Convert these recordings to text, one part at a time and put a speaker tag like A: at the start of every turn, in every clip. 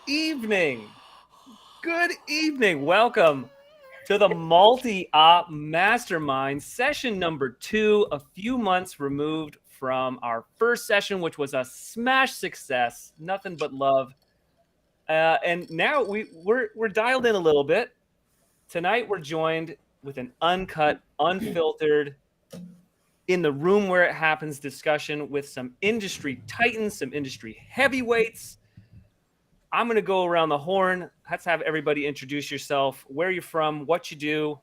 A: evening. Good evening. Welcome to the Multi-Op Mastermind, session number 2, a few months removed from our first session, which was a smash success, nothing but love. And now we're dialed in a little bit. Tonight we're joined with an uncut, unfiltered, in the room where it happens discussion with some industry titans, some industry heavyweights. I'm going to go around the horn. Let's have everybody introduce yourself, where you're from, what you do,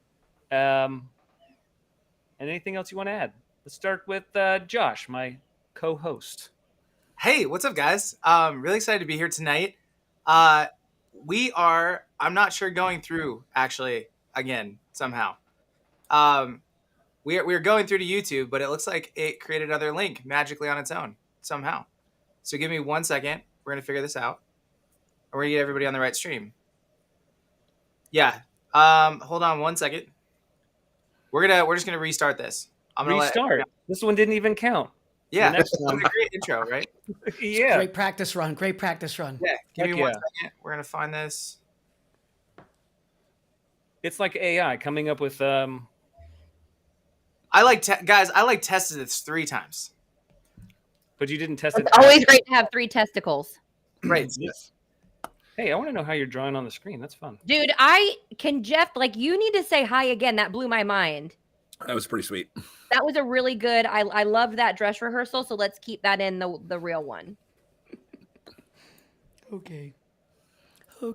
A: and anything else you want to add. Let's start with Josh, my co-host.
B: Hey, what's up, guys? Really excited to be here tonight. We are, I'm not sure, going through, actually, again, somehow. We're going through to YouTube, but it looks like it created another link magically on its own, somehow. So give me 1 second. We're going to figure this out. We're going to get everybody on the right stream. Yeah. Hold on 1 second. We're just gonna restart this. I'm gonna
A: restart. This one didn't even count.
B: Yeah, that's a great intro, right?
A: Yeah.
C: Great practice run. Great practice run.
B: Yeah. Give me 1 second. We're gonna find this.
A: It's like AI coming up with.
B: Guys, I tested this 3 times.
A: But you didn't test it.
D: It's always great to have 3 testicles.
B: Right.
A: Yes. Hey, I want to know how you're drawing on the screen. That's fun.
D: Dude, Jeff, you need to say hi again. That blew my mind.
E: That was pretty sweet.
D: That was a really good, I loved that dress rehearsal. So let's keep that in the real one.
C: Okay.
B: All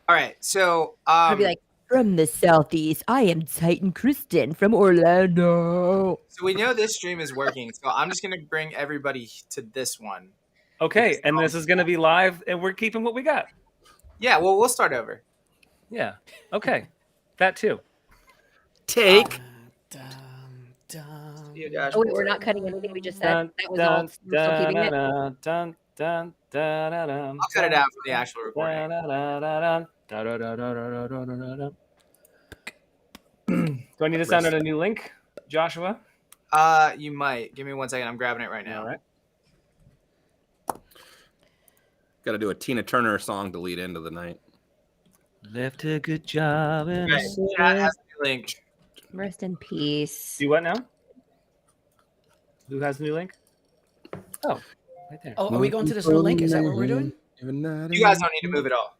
B: right. So,
D: I'd be like, from the Southeast, I am Titan Kristen from Orlando.
B: So we know this stream is working. So I'm just going to bring everybody to this one.
A: Okay, and this is going to be live, and we're keeping what we got.
B: Yeah, well, we'll start over.
A: Yeah, okay. That too.
B: Take.
D: Oh, wait, we're not cutting anything we just said. That was all. We're still keeping it.
B: I'll cut it out from the actual recording.
A: Do I need to send out a new link, Joshua?
B: You might. Give me 1 second. I'm grabbing it right now.
A: All right.
E: Got to do a Tina Turner song to lead into the night.
A: Left a good job in
B: Okay. Chat has a new link.
D: Rest in peace.
A: Do what now? Who has the new link? Oh, right there.
C: Oh, are we going to this new link? Is that what we're doing?
B: You guys don't need to move at all.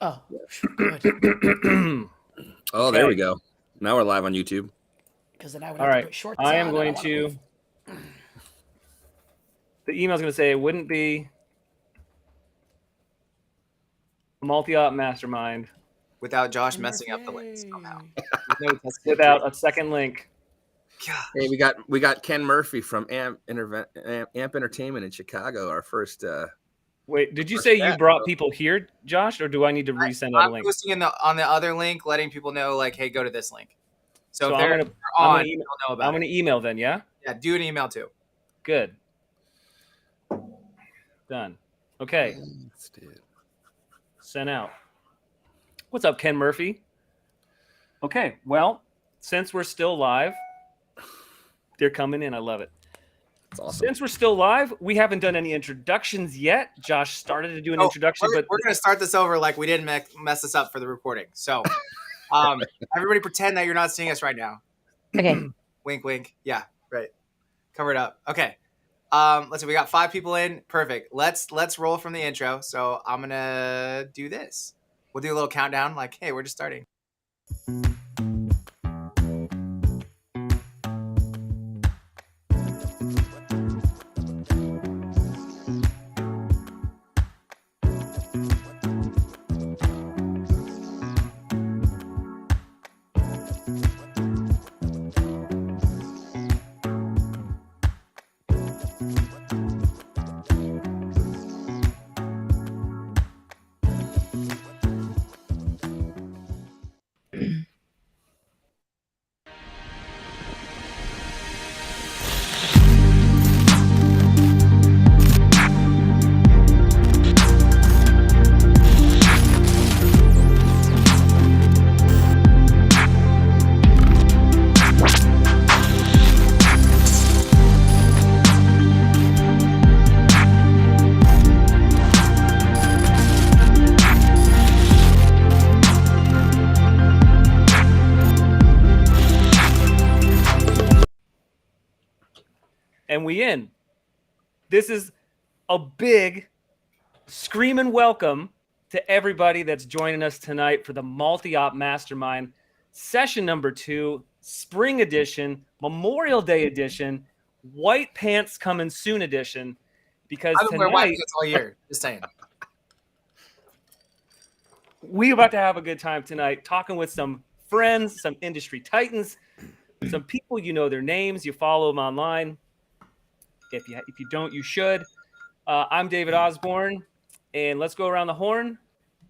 C: Oh, good.
E: Oh, there we go. Now we're live on YouTube.
C: Because then I would
A: All
C: have
A: right.
C: to put shorts
A: I am
C: on.
A: going
C: don't
A: to.
C: wanna move.
A: The email's going to say it wouldn't be a multi-op mastermind
B: Without Josh messing up the links somehow.
A: without a second link.
B: God.
E: Hey, we got Ken Murphy from Amp Entertainment in Chicago. Our first.
A: Wait, did you say you brought people here, Josh, or do I need to resend out a
B: I'm
A: link?
B: posting on the other link, letting people know, hey, go to this link. So if
A: I'm
B: they're
A: gonna
B: on,
A: email,
B: they'll know about
A: I'm going to email then, yeah?
B: Yeah, do an email too.
A: Good. Done. Okay. Sent out. What's up, Ken Murphy? Okay, well, since we're still live, they're coming in. I love it.
E: That's awesome.
A: Since we're still live, we haven't done any introductions yet. Josh started to do an introduction,
B: we're
A: but
B: going to start this over like we didn't mess this up for the recording. So everybody pretend that you're not seeing us right now.
D: Okay.
B: Wink, wink. Yeah, right. Cover it up. Okay. Let's see. We got 5 people in. Perfect. Let's roll from the intro. So I'm going to do this. We'll do a little countdown hey, we're just starting.
A: and we in. This is a big screaming welcome to everybody that's joining us tonight for the Multi-Op Mastermind session number 2, spring edition, Memorial Day edition, white pants coming soon edition. Because
B: I've been wearing white
A: tonight
B: pants all year. Just saying.
A: we about to have a good time tonight, talking with some friends, some industry titans, some people you know their names, you follow them online. If you don't, you should. I'm David Osborne, and let's go around the horn.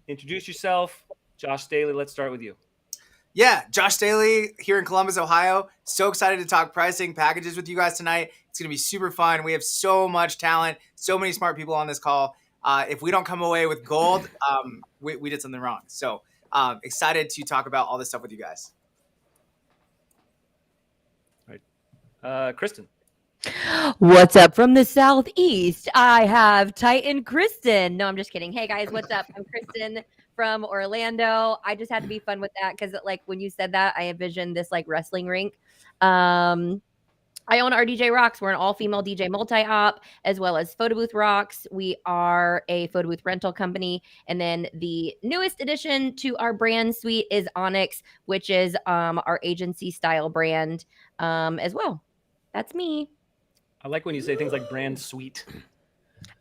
A: Introduce yourself. Josh Staley, let's start with you.
B: Yeah, Josh Staley here in Columbus, Ohio. So excited to talk pricing packages with you guys tonight. It's going to be super fun. We have so much talent, so many smart people on this call. If we don't come away with gold, we did something wrong. So excited to talk about all this stuff with you guys.
A: All right. Kristen.
D: What's up from the Southeast? I have Titan Kristen. No, I'm just kidding. Hey guys, what's up? I'm Kristen from Orlando. I just had to be fun with that because like when you said that, I envisioned this like wrestling rink. I own RDJ Rocks. We're an all-female DJ multi-op, as well as Photo Booth Rocks. We are a photo booth rental company. And then the newest addition to our brand suite is Onyx, which is our agency style brand as well. That's me.
A: I like when you say things like brand suite.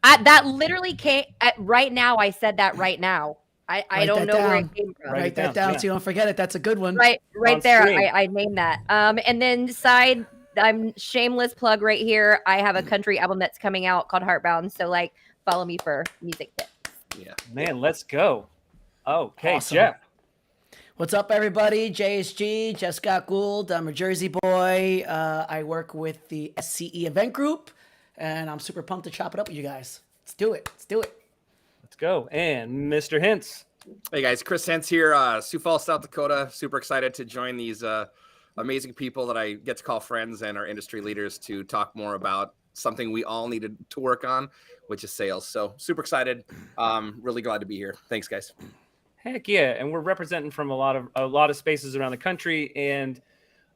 D: That literally came right now. I said that right now. I don't know where it came from.
C: Write that down so you don't forget it. That's a good one.
D: Right
A: On
D: there.
A: screen.
D: I named that. And then I'm shameless plug right here. I have a country album that's coming out called Heartbound. So like follow me for music tips.
E: Yeah.
A: Man, let's go. Okay,
C: Awesome.
A: Jeff.
C: What's up, everybody? JSG, Jeff Scott Gould. I'm a Jersey boy. I work with the SCE Event Group, and I'm super pumped to chop it up with you guys. Let's do it.
A: Let's go. And Mr. Hintz.
E: Hey guys, Chris Hentz here, Sioux Falls, South Dakota. Super excited to join these amazing people that I get to call friends and our industry leaders to talk more about something we all needed to work on, which is sales. So super excited. Really glad to be here. Thanks, guys.
A: Heck yeah. And we're representing from a lot of spaces around the country. And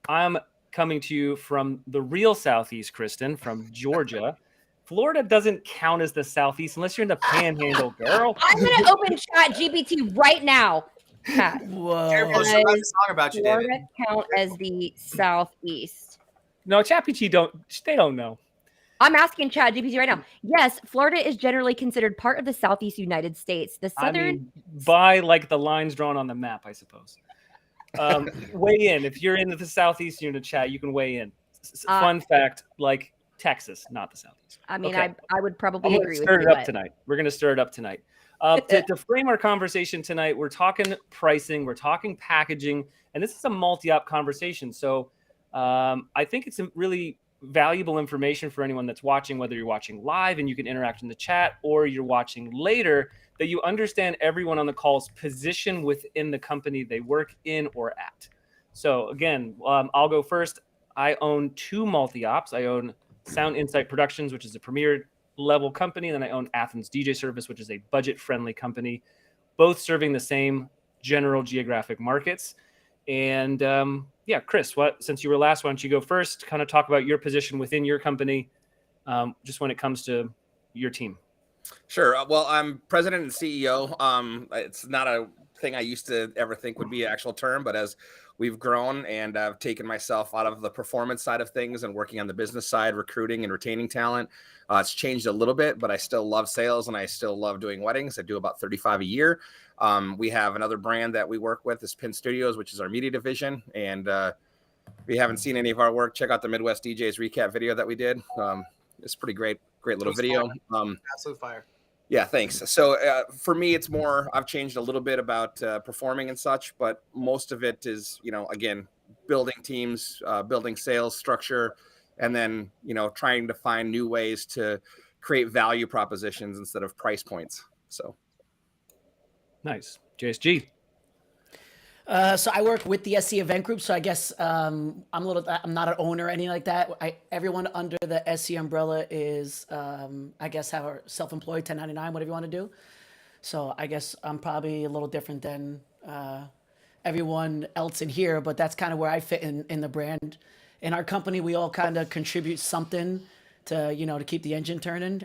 A: I'm coming to you from the real Southeast, Kristen, from Georgia. Florida doesn't count as the Southeast unless you're in the Panhandle, girl.
D: I'm going to open Chat GPT right now. Chat.
B: Careful,
C: Whoa.
B: she's writing a song about you, David.
D: Florida count as the Southeast.
A: No, ChatGPT they don't know.
D: I'm asking Chat GPT right now. Yes, Florida is generally considered part of the Southeast United States. The southern.
A: I mean, by like the lines drawn on the map, I suppose. Weigh in. If you're in the Southeast, you're in the chat, you can weigh in. Fun fact, like Texas, not the Southeast.
D: I mean,
A: Okay.
D: I would probably agree with
A: Stir
D: you.
A: it up tonight. We're going to stir it up tonight. To frame our conversation tonight, we're talking pricing, we're talking packaging, and this is a multi-op conversation. So I think it's really valuable information for anyone that's watching, whether you're watching live and you can interact in the chat or you're watching later, that you understand everyone on the call's position within the company they work in or at. So again, I'll go first. I own 2 multi-ops. I own Sound Insight Productions, which is a premier level company, and then I own Athens DJ Service, which is a budget-friendly company, both serving the same general geographic markets. And Chris, since you were last, why don't you go first? Kind of talk about your position within your company, just when it comes to your team.
E: Sure. Well, I'm president and CEO. It's not a thing I used to ever think would be an actual term, but as we've grown and I've taken myself out of the performance side of things and working on the business side, recruiting and retaining talent, it's changed a little bit, but I still love sales and I still love doing weddings. I do about 35 a year. We have another brand that we work with is Pin Studios, which is our media division. And if you haven't seen any of our work, check out the Midwest DJs recap video that we did. It's pretty great little video.
B: Absolute fire.
E: Yeah, thanks. So for me, it's more, I've changed a little bit about performing and such, but most of it is, again, building teams, building sales structure, and then, trying to find new ways to create value propositions instead of price points. So.
A: Nice. JSG.
C: So I work with the SC Event Group. So I guess I'm not an owner or anything like that. Everyone under the SC umbrella is, I guess, have a self-employed 1099, whatever you want to do. So I guess I'm probably a little different than everyone else in here, but that's kind of where I fit in the brand. In our company, we all kind of contribute something to to keep the engine turning.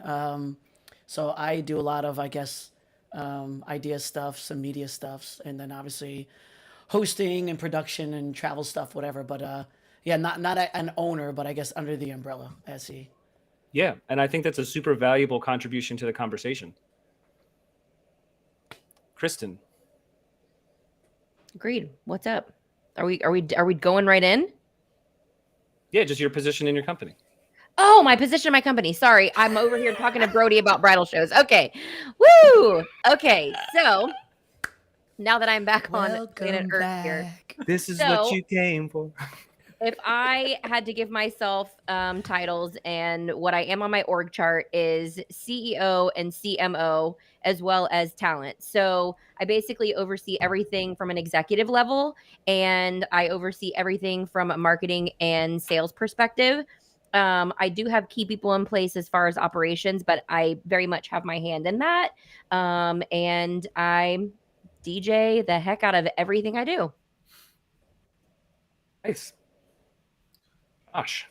C: So I do a lot of, I guess, idea stuff, some media stuffs, and then obviously hosting and production and travel stuff, whatever. But yeah, not an owner, but I guess under the umbrella SE.
A: Yeah, and I think that's a super valuable contribution to the conversation. Kristen.
D: Agreed. What's up? Are we going right in?
A: Yeah, just your position in your company.
D: Oh, my position in my company. Sorry, I'm over here talking to Brody about bridal shows. Okay. Woo! Okay, so now that I'm back on planet Earth here.
A: This is
D: So-
A: what you came for.
D: If I had to give myself titles, and what I am on my org chart is CEO and CMO, as well as talent. So I basically oversee everything from an executive level, and I oversee everything from a marketing and sales perspective. I do have key people in place as far as operations, but I very much have my hand in that. And I DJ the heck out of everything I do.
A: Nice. Gosh.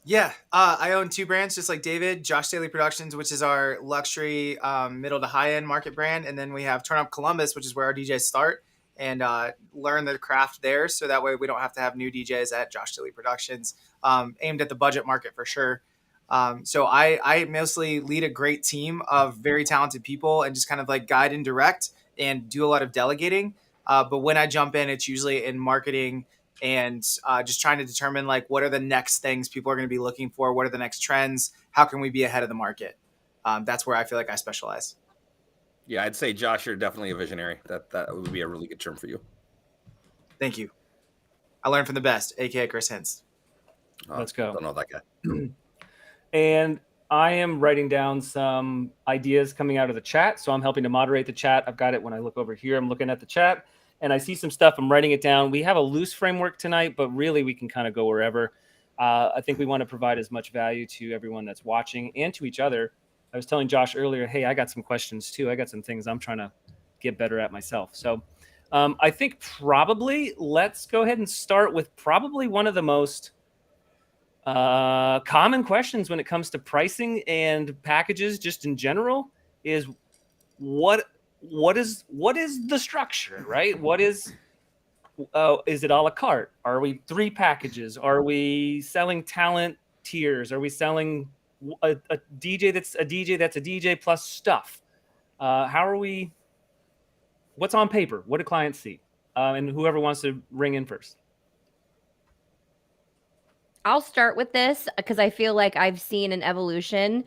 B: Yeah, I own 2 brands, just like David. Josh Daly Productions, which is our luxury, middle to high end market brand, and then we have Turn Up Columbus, which is where our DJs start and learn the craft there. So that way we don't have to have new DJs at Josh Daly Productions, aimed at the budget market for sure. So I mostly lead a great team of very talented people and just kind of like guide and direct and do a lot of delegating. But when I jump in, it's usually in marketing and just trying to determine like what are the next things people are going to be looking for, what are the next trends, how can we be ahead of the market. That's where I feel like I specialize.
E: Yeah, I'd say, Josh, you're definitely a visionary. That would be a really good term for you.
B: Thank you. I learned from the best, aka Chris Hintz.
A: Let's go.
E: Don't know that guy.
A: And I am writing down some ideas coming out of the chat. So I'm helping to moderate the chat. I've got it when I look over here. I'm looking at the chat and I see some stuff. I'm writing it down. We have a loose framework tonight, but really we can kind of go wherever. I think we want to provide as much value to everyone that's watching and to each other. I was telling Josh earlier, hey, I got some questions too. I got some things I'm trying to get better at myself. So I think probably let's go ahead and start with probably one of the most common questions when it comes to pricing and packages just in general is what is the structure, right? What is it a la carte? Are we 3 packages? Are we selling talent tiers? Are we selling a DJ that's a DJ plus stuff? How are we? What's on paper? What do clients see? And whoever wants to ring in first.
D: I'll start with this because I feel like I've seen an evolution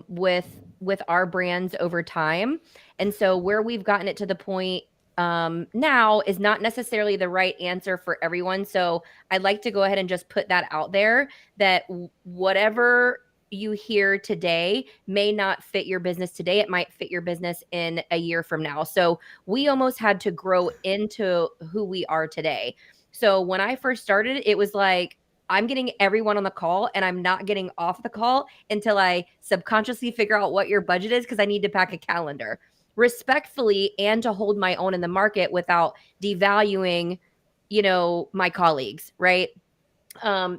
D: with our brands over time. And so where we've gotten it to the point now is not necessarily the right answer for everyone. So I'd like to go ahead and just put that out there that whatever you hear today may not fit your business today. It might fit your business in a year from now. So we almost had to grow into who we are today. So when I first started, it was like, I'm getting everyone on the call and I'm not getting off the call until I subconsciously figure out what your budget is because I need to pack a calendar respectfully and to hold my own in the market without devaluing, my colleagues, right?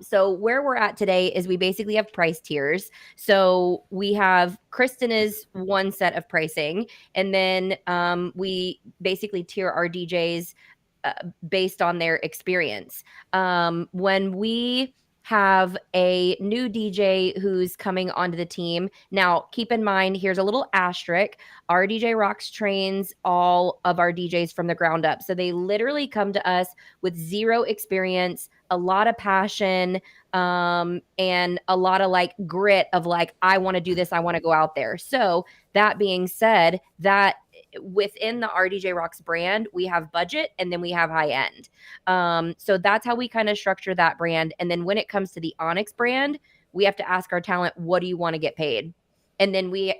D: So where we're at today is we basically have price tiers. So we have Kristen is one set of pricing, and then we basically tier our DJs based on their experience. When we have a new DJ who's coming onto the team. Now, keep in mind, here's a little asterisk. Our DJ Rocks trains all of our DJs from the ground up. So they literally come to us with 0 experience, a lot of passion, and a lot of like grit of like, I want to do this. I want to go out there. So that being said, that within the RDJ Rocks brand, we have budget and then we have high end. So that's how we kind of structure that brand. And then when it comes to the Onyx brand, we have to ask our talent, what do you want to get paid? And then we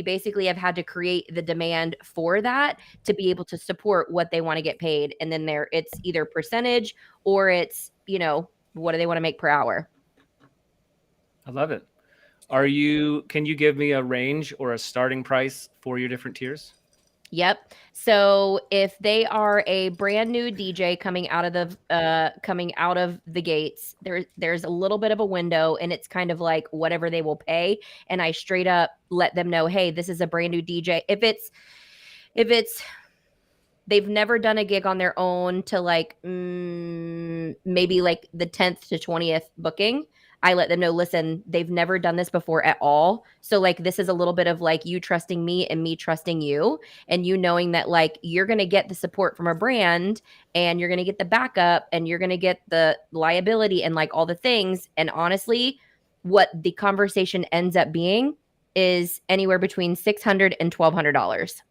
D: basically have had to create the demand for that to be able to support what they want to get paid. And then it's either percentage or it's, what do they want to make per hour?
A: I love it. Can you give me a range or a starting price for your different tiers?
D: Yep. So if they are a brand new DJ coming out of the gates, there's a little bit of a window, and it's kind of like whatever they will pay. And I straight up let them know, hey, this is a brand new DJ. If it's they've never done a gig on their own to like maybe like the 10th to 20th booking, I let them know, listen, they've never done this before at all. So like this is a little bit of like you trusting me and me trusting you, and you knowing that like you're going to get the support from a brand, and you're going to get the backup, and you're going to get the liability and like all the things. And honestly, what the conversation ends up being is anywhere between $600 and $1,200.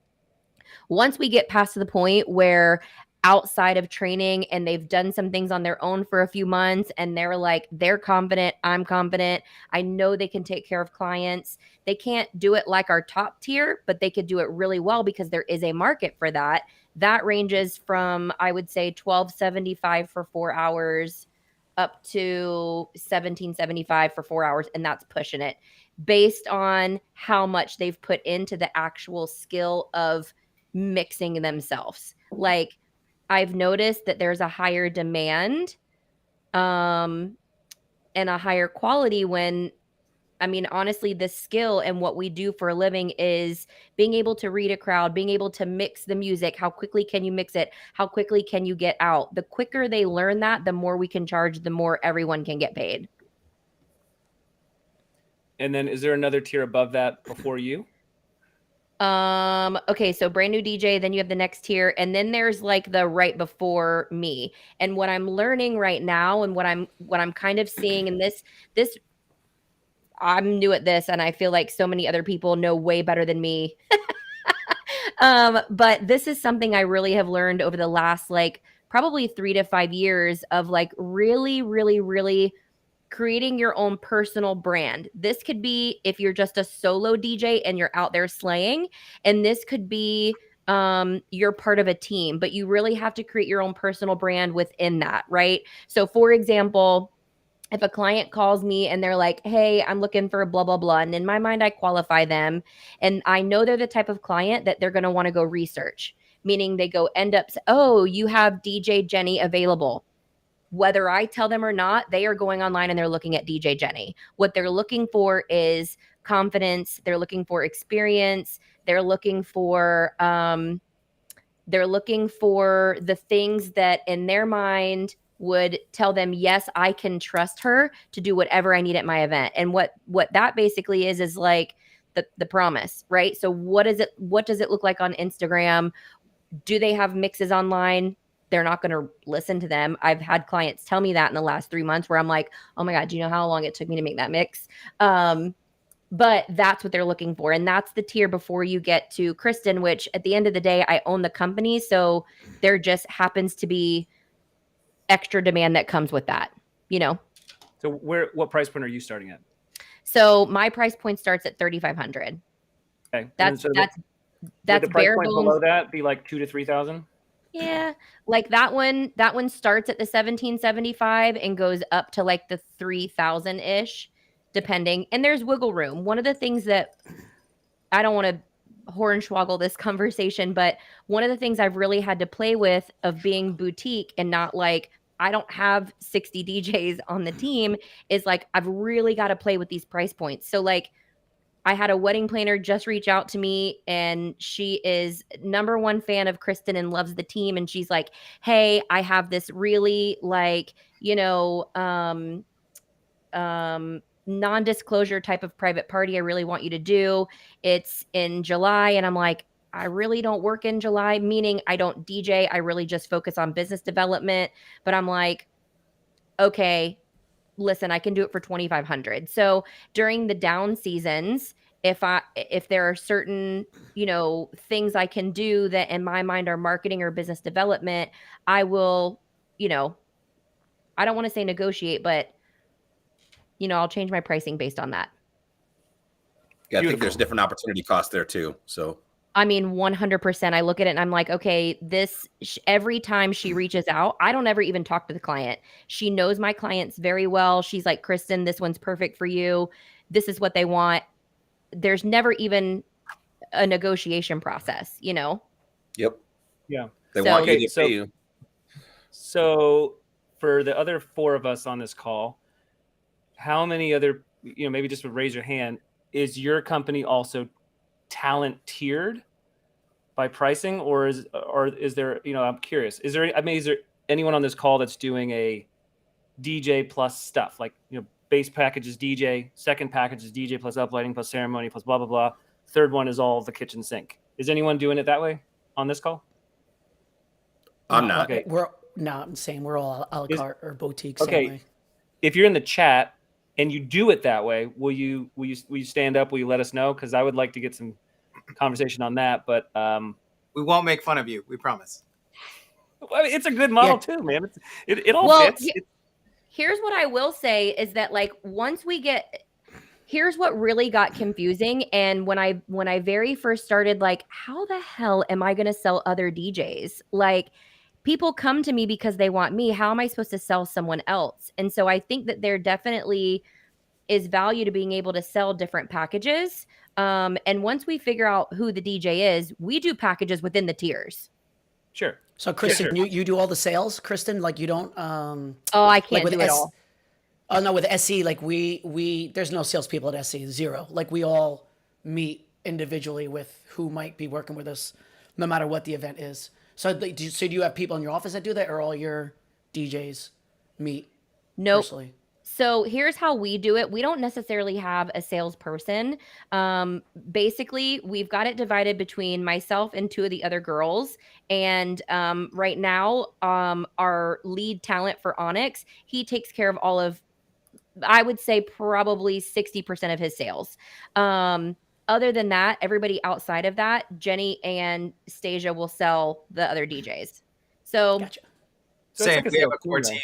D: Once we get past the point where outside of training and they've done some things on their own for a few months and they're like, they're confident, I'm confident, I know they can take care of clients. They can't do it like our top tier, but they could do it really well because there is a market for that. That ranges from, I would say, $1,275 for 4 hours up to $1,775 for 4 hours, and that's pushing it based on how much they've put into the actual skill of mixing themselves. Like I've noticed that there's a higher demand and a higher quality when, I mean, honestly, this skill and what we do for a living is being able to read a crowd, being able to mix the music. How quickly can you mix it? How quickly can you get out? The quicker they learn that, the more we can charge, the more everyone can get paid.
A: And then is there another tier above that before you?
D: Okay, so brand new DJ, then you have the next tier, and then there's like the right before me. And what I'm learning right now and what I'm kind of seeing in this I'm new at this, and I feel like so many other people know way better than me. But this is something I really have learned over the last like probably 3 to 5 years of like really, really, really creating your own personal brand. This could be if you're just a solo DJ and you're out there slaying, and this could be you're part of a team, but you really have to create your own personal brand within that, right? So for example, if a client calls me and they're like, hey, I'm looking for blah, blah, blah. And in my mind, I qualify them. And I know they're the type of client that they're going to want to go research, meaning they go end up, oh, you have DJ Jenny available. Whether I tell them or not, they are going online and they're looking at DJ Jenny. What they're looking for is confidence. They're looking for experience. They're looking for the things that in their mind would tell them, yes, I can trust her to do whatever I need at my event. And what that basically is like the promise, right? So what does it look like on Instagram? Do they have mixes online? They're not going to listen to them. I've had clients tell me that in the last 3 months where I'm like, oh my God, do you know how long it took me to make that mix? But that's what they're looking for. And that's the tier before you get to Kristen, which at the end of the day, I own the company. So there just happens to be extra demand that comes with that, you know?
A: So what price point are you starting at?
D: So my price point starts at 3,500.
A: Okay.
D: That's
A: the price
D: bare
A: point
D: bones.
A: below that be like 2,000 to 3,000?
D: Yeah. Like that one starts at the 1,775 and goes up to like the 3,000-ish, depending. And there's wiggle room. One of the things that I don't want to hornswoggle this conversation, but one of the things I've really had to play with of being boutique and not like I don't have 60 DJs on the team is like I've really got to play with these price points. So like I had a wedding planner just reach out to me, and she is #1 fan of Kristen and loves the team. And she's like, hey, I have this really like, non-disclosure type of private party I really want you to do. It's in July. And I'm like, I really don't work in July, meaning I don't DJ. I really just focus on business development. But I'm like, okay, listen, I can do it for 2,500. So during the down seasons, if there are certain, things I can do that in my mind are marketing or business development, I will, I don't want to say negotiate, but I'll change my pricing based on that.
E: Yeah, I think there's different opportunity costs there too. So
D: I mean, 100%. I look at it and I'm like, okay, every time she reaches out, I don't ever even talk to the client. She knows my clients very well. She's like, Kristen, this one's perfect for you. This is what they want. There's never even a negotiation process, you know?
E: Yep.
A: Yeah.
E: They
D: So-
E: want you
A: Okay,
E: to pay you.
A: So for the other 4 of us on this call, how many other, maybe just would raise your hand, is your company also talent tiered by pricing, or is there, I'm curious, is there anyone on this call that's doing a DJ plus stuff, like, base package is DJ, second package is DJ plus uplighting plus ceremony plus blah blah blah, third one is all the kitchen sink? Is anyone doing it that way on this call?
E: I'm
C: No,
E: not.
A: Okay.
C: I'm saying we're all a la carte or boutique.
A: Okay.
C: Same way.
A: If you're in the chat and you do it that way, will you stand up? Will you let us know? Because I would like to get some conversation on that. But
B: We won't make fun of you. We promise.
A: it's a good model too, man. It all
D: Well,
A: fits.
D: here's what I will say is that, like, here's what really got confusing. And when I very first started, like, how the hell am I going to sell other DJs? Like, people come to me because they want me. How am I supposed to sell someone else? And so I think that there definitely is value to being able to sell different packages. And once we figure out who the DJ is, we do packages within the tiers.
A: Sure.
C: So, Kristen,
A: Sure.
C: you do all the sales, Kristen? Like, you don't.
D: Oh, I can't do it all.
C: Oh no, with SE, like we there's no salespeople at SE, zero. Like, we all meet individually with who might be working with us, no matter what the event is. So, do you have people in your office that do that, or all your DJs meet
D: Nope.
C: personally?
D: So here's how we do it. We don't necessarily have a salesperson. Basically, we've got it divided between myself and 2 of the other girls. And right now, our lead talent for Onyx, he takes care of all of, I would say, probably 60% of his sales. Other than that, everybody outside of that, Jenny and Stasia will sell the other DJs. So
C: Gotcha.
A: So it's
B: Same.
A: like a
B: We have a
A: sales
B: core
A: team,
B: team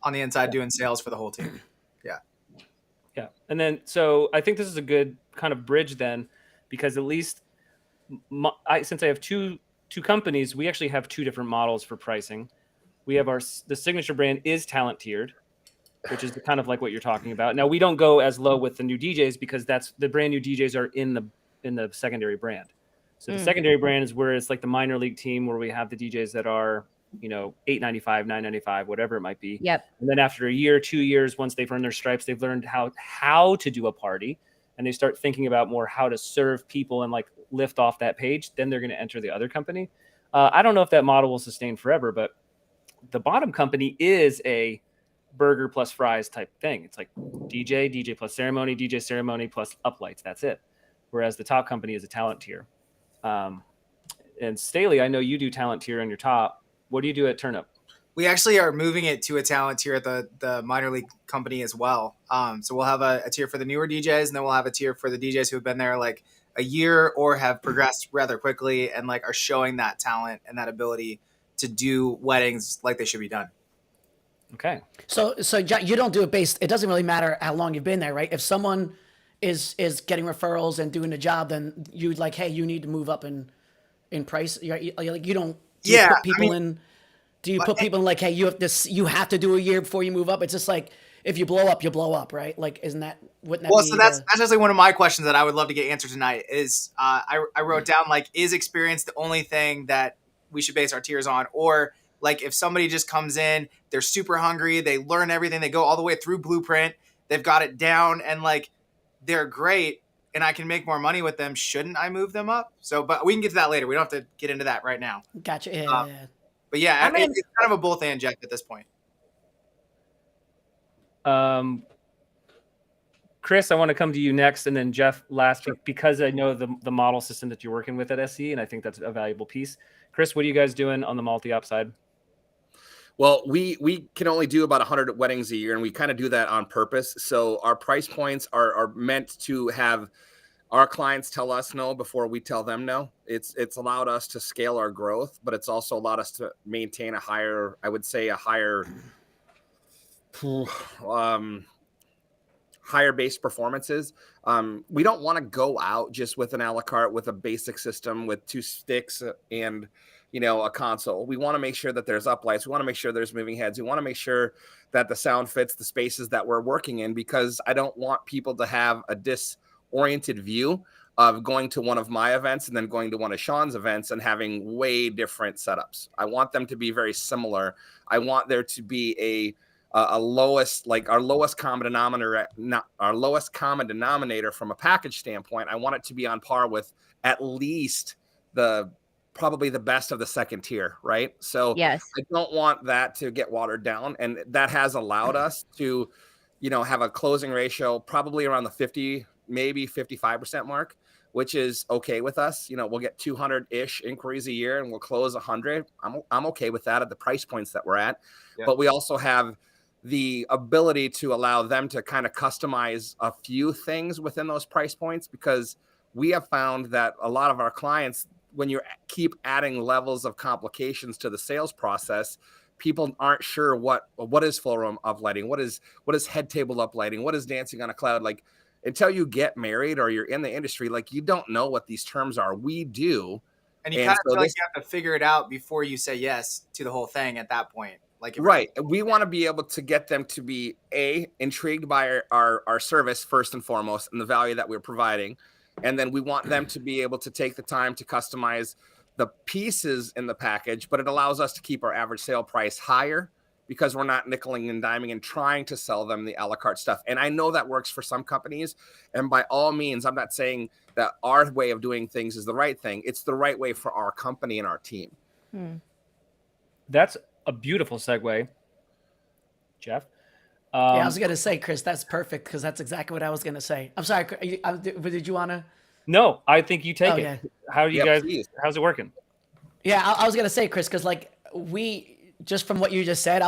B: on the inside doing sales for the whole team.
A: Yeah. And then, so I think this is a good kind of bridge then, because at least since I have two companies, we actually have 2 different models for pricing. We have the signature brand is talent tiered, which is kind of like what you're talking about. Now, we don't go as low with the new DJs because that's the brand new DJs are in the secondary brand. So the secondary brand is where it's like the minor league team where we have the DJs that are, $895, $995, whatever it might be.
D: Yep.
A: And then after a year, 2 years, once they've earned their stripes, they've learned how to do a party, and they start thinking about more how to serve people and like lift off that page. Then they're going to enter the other company. I don't know if that model will sustain forever, but the bottom company is a burger plus fries type thing. It's like DJ plus ceremony plus uplights. That's it. Whereas the top company is a talent tier. And Staley, I know you do talent tier on your top. What do you do at Turnup?
B: We actually are moving it to a talent tier at the minor league company as well. So we'll have a tier for the newer DJs, and then we'll have a tier for the DJs who have been there like a year or have progressed rather quickly and like are showing that talent and that ability to do weddings like they should be done.
A: Okay.
C: So John, you don't do it based. It doesn't really matter how long you've been there, right? If someone is getting referrals and doing a job, then you like, hey, you need to move up in price. You don't. Do you put people in? Do you put people in like, hey, you have this? You have to do a year before you move up. It's just like if you blow up, you blow up, right? Like, wouldn't that?
B: Well, so that's actually one of my questions that I would love to get answered tonight. Is I wrote down like, is experience the only thing that we should base our tiers on, or like if somebody just comes in, they're super hungry, they learn everything, they go all the way through Blueprint, they've got it down, and like they're great, and I can make more money with them. Shouldn't I move them up? So, but we can get to that later. We don't have to get into that right now.
C: Gotcha. Yeah.
B: But yeah, it's kind of a both and, Jeff, at this point.
A: Chris, I want to come to you next, and then Jeff last, because I know the model system that you're working with at SE, and I think that's a valuable piece. Chris, what are you guys doing on the multi-op side?
E: Well, we can only do about 100 weddings a year, and we kind of do that on purpose. So our price points are meant to have our clients tell us no before we tell them no. It's allowed us to scale our growth, but it's also allowed us to maintain a higher higher base performances. We don't want to go out just with an a la carte with a basic system with 2 sticks and a console. We want to make sure that there's uplights. We want to make sure there's moving heads. We want to make sure that the sound fits the spaces that we're working in, because I don't want people to have a disoriented view of going to one of my events and then going to one of Sean's events and having way different setups. I want them to be very similar. I want there to be a lowest, like our lowest common denominator, not our lowest common denominator from a package standpoint. I want it to be on par with at least probably the best of the second tier, right? So
D: Yes.
E: I don't want that to get watered down, and that has allowed us to, have a closing ratio probably around the 50, maybe 55% mark, which is okay with us. We'll get 200-ish inquiries a year and we'll close 100. I'm okay with that at the price points that we're at. Yeah. But we also have the ability to allow them to kind of customize a few things within those price points, because we have found that a lot of our clients, when you keep adding levels of complications to the sales process, people aren't sure what is full room uplighting, what is head table uplighting, what is dancing on a cloud. Like, until you get married or you're in the industry, like, you don't know what these terms are. We do.
B: And you kind of feel like you have to figure it out before you say yes to the whole thing at that point. Like,
E: right. We want to be able to get them to be intrigued by our service first and foremost, and the value that we're providing. And then we want them to be able to take the time to customize the pieces in the package, but it allows us to keep our average sale price higher because we're not nickeling and diming and trying to sell them the a la carte stuff. And I know that works for some companies. And by all means, I'm not saying that our way of doing things is the right thing. It's the right way for our company and our team.
A: That's a beautiful segue, Jeff.
C: Yeah, I was going to say, Chris, that's perfect, because that's exactly what I was going to say. I'm sorry, did you want to?
A: No, I think you take it.
C: Yeah.
A: How do you guys, how's it working?
C: Yeah, I was going to say, Chris, because like just from what you just said,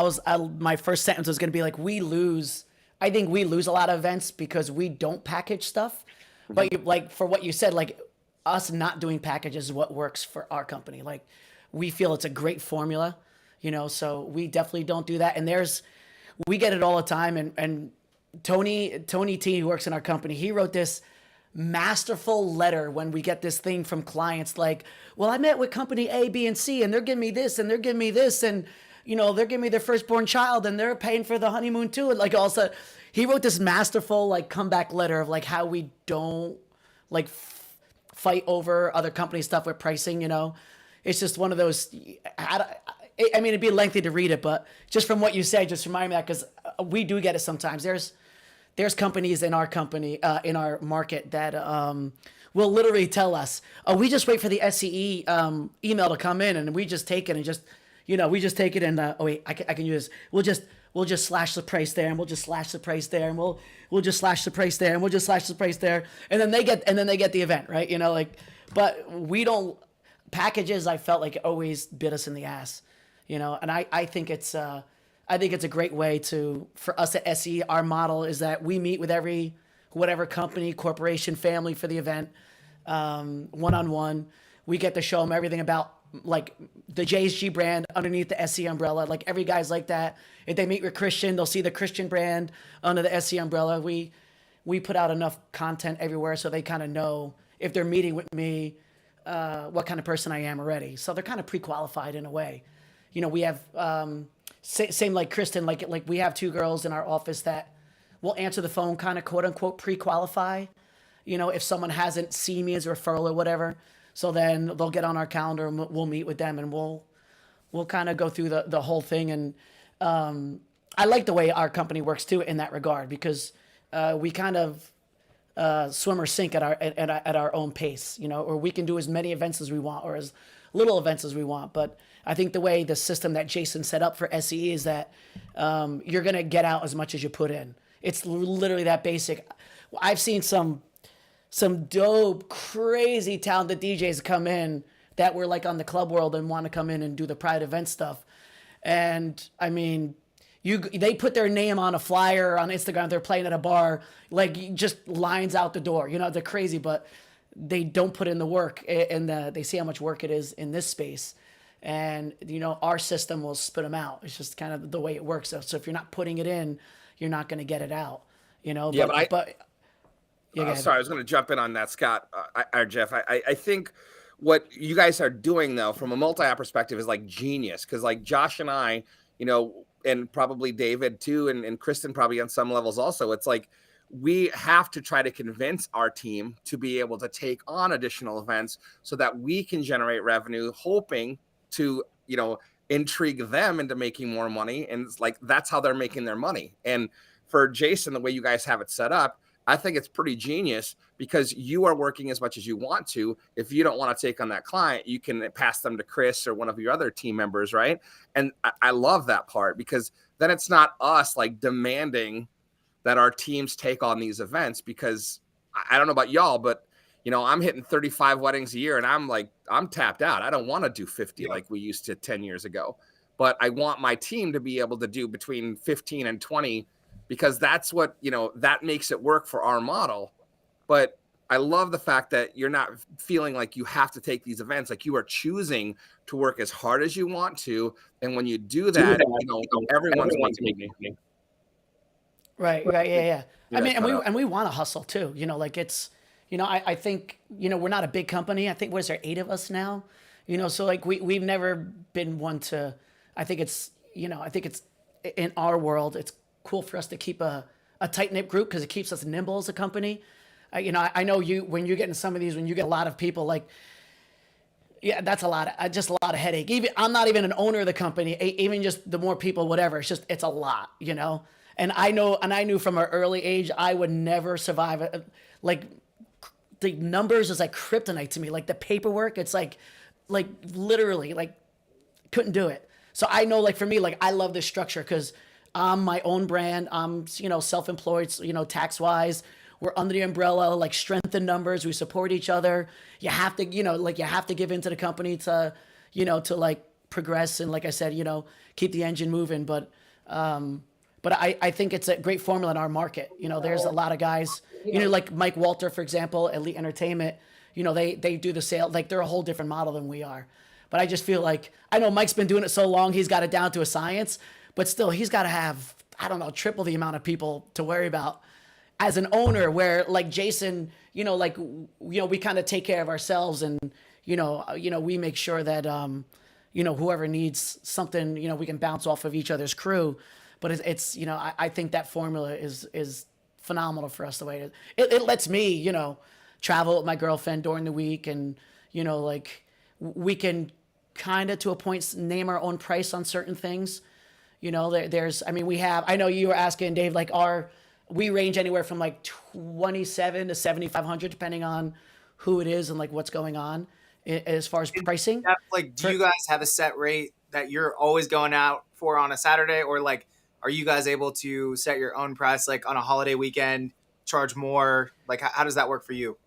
C: my first sentence was going to be like, I think we lose a lot of events because we don't package stuff. But like for what you said, like us not doing packages is what works for our company. Like, we feel it's a great formula, so we definitely don't do that. And we get it all the time. And Tony T, who works in our company, he wrote this masterful letter when we get this thing from clients like, well, I met with company A, B, and C, and they're giving me this, and they're giving me this, and they're giving me their firstborn child, and they're paying for the honeymoon too. And like, also, he wrote this masterful like comeback letter of like how we don't like fight over other company stuff with pricing. It's just one of those. I mean, it'd be lengthy to read it, but just from what you said, just remind me that, because we do get it sometimes. There's companies in our company, in our market, that will literally tell us, "Oh, we just wait for the SCE email to come in, and we just take it and just, we just take it and oh wait, I can use this. We'll just slash the price there, and we'll just slash the price there, and we'll just slash the price there, and we'll just slash the price there, and then they get the event, right? But we don't packages. I felt like it always bit us in the ass, and I think it's a great way for us at SE. Our model is that we meet with whatever company, corporation, family for the event, one-on-one. We get to show them everything about like the JSG brand underneath the SE umbrella. Like, every guy's like that. If they meet with Christian, they'll see the Christian brand under the SE umbrella. We put out enough content everywhere so they kind of know, if they're meeting with me, what kind of person I am already. So they're kind of pre-qualified in a way. We have same like Kristen, like we have two girls in our office that will answer the phone, kind of quote unquote pre-qualify, if someone hasn't seen me as a referral or whatever. So then they'll get on our calendar and we'll meet with them, and we'll kind of go through the whole thing. And I like the way our company works too in that regard, because we kind of swim or sink at our own pace, or we can do as many events as we want or as little events as we want. But I think the way the system that Jason set up for SE is that you're going to get out as much as you put in. It's literally that basic. I've seen some dope, crazy talented DJs come in that were like on the club world and want to come in and do the private event stuff. And I mean, they put their name on a flyer on Instagram. They're playing at a bar, like just lines out the door. They're crazy, but they don't put in the work, and they see how much work it is in this space. And our system will spit them out. It's just kind of the way it works. So if you're not putting it in, you're not going to get it out. Yeah,
E: sorry, I was going to jump in on that, Scott or Jeff. I think what you guys are doing, though, from a multi-app perspective, is like genius, because like Josh and I, and probably David too, and Kristen probably on some levels also, it's like we have to try to convince our team to be able to take on additional events so that we can generate revenue, hoping to, intrigue them into making more money. And it's like, that's how they're making their money. And for Jason, the way you guys have it set up, I think it's pretty genius, because you are working as much as you want to. If you don't want to take on that client, you can pass them to Chris or one of your other team members, right? And I love that part, because then it's not us like demanding that our teams take on these events, because I don't know about y'all, but I'm hitting 35 weddings a year and I'm tapped out. I don't want to do 50 like we used to 10 years ago, but I want my team to be able to do between 15 and 20, because that's what, that makes it work for our model. But I love the fact that you're not feeling like you have to take these events. Like, you are choosing to work as hard as you want to. And when you do that, everyone's winning.
C: Right. Yeah.
E: Yeah,
C: I mean, and we want to hustle too. Like it's, I think, we're not a big company. I think, what is there, 8 of us now? So like we've never been one to, I think it's in our world, it's cool for us to keep a tight knit group, because it keeps us nimble as a company. I know when you get in some of these, when you get a lot of people, like, yeah, that's just a lot of headache. Even I'm not even an owner of the company. Even just the more people, whatever, it's a lot, And I knew from an early age I would never survive. Like, the numbers is like kryptonite to me. Like, the paperwork, it's like literally, like, couldn't do it. So I know, like, for me, like, I love this structure, because I'm my own brand. I'm self-employed, tax wise. We're under the umbrella, like, strength in numbers. We support each other. You have to, you have to give into the company to, to like progress, and, like I said, keep the engine moving. But I think it's a great formula in our market. There's a lot of guys, like Mike Walter, for example, Elite Entertainment, they do the sale. Like, they're a whole different model than we are. But I just feel like, I know Mike's been doing it so long, he's got it down to a science, but still, he's got to have, I don't know, triple the amount of people to worry about as an owner, where, like, Jason, we kind of take care of ourselves, and, we make sure that, whoever needs something, we can bounce off of each other's crew. But it's I think that formula is phenomenal for us, the way it lets me, travel with my girlfriend during the week, and, like, we can kind of, to a point, name our own price on certain things. There's, I mean, I know you were asking, Dave, like, we range anywhere from like 27 to 7,500, depending on who it is and, like, what's going on as far as pricing.
B: Like, do you guys have a set rate that you're always going out for on a Saturday, or, like, are you guys able to set your own price, like, on a holiday weekend, charge more? Like, how does that work for you?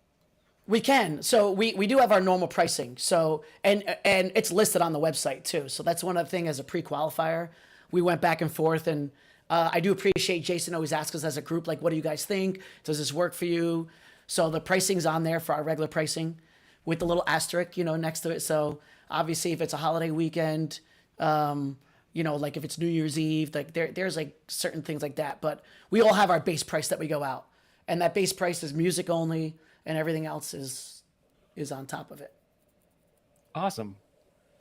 C: We can. So we do have our normal pricing. So, and it's listed on the website too. So that's one of the things, as a pre-qualifier. We went back and forth, and I do appreciate Jason always asks us as a group, like, what do you guys think? Does this work for you? So the pricing's on there for our regular pricing, with the little asterisk, next to it. So obviously, if it's a holiday weekend, like if it's New Year's Eve, like there's like certain things like that. But we all have our base price that we go out, and that base price is music only, and everything else is on top of it.
A: Awesome.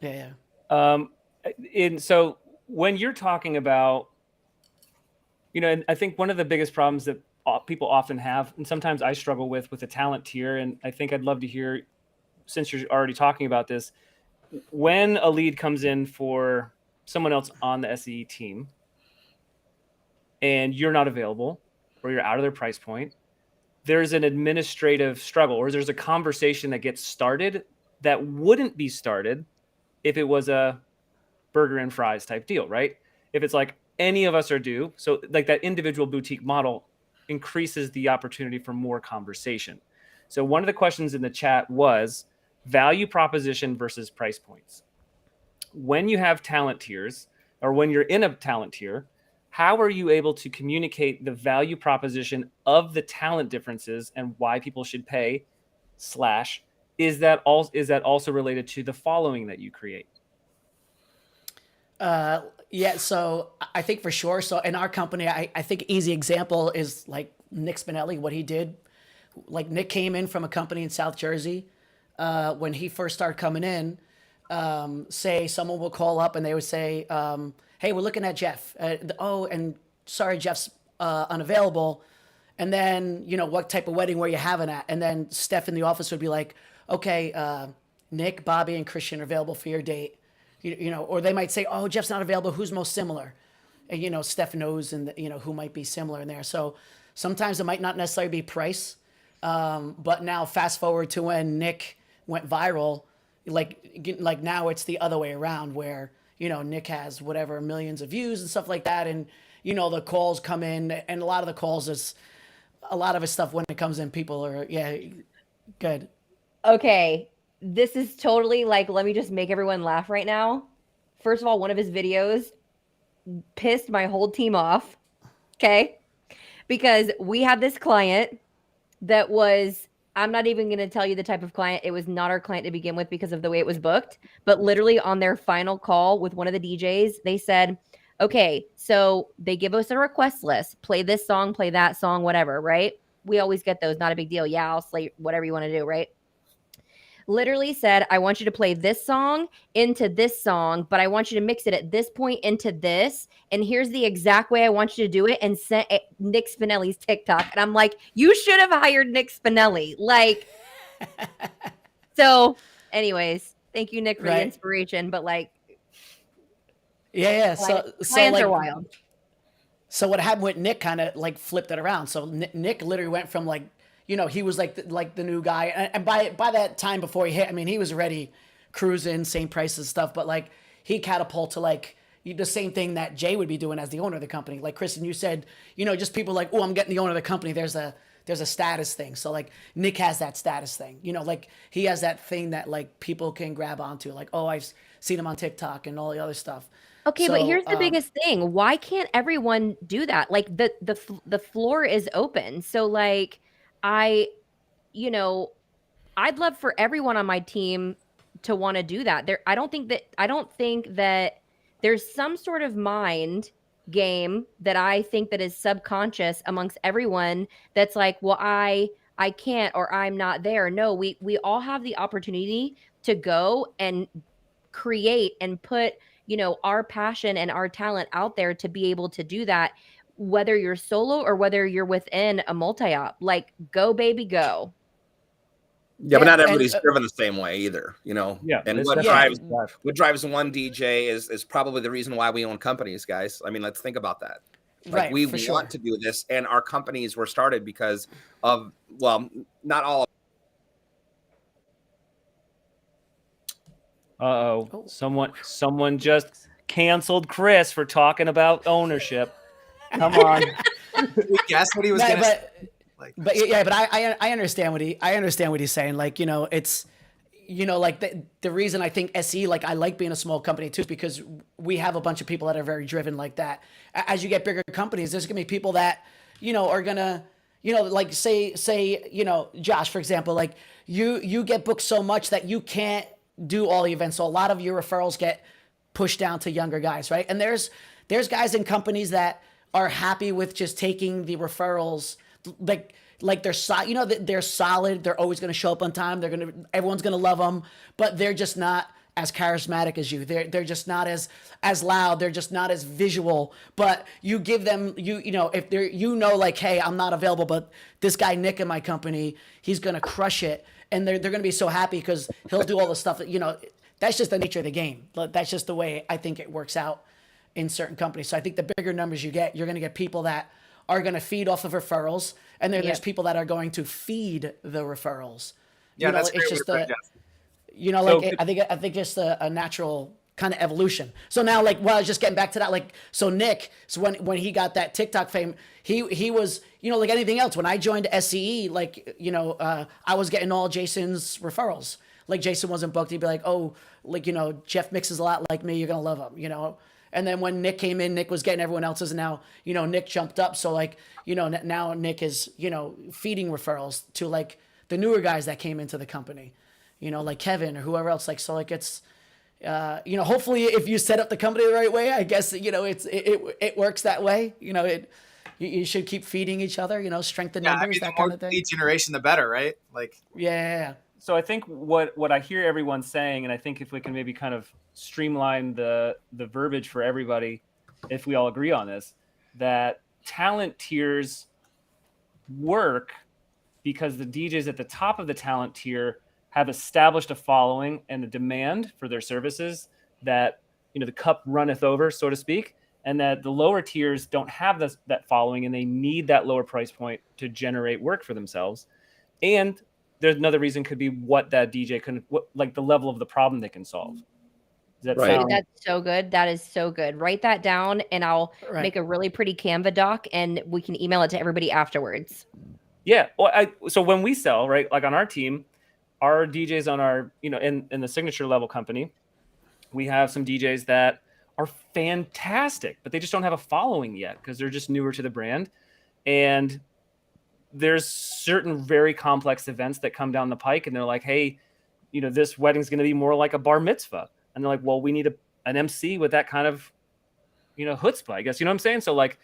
C: Yeah.
A: And so when you're talking about, and I think one of the biggest problems that people often have, and sometimes I struggle with the talent tier, and I think I'd love to hear, since you're already talking about this, when a lead comes in for someone else on the SE team and you're not available, or you're out of their price point, there's an administrative struggle, or there's a conversation that gets started that wouldn't be started if it was a burger and fries type deal, right? If it's like, any of us are due. So, like, that individual boutique model increases the opportunity for more conversation. So one of the questions in the chat was value proposition versus price points. When you have talent tiers, or when you're in a talent tier, how are you able to communicate the value proposition of the talent differences and why people should pay / is that also related to the following that you create?
C: Yeah, so I think for sure. So in our company, I think easy example is like Nick Spinelli, what he did. Like, Nick came in from a company in South Jersey. When he first started coming in, say someone will call up and they would say, hey, we're looking at Jeff. And sorry, Jeff's unavailable. And then, you know, what type of wedding were you having at? And then Steph in the office would be like, okay, Nick, Bobby, and Christian are available for your date. You know, or they might say, oh, Jeff's not available. Who's most similar? And, you know, Steph knows and, you know, who might be similar in there. So sometimes it might not necessarily be price. But now fast forward to when Nick went viral, like now it's the other way around where, you know, Nick has whatever millions of views and stuff like that. And, you know, the calls come in and a lot of the calls is a lot of his stuff when it comes in, people are, yeah, good.
D: Okay, this is totally like, let me just make everyone laugh right now. First of all, one of his videos pissed my whole team off. Okay. Because we had this client that was, I'm not even going to tell you the type of client. It was not our client to begin with because of the way it was booked. But literally on their final call with one of the DJs, they said, okay, so they give us a request list, play this song, play that song, whatever, right? We always get those, not a big deal. Yeah, I'll slay whatever you want to do, right? Literally said, I want you to play this song into this song, but I want you to mix it at this point into this. And here's the exact way I want you to do it. And sent Nick Spinelli's TikTok. And I'm like, you should have hired Nick Spinelli. Like, so anyways, thank you, Nick, for the inspiration. But like,
C: yeah. So
D: clients
C: like,
D: are wild.
C: So what happened with Nick kind of like flipped it around. So Nick literally went from like, you know, he was like the new guy, and by that time before he hit, I mean, he was already cruising, same prices stuff, but like he catapulted to like the same thing that Jay would be doing as the owner of the company. Like Kristen, you said, you know, just people like, oh, I'm getting the owner of the company. There's a status thing. So like Nick has that status thing, you know, like he has that thing that like people can grab onto, like, oh, I've seen him on TikTok and all the other stuff.
D: Okay, but here's the biggest thing. Why can't everyone do that? Like the floor is open. So like you know, I'd love for everyone on my team to want to do that. I don't think that there's some sort of mind game that I think that is subconscious amongst everyone that's like, well, I can't, or I'm not there. No, we all have the opportunity to go and create and put, you know, our passion and our talent out there to be able to do that, whether you're solo or whether you're within a multi-op. Like, go baby, go.
E: Yeah, but not everybody's driven the same way either, you know.
A: Yeah,
E: and what drives one DJ is probably the reason why we own companies, guys. I mean, let's think about that. Like, we want to do this, and our companies were started because of, well, not all.
A: Someone just canceled Chris for talking about ownership. Come on.
B: We guessed what he was going to say.
C: But I understand what he's saying. Like, you know, it's, you know, like the reason I think SE, like I like being a small company too, is because we have a bunch of people that are very driven like that. As you get bigger companies, there's gonna be people that, you know, are gonna, you know, like say, you know, Josh, for example, like you get booked so much that you can't do all the events. So a lot of your referrals get pushed down to younger guys, right? And there's guys in companies that are happy with just taking the referrals, like they're you know, they're solid. They're always going to show up on time. Everyone's going to love them, but they're just not as charismatic as you. They're just not as loud. They're just not as visual. But you give them, you know, if they're, you know, like, hey, I'm not available, but this guy Nick in my company, he's going to crush it, and they're going to be so happy because he'll do all the stuff that, you know, that's just the nature of the game. That's just the way I think it works out in certain companies. So I think the bigger numbers you get, you're going to get people that are going to feed off of referrals, and then there's people that are going to feed the referrals.
B: Yeah,
C: you know,
B: that's
C: it's just you know, like I think just a natural kind of evolution. So now, like, well, I was just getting back to that. Like, so Nick, so when he got that TikTok fame, he was, you know, like anything else. When I joined SCE, like, you know, I was getting all Jason's referrals. Like, Jason wasn't booked, he'd be like, oh, like, you know, Jeff mixes a lot like me, you're gonna love him, you know. And then when Nick came in, Nick was getting everyone else's, and now, you know, Nick jumped up. So like, you know, now Nick is, you know, feeding referrals to like the newer guys that came into the company, you know, like Kevin or whoever else. Like, so like it's, you know, hopefully if you set up the company the right way, I guess, you know, it works that way. You know, you should keep feeding each other, you know, strengthen numbers, I mean, that kind of thing.
B: Lead generation, the better, right? Like,
C: yeah.
A: So I think what I hear everyone saying, and I think if we can maybe kind of streamline the verbiage for everybody, if we all agree on this, that talent tiers work because the DJs at the top of the talent tier have established a following and a demand for their services that, the cup runneth over, so to speak, and that the lower tiers don't have that following, and they need that lower price point to generate work for themselves. And there's another reason could be what that DJ like the level of the problem they can solve. Does that
E: Right.
A: sound?
D: Dude, that's so good. That is so good. Write that down and I'll make a really pretty Canva doc and we can email it to everybody afterwards.
A: Yeah. Well, so when we sell, right, like on our team, our DJs on our, in the signature level company, we have some DJs that are fantastic, but they just don't have a following yet because they're just newer to the brand. And there's certain very complex events that come down the pike and they're like, hey, this wedding's going to be more like a bar mitzvah. And they're like, well, we need an MC with that kind of, chutzpah, I guess. You know what I'm saying? So like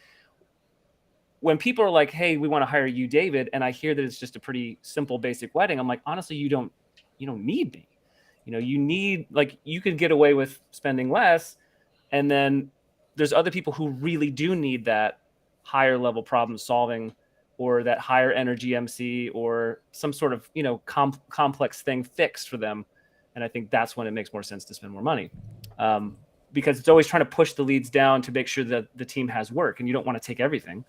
A: when people are like, hey, we want to hire you, David, and I hear that it's just a pretty simple, basic wedding, I'm like, honestly, you don't need me. You need, like, you could get away with spending less. And then there's other people who really do need that higher level problem solving or that higher energy MC or some sort of, complex thing fixed for them. And I think that's when it makes more sense to spend more money. Because it's always trying to push the leads down to make sure that the team has work and you don't want to take everything.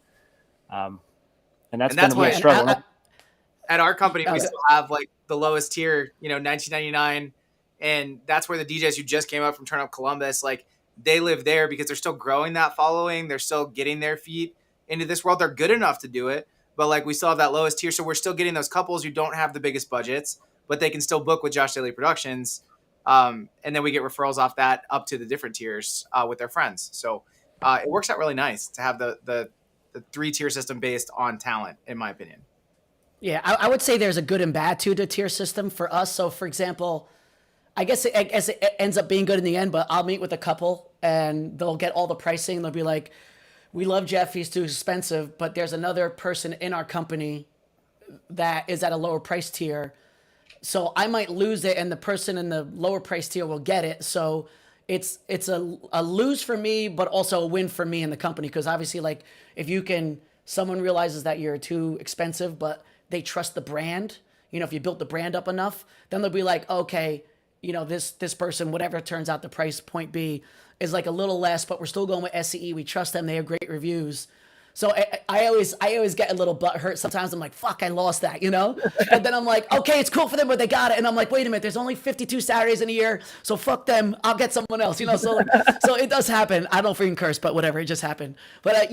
A: And that's been a real struggle.
B: At our company, we still have like the lowest tier, $19.99. And that's where the DJs who just came up from Turn Up Columbus, like they live there because they're still growing that following. They're still getting their feet into this world. They're good enough to do it. But like we still have that lowest tier. So we're still getting those couples who don't have the biggest budgets, but they can still book with Josh Daly Productions. And then we get referrals off that up to the different tiers with their friends. So it works out really nice to have the 3-tier system based on talent, in my opinion.
C: Yeah, I would say there's a good and bad to the tier system for us. So, for example, I guess it ends up being good in the end, but I'll meet with a couple and they'll get all the pricing. They'll be like, we love Jeff, he's too expensive, but there's another person in our company that is at a lower price tier. So I might lose it and the person in the lower price tier will get it. So it's a lose for me, but also a win for me in the company. Because obviously, like, if someone realizes that you're too expensive, but they trust the brand, if you built the brand up enough, then they'll be like, okay, this person, whatever it turns out the price point be, is like a little less, but we're still going with SCE. We trust them. They have great reviews. So I always get a little butt hurt. Sometimes I'm like, fuck, I lost that, But then I'm like, okay, it's cool for them, but they got it. And I'm like, wait a minute, there's only 52 Saturdays in a year, so fuck them. I'll get someone else, So so it does happen. I don't freaking curse, but whatever, it just happened. But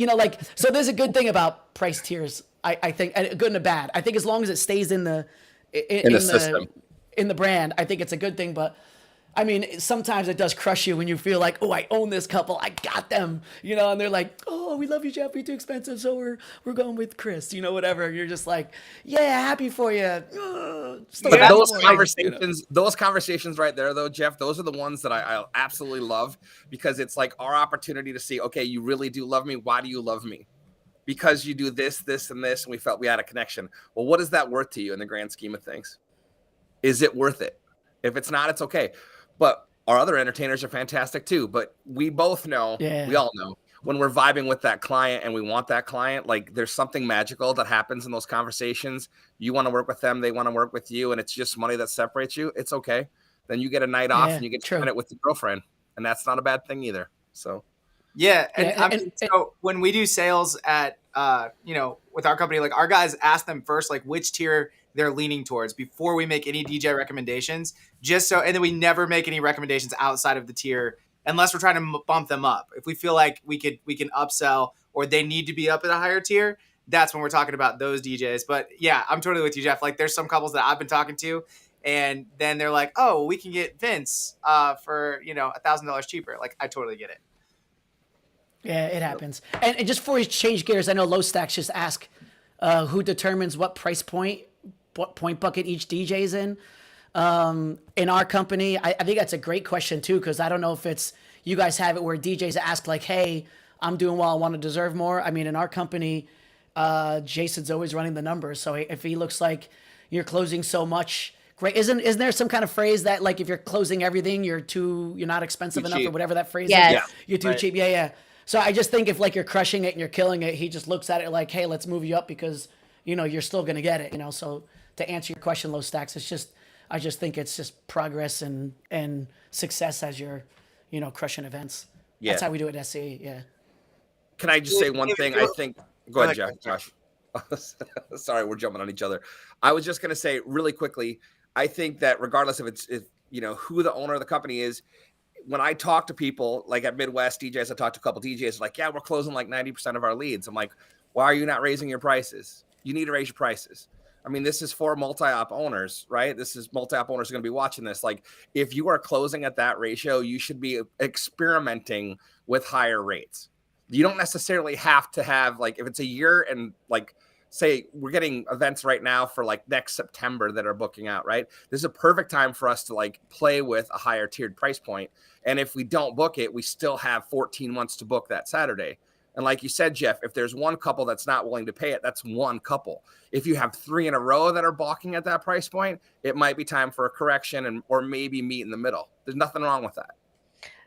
C: so there's a good thing about price tiers. I think, and a good and a bad. I think as long as it stays in the
E: system,
C: in the brand, I think it's a good thing. But I mean, sometimes it does crush you when you feel like, oh, I own this couple, I got them, and they're like, oh, we love you, Jeff, you're too expensive, so we're going with Chris, whatever. You're just like, yeah, happy for you.
E: Those conversations right there, though, Jeff, those are the ones that I absolutely love, because it's like our opportunity to see, okay, you really do love me. Why do you love me? Because you do this, this, and this, and we felt we had a connection. Well, what is that worth to you in the grand scheme of things? Is it worth it? If it's not, it's okay. But our other entertainers are fantastic too. But we both know, we all know, when we're vibing with that client and we want that client, like there's something magical that happens in those conversations. You want to work with them, they want to work with you, and it's just money that separates you. It's okay. Then you get a night off and you get to spend it with your girlfriend, and that's not a bad thing either. So,
B: so when we do sales at with our company, like our guys ask them first, like which tier they're leaning towards before we make any DJ recommendations, and then we never make any recommendations outside of the tier unless we're trying to bump them up. If we feel like we can upsell or they need to be up at a higher tier, that's when we're talking about those DJs. But yeah, I'm totally with you, Jeff. Like there's some couples that I've been talking to and then they're like, oh, we can get Vince for, $1,000 cheaper. Like I totally get it.
C: Yeah, it happens. And just before we change gears, I know Low Stacks just asked who determines what price point, what point bucket each DJ is in. In our company, I think that's a great question too, because I don't know if it's you guys have it where DJs ask like, hey, I'm doing well, I want to deserve more. I mean, in our company, Jason's always running the numbers. So if he looks like you're closing so much, great. Isn't there some kind of phrase that like if you're closing everything, you're not expensive enough or whatever that phrase is?
D: Yeah.
C: You're too cheap. Yeah. So I just think if like you're crushing it and you're killing it, he just looks at it like, hey, let's move you up because you're still going to get it, So to answer your question, Low Stacks, I just think it's just progress and success as you're, crushing events.
E: Yeah.
C: That's how we do it at SCE. Yeah.
E: Can I just say one thing? I think. Go ahead,
B: ahead,
E: Josh. Sorry, we're jumping on each other. I was just going to say really quickly. I think that regardless of who the owner of the company is, when I talk to people like at Midwest DJs, I talked to a couple DJs like, yeah, we're closing like 90% of our leads. I'm like, why are you not raising your prices? You need to raise your prices. I mean, this is for multi-op owners, right? This is multi-op owners are going to be watching this. Like, if you are closing at that ratio, you should be experimenting with higher rates. You don't necessarily have to have, like, if it's a year and like, say we're getting events right now for like next September that are booking out, right? This is a perfect time for us to like play with a higher tiered price point. And if we don't book it, we still have 14 months to book that Saturday. And like you said, Jeff, if there's one couple that's not willing to pay it, that's one couple. If you have 3 in a row that are balking at that price point, it might be time for a correction or maybe meet in the middle. There's nothing wrong with that.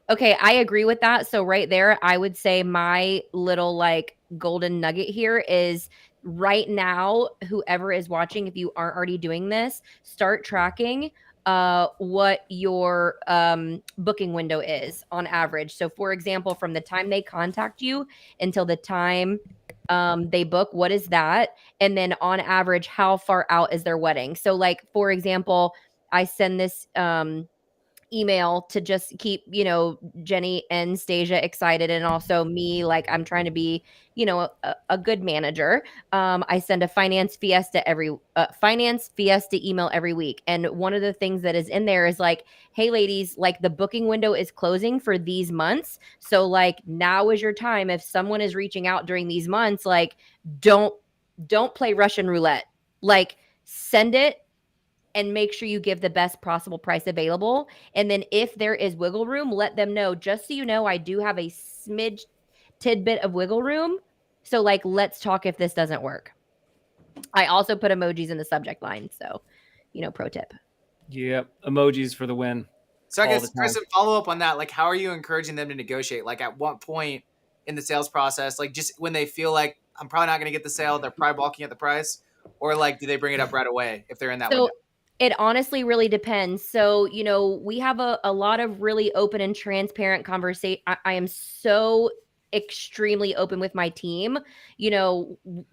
D: Okay, I agree with that. So right there, I would say my little like golden nugget here is right now, whoever is watching, if you aren't already doing this, start tracking what your booking window is on average. So for example, from the time they contact you until the time they book, what is that? And then on average, how far out is their wedding? So like, for example, I send this email to just keep, Jenny and Stasia excited, and also me, like I'm trying to be, a good manager. I send a finance fiesta email every week. And one of the things that is in there is like, hey ladies, like the booking window is closing for these months. So like now is your time. If someone is reaching out during these months, like don't play Russian roulette. Like send it and make sure you give the best possible price available. And then if there is wiggle room, let them know. Just so you know, I do have a smidge tidbit of wiggle room. So like, let's talk if this doesn't work. I also put emojis in the subject line. So, pro tip.
A: Yep. Emojis for the win.
B: So I
A: all
B: guess,
A: the time.
B: Chris, to follow up on that, like, how are you encouraging them to negotiate? Like, at what point in the sales process, like, just when they feel like I'm probably not going to get the sale, they're probably balking at the price, or like, do they bring it up right away if they're in that window?
D: It honestly really depends. So, we have a lot of really open and transparent conversation. I am so extremely open with my team.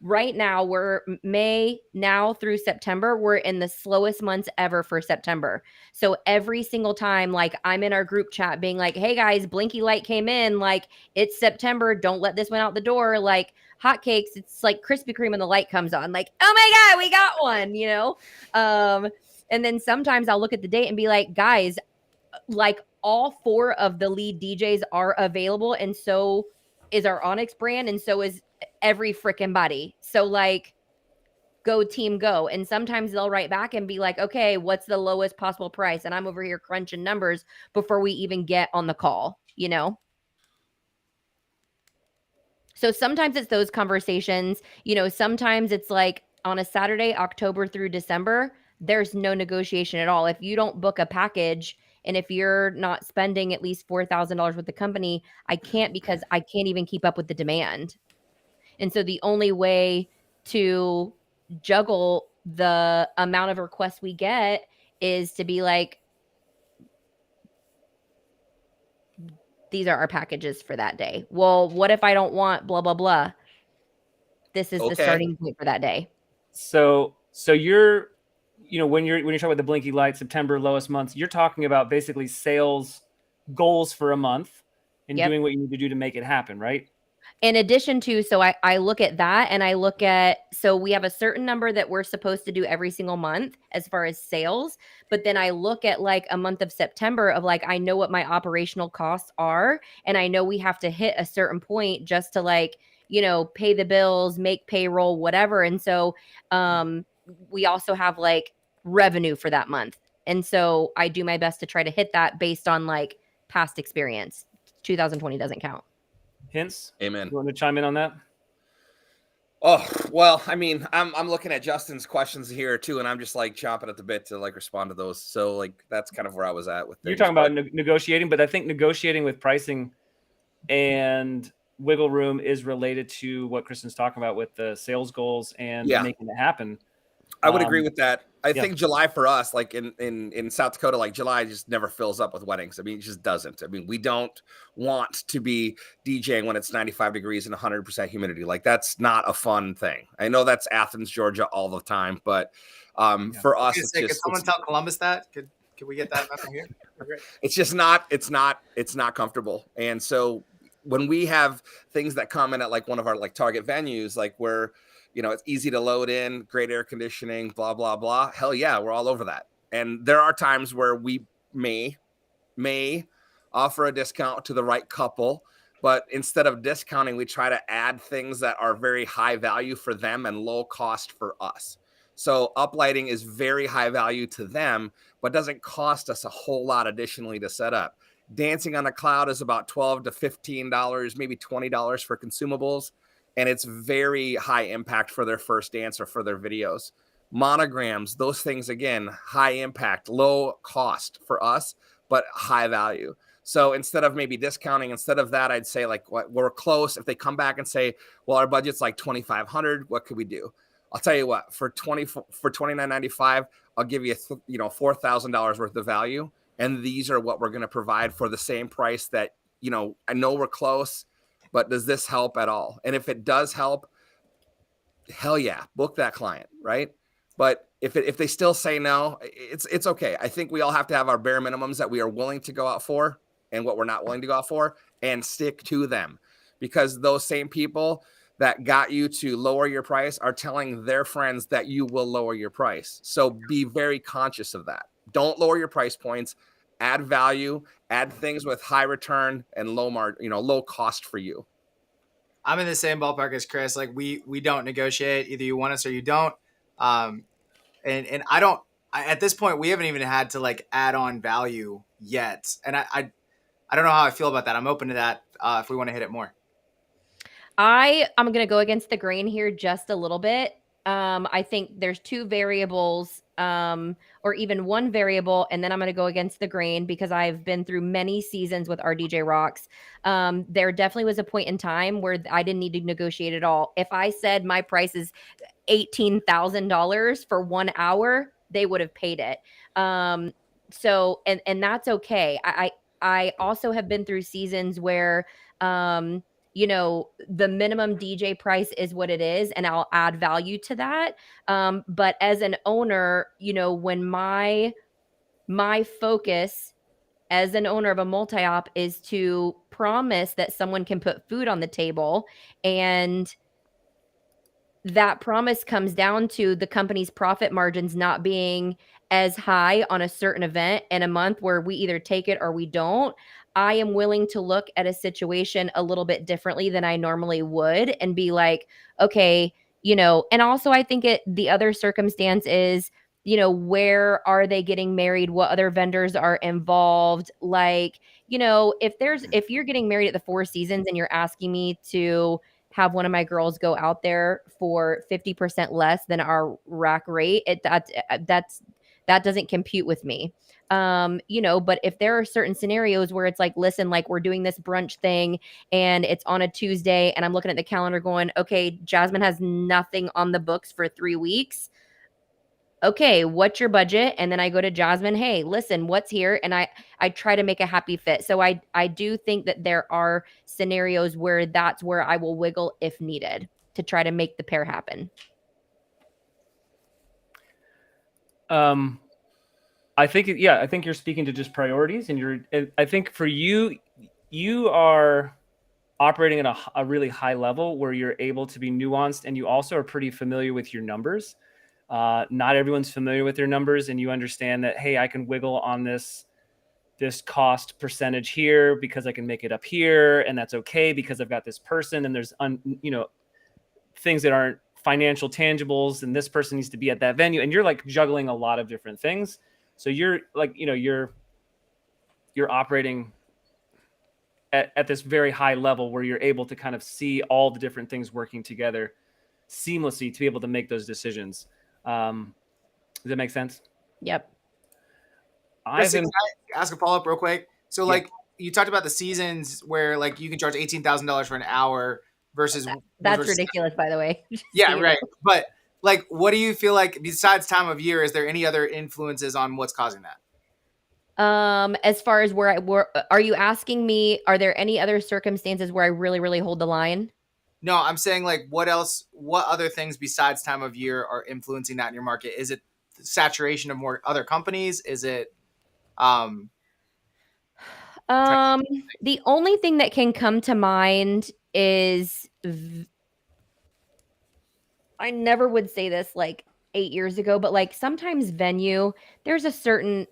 D: Right now we're May now through September. We're in the slowest months ever for September. So every single time, like I'm in our group chat being like, hey guys, Blinky light came in. Like it's September. Don't let this one out the door. Like hotcakes. It's like Krispy Kreme and the light comes on. Like, oh my God, we got one, and then sometimes I'll look at the date and be like, guys, like all 4 of the lead DJs are available. And so is our Onyx brand. And so is every freaking body. So like, go team, go. And sometimes they'll write back and be like, okay, what's the lowest possible price? And I'm over here crunching numbers before we even get on the call, So sometimes it's those conversations, sometimes it's like on a Saturday, October through December, there's no negotiation at all. If you don't book a package and if you're not spending at least $4,000 with the company, I can't, because I can't even keep up with the demand. And so the only way to juggle the amount of requests we get is to be like, these are our packages for that day. Well, what if I don't want blah, blah, blah? This is the starting point for that day.
A: So you're, when you're talking about the Blinky Light, September lowest months, you're talking about basically sales goals for a month and doing what you need to do to make it happen, right?
D: In addition to, so I look at that and I look at, so we have a certain number that we're supposed to do every single month as far as sales. But then I look at like a month of September of like, I know what my operational costs are. And I know we have to hit a certain point just to like, pay the bills, make payroll, whatever. And so we also have like revenue for that month. And so I do my best to try to hit that based on like past experience. 2020 doesn't count.
A: Hints?
E: Amen.
A: You want to chime in on that?
E: Oh, well, I mean, I'm looking at Justin's questions here too, and I'm just like chomping at the bit to like respond to those. So like that's kind of where I was at with things.
A: You're talking about negotiating, but I think negotiating with pricing and wiggle room is related to what Kristen's talking about with the sales goals and
E: Yeah.
A: making it happen.
E: I would agree with that. I
A: yeah.
E: think July for us, like in South Dakota, like July just never fills up with weddings. I mean, it just doesn't. I mean, we don't want to be DJing when it's 95 degrees and 100% humidity. Like that's not a fun thing. I know that's Athens, Georgia all the time, but for us, it's
B: Could
E: just
B: someone tell Columbus that? Could we get that memo here? Great.
E: it's just not it's not comfortable. And so when we have things that come in at like one of our like target venues, like where it's easy to load in, great air conditioning, blah blah blah, hell yeah, we're all over that. And there are times where we may offer a discount to the right couple, but instead of discounting, we try to add things that are very high value for them and low cost for us. So uplighting is very high value to them, but doesn't cost us a whole lot additionally to set up. Dancing on the cloud is about $12 to $15, maybe $20 for consumables, and it's very high impact for their first dance or for their videos. Monograms, those things, again, high impact, low cost for us, but high value. So instead of maybe discounting, instead of that, I'd say like we're close. If they come back and say, well, our budget's like $2,500, what could we do? I'll tell you what, for $29.95, I'll give you $4,000 worth of value, and these are what we're going to provide for the same price. That I know we're close, but does this help at all? And if it does help, hell yeah, book that client, right? But if they still say no, it's okay. I think we all have to have our bare minimums that we are willing to go out for and what we're not willing to go out for, and stick to them, because those same people that got you to lower your price are telling their friends that you will lower your price. So be very conscious of that. Don't lower your price points. Add value, add things with high return and low cost for you.
B: I'm in the same ballpark as Chris. Like we don't negotiate. Either you want us or you don't. And I don't. At this point, we haven't even had to like add on value yet. And I don't know how I feel about that. I'm open to that if we want to hit it more.
D: I'm going to go against the grain here just a little bit. I think there's two variables, or even one variable, and then I'm going to go against the grain because I've been through many seasons with our DJ Rocks. There definitely was a point in time where I didn't need to negotiate at all. If I said my price is $18,000 for 1 hour, they would have paid it. So that's okay. I also have been through seasons where the minimum DJ price is what it is, and I'll add value to that. But as an owner, when my focus as an owner of a multi-op is to promise that someone can put food on the table, and that promise comes down to the company's profit margins not being as high on a certain event in a month where we either take it or we don't, I am willing to look at a situation a little bit differently than I normally would and be like, okay, and also I think the other circumstance is, where are they getting married? What other vendors are involved? Like, if you're getting married at the Four Seasons and you're asking me to have one of my girls go out there for 50% less than our rack rate, that doesn't compute with me. But if there are certain scenarios where it's like, listen, like we're doing this brunch thing and it's on a Tuesday and I'm looking at the calendar going, okay, Jasmine has nothing on the books for 3 weeks. Okay, what's your budget? And then I go to Jasmine, hey, listen, what's here? And I try to make a happy fit. So I do think that there are scenarios where that's where I will wiggle if needed to try to make the pair happen.
A: I think you're speaking to just priorities, and I think for you are operating at a really high level where you're able to be nuanced, and you also are pretty familiar with your numbers. Not everyone's familiar with their numbers, and you understand that, hey, I can wiggle on this cost percentage here because I can make it up here, and that's okay because I've got this person, and there's things that aren't financial tangibles, and this person needs to be at that venue, and you're like juggling a lot of different things. So you're like, you're operating at this very high level where you're able to kind of see all the different things working together seamlessly to be able to make those decisions. Does that make sense?
D: Yep.
B: Can I ask a follow-up real quick? So like you talked about the seasons where like you can charge $18,000 for an hour versus
D: That's ridiculous, by the way.
B: Yeah, right. But like, what do you feel like besides time of year? Is there any other influences on what's causing that?
D: As far as are you asking me, are there any other circumstances where I really, really hold the line?
B: No, I'm saying like what else, what other things besides time of year are influencing that in your market? Is it saturation of more other companies? Is it
D: the only thing that can come to mind is I never would say this like 8 years ago, but like sometimes venue, there's a certain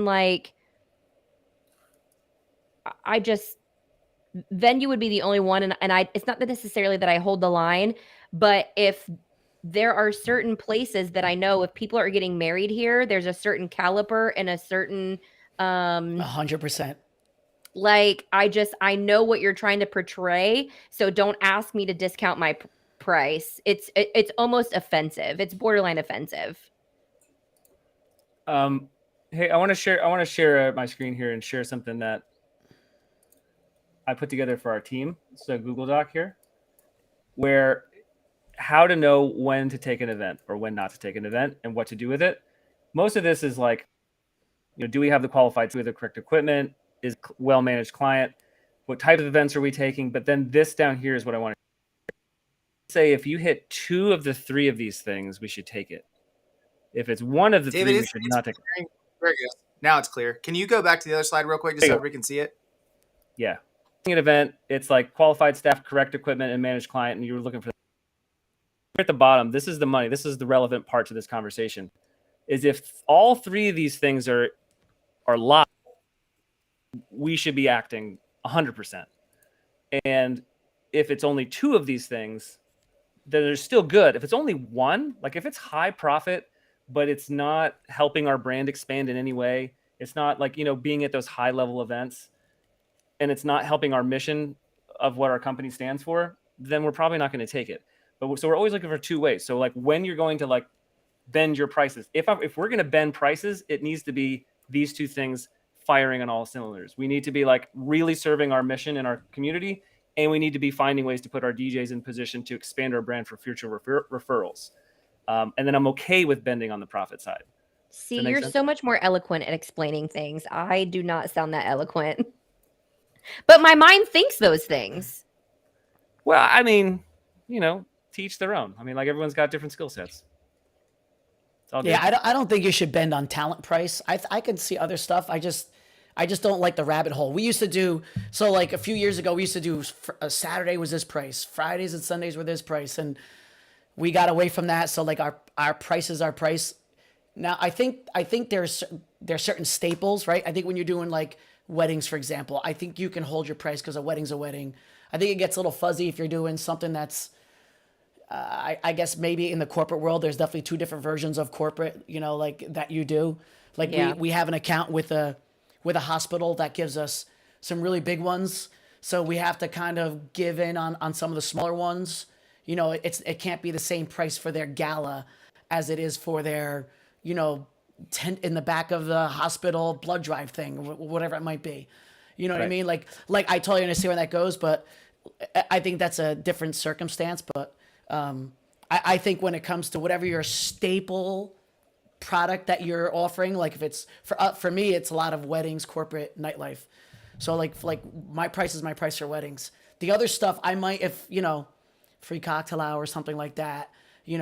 D: like I just venue would be the only one, and I it's not that necessarily that I hold the line, but if there are certain places that I know if people are getting married here, there's a certain caliber and a certain
C: 100%.
D: like I know what you're trying to portray, so don't ask me to discount my price. It's almost offensive. It's borderline offensive.
A: Hey, I want to share my screen here and share something that I put together for our team. It's a Google Doc here, where how to know when to take an event or when not to take an event and what to do with it. Most of this is like, do we have the qualified, do we have the correct equipment? Is well-managed client? What type of events are we taking? But then this down here is what I want to say. If you hit 2 of the 3 of these things, we should take it. If it's 1 of the
B: David,
A: 3, we should not take it.
B: Very good. Now it's clear. Can you go back to the other slide real quick just so everybody can see it?
A: Yeah. An event, it's like qualified staff, correct equipment, and managed client, and you're looking for at the bottom. This is the money. This is the relevant part to this conversation. Is if all 3 of these things are live, we should be acting 100%. And if it's only 2 of these things, then they're still good. If it's only 1, like if it's high profit, but it's not helping our brand expand in any way, it's not like, being at those high level events, and it's not helping our mission of what our company stands for, then we're probably not going to take it. But so we're always looking for 2 ways. So like when you're going to like bend your prices, if we're going to bend prices, it needs to be these 2 things firing on all cylinders. We need to be like really serving our mission in our community, and we need to be finding ways to put our DJs in position to expand our brand for future referrals. And then I'm okay with bending on the profit side.
D: See, you're so much more eloquent at explaining things. I do not sound that eloquent. But my mind thinks those things.
A: Well, I mean, teach their own. I mean, like everyone's got different skill sets.
C: Yeah, I don't think you should bend on talent price. I can see other stuff. I just don't like the rabbit hole. We used to do, so like a few years ago, we used to do Saturday was this price, Fridays and Sundays were this price, and we got away from that. So like our price is our price. Now I think there's certain staples, right? I think when you're doing like weddings, for example, I think you can hold your price because a wedding's a wedding. I think it gets a little fuzzy if you're doing something that's, I guess maybe in the corporate world, there's definitely 2 different versions of corporate, like that you do. Like we have an account with a hospital that gives us some really big ones. So we have to kind of give in on some of the smaller ones. It can't be the same price for their gala as it is for their, tent in the back of the hospital blood drive thing, whatever it might be. You know what I mean? Like I totally understand where that goes, but I think that's a different circumstance. But I think when it comes to whatever your staple product that you're offering, like if it's for me, it's a lot of weddings, corporate, nightlife. So like my price is my price for weddings. The other stuff I might, if free cocktail hour or something like that,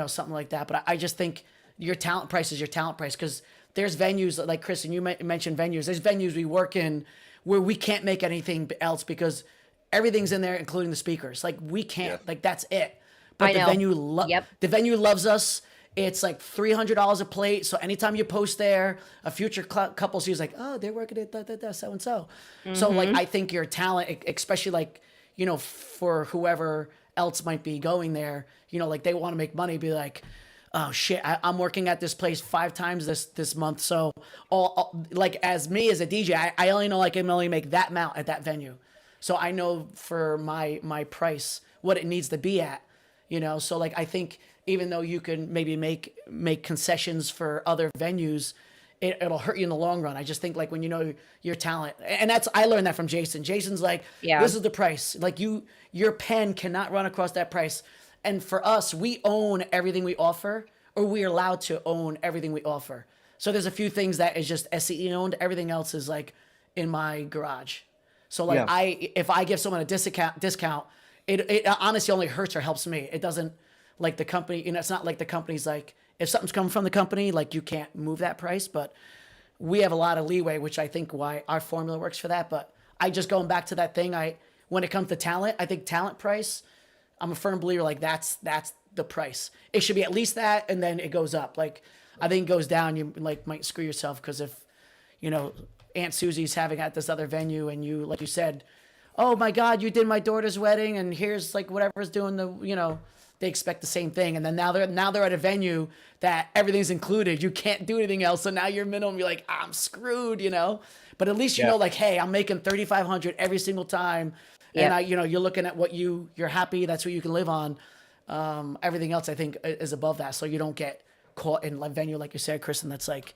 C: something like that. But I just think your talent price is your talent price, because there's venues like Chris and you mentioned venues. There's venues we work in where we can't make anything else because everything's in there, including the speakers. Like we can't, like that's it. But the venue loves us. It's like $300 a plate. So anytime you post there, a future couple sees like, oh, they're working at so and so. So like I think your talent, especially like for whoever else might be going there, like they want to make money, be like, oh shit, I'm working at this place 5 times this month. So like as me as a DJ, I only know I can only make that amount at that venue. So I know for my price what it needs to be at, So like I think even though you can maybe make concessions for other venues, it'll hurt you in the long run. I just think like when you know your talent, and I learned that from Jason. Jason's like,
D: Yeah.
C: this is the price. Like your pen cannot run across that price. And for us, we own everything we offer, or we're allowed to own everything we offer. So there's a few things that is just SCE owned. Everything else is like in my garage. So like if I give someone a discount, it honestly only hurts or helps me. It doesn't like the company. It's not like the company's like, if something's coming from the company, like you can't move that price. But we have a lot of leeway, which I think why our formula works for that. But I just going back to that thing. When it comes to talent, I think talent price. I'm a firm believer like that's the price. It should be at least that, and then it goes up. Like I think it goes down, you like might screw yourself because if Aunt Susie's having at this other venue and you, like you said, oh my God, you did my daughter's wedding and here's like whatever's doing they expect the same thing. And then now they're at a venue that everything's included. You can't do anything else. So now you're minimum, you're like, I'm screwed, but at least, like, hey, I'm making 3,500 every single time.
D: Yep.
C: And you're looking at what you're happy. That's what you can live on. Everything else I think is above that. So you don't get caught in a venue, like you said, Kristen, that's like,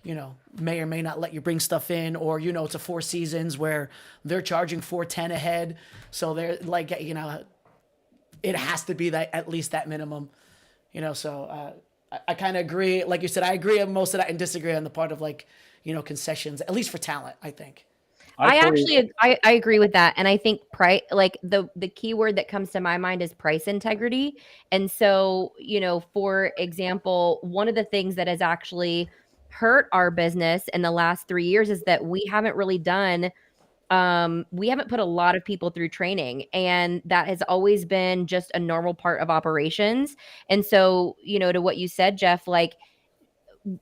C: may or may not let you bring stuff in, or, it's a Four Seasons where they're charging $410 a head. So they're like, it has to be that at least that minimum, so I kind of agree. Like you said, I agree on most of that and disagree on the part of like, concessions, at least for talent, I think.
D: I agree with that. And I think price, like the key word that comes to my mind is price integrity. And so, for example, one of the things that has actually hurt our business in the last 3 years is that we haven't really done we haven't put a lot of people through training, and that has always been just a normal part of operations. And so, to what you said, Jeff, like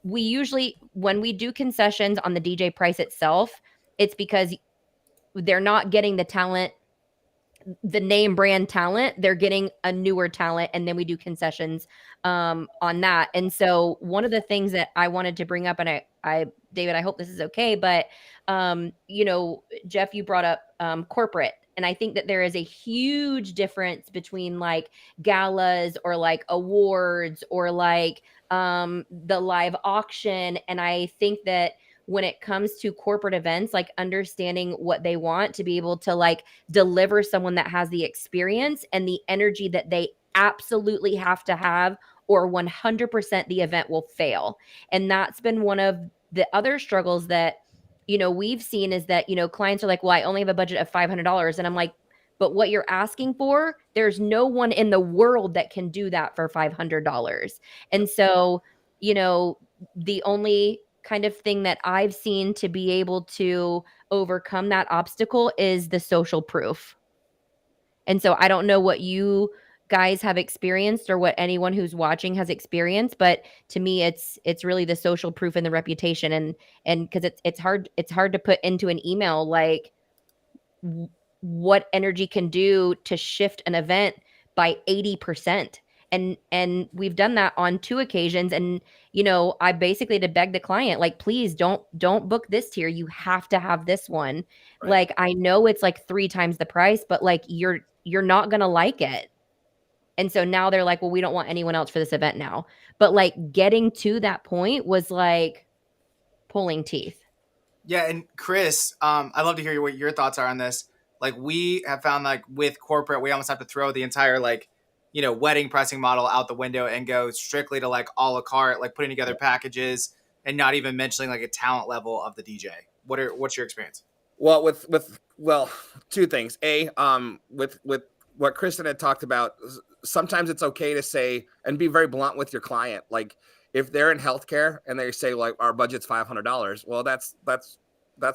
D: we usually, when we do concessions on the DJ price itself, it's because they're not getting the talent, the name brand talent, they're getting a newer talent, and then we do concessions on that. And so one of the things that I wanted to bring up, and I David, I hope this is okay, but Jeff, you brought up corporate, and I think that there is a huge difference between like galas or like awards or like the live auction. And I think that when it comes to corporate events, like understanding what they want to be able to like deliver someone that has the experience and the energy that they absolutely have to have, or 100% the event will fail. And that's been one of the other struggles that, we've seen, is that, clients are like, well, I only have a budget of $500. And I'm like, but what you're asking for, there's no one in the world that can do that for $500. And so, the only kind of thing that I've seen to be able to overcome that obstacle is the social proof. And so I don't know what you guys have experienced or what anyone who's watching has experienced, but to me it's really the social proof and the reputation, and because it's hard to put into an email like what energy can do to shift an event by 80%. And we've done that on 2 occasions. And, I basically had to beg the client, like, please don't book this tier. You have to have this one. Right. Like, I know it's like 3 times the price, but like, you're not going to like it. And so now they're like, well, we don't want anyone else for this event now. But like getting to that point was like pulling teeth.
B: Yeah. And Chris, I'd love to hear what your thoughts are on this. Like, we have found like with corporate, we almost have to throw the entire like, wedding pricing model out the window and go strictly to like a la carte, like putting together packages and not even mentioning like a talent level of the DJ. What's your experience?
E: Well, with 2 things. With what Kristen had talked about, sometimes it's okay to say and be very blunt with your client. Like if they're in healthcare and they say like our budget's $500, well, that's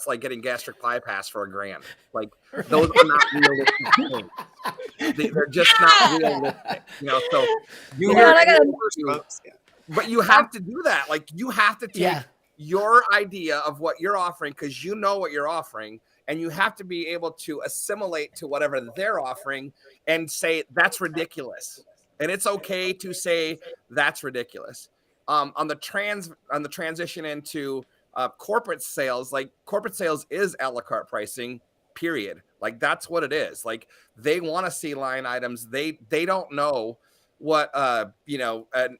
E: like getting gastric bypass for $1,000. Like those are not realistic things. They're just not realistic. So but you have to do that. Like you have to take your idea of what you're offering, because you know what you're offering, and you have to be able to assimilate to whatever they're offering and say that's ridiculous. And it's okay to say that's ridiculous. On the transition into corporate sales, like corporate sales is a la carte pricing, period. Like that's what it is. Like they want to see line items. They don't know what an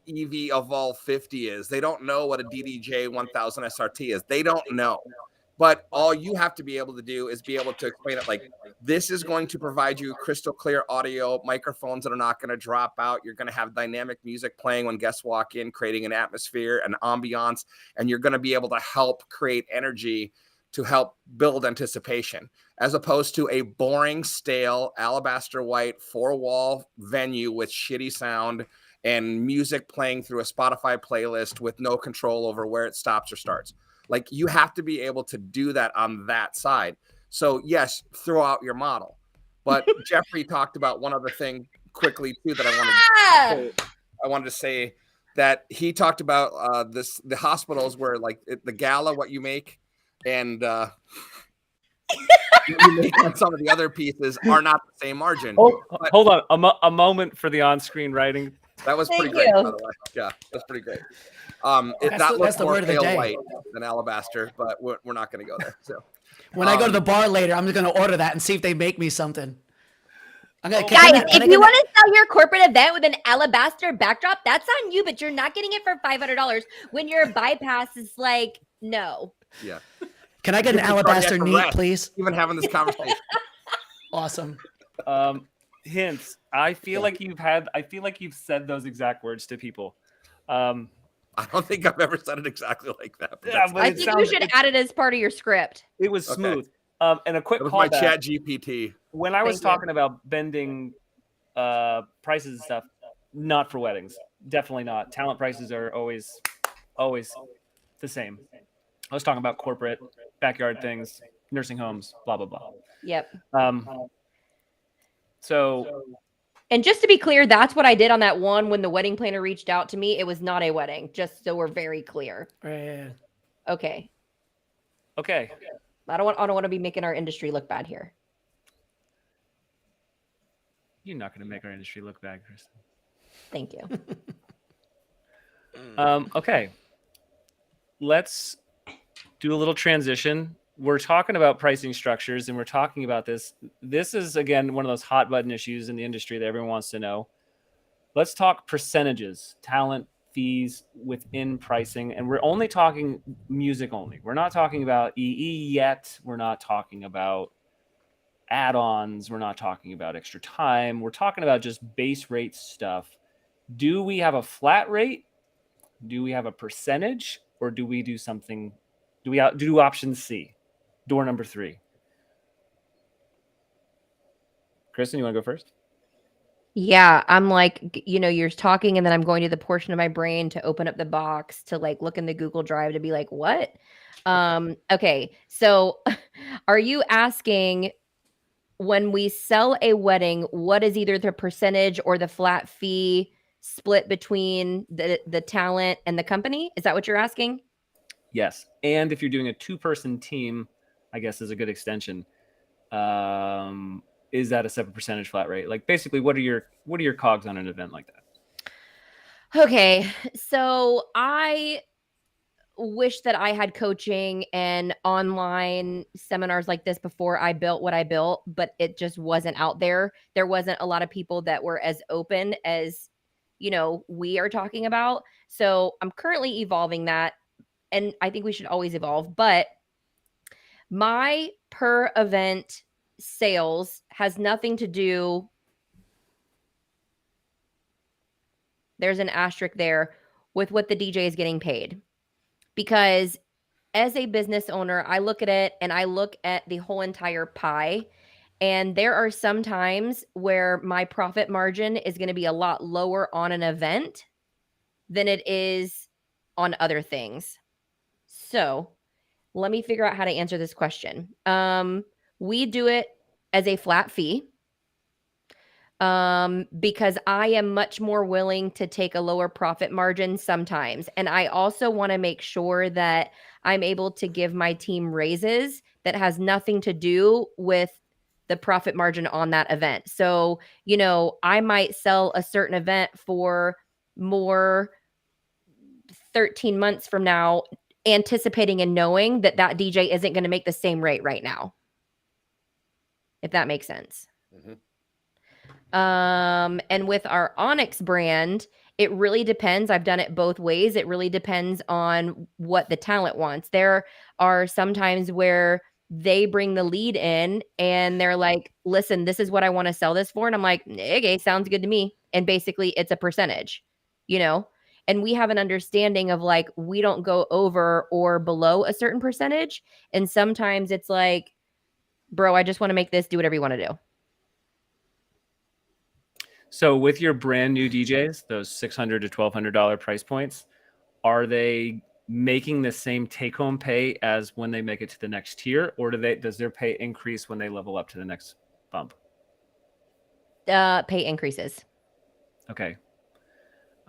E: EV Evolve 50 is. They don't know what a DDJ 1000 SRT is. They don't know. But all you have to be able to do is be able to explain it like, this is going to provide you crystal clear audio, microphones that are not going to drop out. You're going to have dynamic music playing when guests walk in, creating an atmosphere, an ambiance, and you're going to be able to help create energy to help build anticipation, as opposed to a boring, stale, alabaster white 4-wall venue with shitty sound and music playing through a Spotify playlist with no control over where it stops or starts. Like, you have to be able to do that on that side. So yes, throw out your model. But Jeffrey talked about one other thing quickly too that I wanted to say that he talked about the hospitals where like the gala, what you make, and what you make on some of the other pieces are not the same margin.
A: Oh,
E: But
A: hold on, a moment for the on-screen writing.
E: that was pretty
D: Thank
E: great,
D: you.
E: by the way. Yeah, that's pretty great. That looks
C: the
E: more
C: word of the
E: pale
C: day.
E: white than alabaster, but we're not going to go there. So
C: When I go to the bar later, I'm just gonna order that and see if they make me something. I'm gonna,
D: Guys,
C: can I
D: if
C: get
D: you want to sell your corporate event with an alabaster backdrop, that's on you, but you're not getting it for $500 when your bypass is like, no.
E: yeah,
C: Can I get an
E: Give me cardiac
C: alabaster neat,
E: arrest.
C: please?
E: Even having this conversation.
C: Awesome.
A: Hints. I feel like you've said those exact words to people.
E: I don't think I've ever said it exactly like that. But
A: Yeah, but
D: I
A: it
D: think you
A: sounds-
D: should
A: it-
D: add it as part of your script.
A: It was
E: Okay.
A: smooth. And a quick
E: that was my
A: callback.
E: Chat GPT.
A: When I was
D: Thank you.
A: talking about bending prices and stuff, not for weddings. Definitely not. Talent prices are always the same. I was talking about corporate, backyard things, nursing homes, blah blah blah.
D: Yep.
A: So
D: And just to be clear, that's what I did on that one when the wedding planner reached out to me. It was not a wedding, just so we're very clear.
C: Right.
D: Okay.
A: okay.
D: I don't want to be making our industry look bad here.
A: You're not going to make our industry look bad, Kristen.
D: Thank you.
A: Okay. Let's do a little transition. We're talking about pricing structures and we're talking about this. This is, again, one of those hot button issues in the industry that everyone wants to know. Let's talk percentages, talent fees within pricing. And we're only talking music only. We're not talking about EE yet. We're not talking about add-ons. We're not talking about extra time. We're talking about just base rate stuff. Do we have a flat rate? Do we have a percentage? Or do we do something? Do we do option C? Door number 3. Kristen, you want to go first?
D: Yeah, I'm like, you're talking and then I'm going to the portion of my brain to open up the box to like look in the Google Drive to be like, what? Okay. So are you asking when we sell a wedding, what is either the percentage or the flat fee split between the talent and the company? Is that what you're asking?
A: Yes. And if you're doing a 2-person team, I guess is a good extension. Is that a separate percentage flat rate? Like basically, what are your cogs on an event like that?
D: Okay. So I wish that I had coaching and online seminars like this before I built what I built, but it just wasn't out there. There wasn't a lot of people that were as open as, we are talking about. So I'm currently evolving that. And I think we should always evolve, but my per event sales has nothing to do. There's an asterisk there with what the DJ is getting paid. Because as a business owner, I look at it and I look at the whole entire pie. And there are some times where my profit margin is going to be a lot lower on an event than it is on other things. So let me figure out how to answer this question. We do it as a flat fee because I am much more willing to take a lower profit margin sometimes. And I also want to make sure that I'm able to give my team raises that has nothing to do with the profit margin on that event. So, I might sell a certain event for more 13 months from now, anticipating and knowing that DJ isn't going to make the same rate right now. If that makes sense.
E: Mm-hmm.
D: And with our Onyx brand, it really depends. I've done it both ways. It really depends on what the talent wants. There are some times where they bring the lead in and they're like, listen, this is what I want to sell this for. And I'm like, okay, sounds good to me. And basically it's a percentage, you know? And we have an understanding of like, we don't go over or below a certain percentage. And sometimes it's like, bro, I just want to make this, do whatever you want to do.
A: So with your brand new DJs, those $600 to $1,200 price points, are they making the same take-home pay as when they make it to the next tier, or does their pay increase when they level up to the next bump?
D: Pay increases.
A: Okay.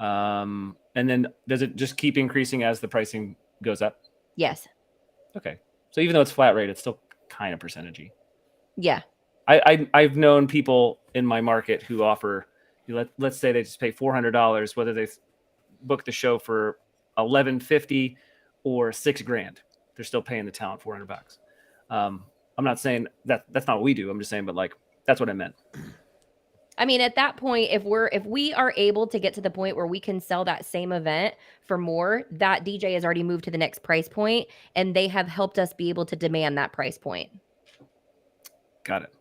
A: And then does it just keep increasing as the pricing goes up?
D: Yes.
A: Okay. So even though it's flat rate, it's still kind of percentagey.
D: Yeah.
A: I've known people in my market who offer, let's say they just pay $400, whether they book the show for $1,150 or $6,000, they're still paying the talent $400. I'm not saying that's not what we do. I'm just saying, but like that's what I meant.
D: I mean, at that point, if we are able to get to the point where we can sell that same event for more, that DJ has already moved to the next price point, and they have helped us be able to demand that price point.
A: Got it.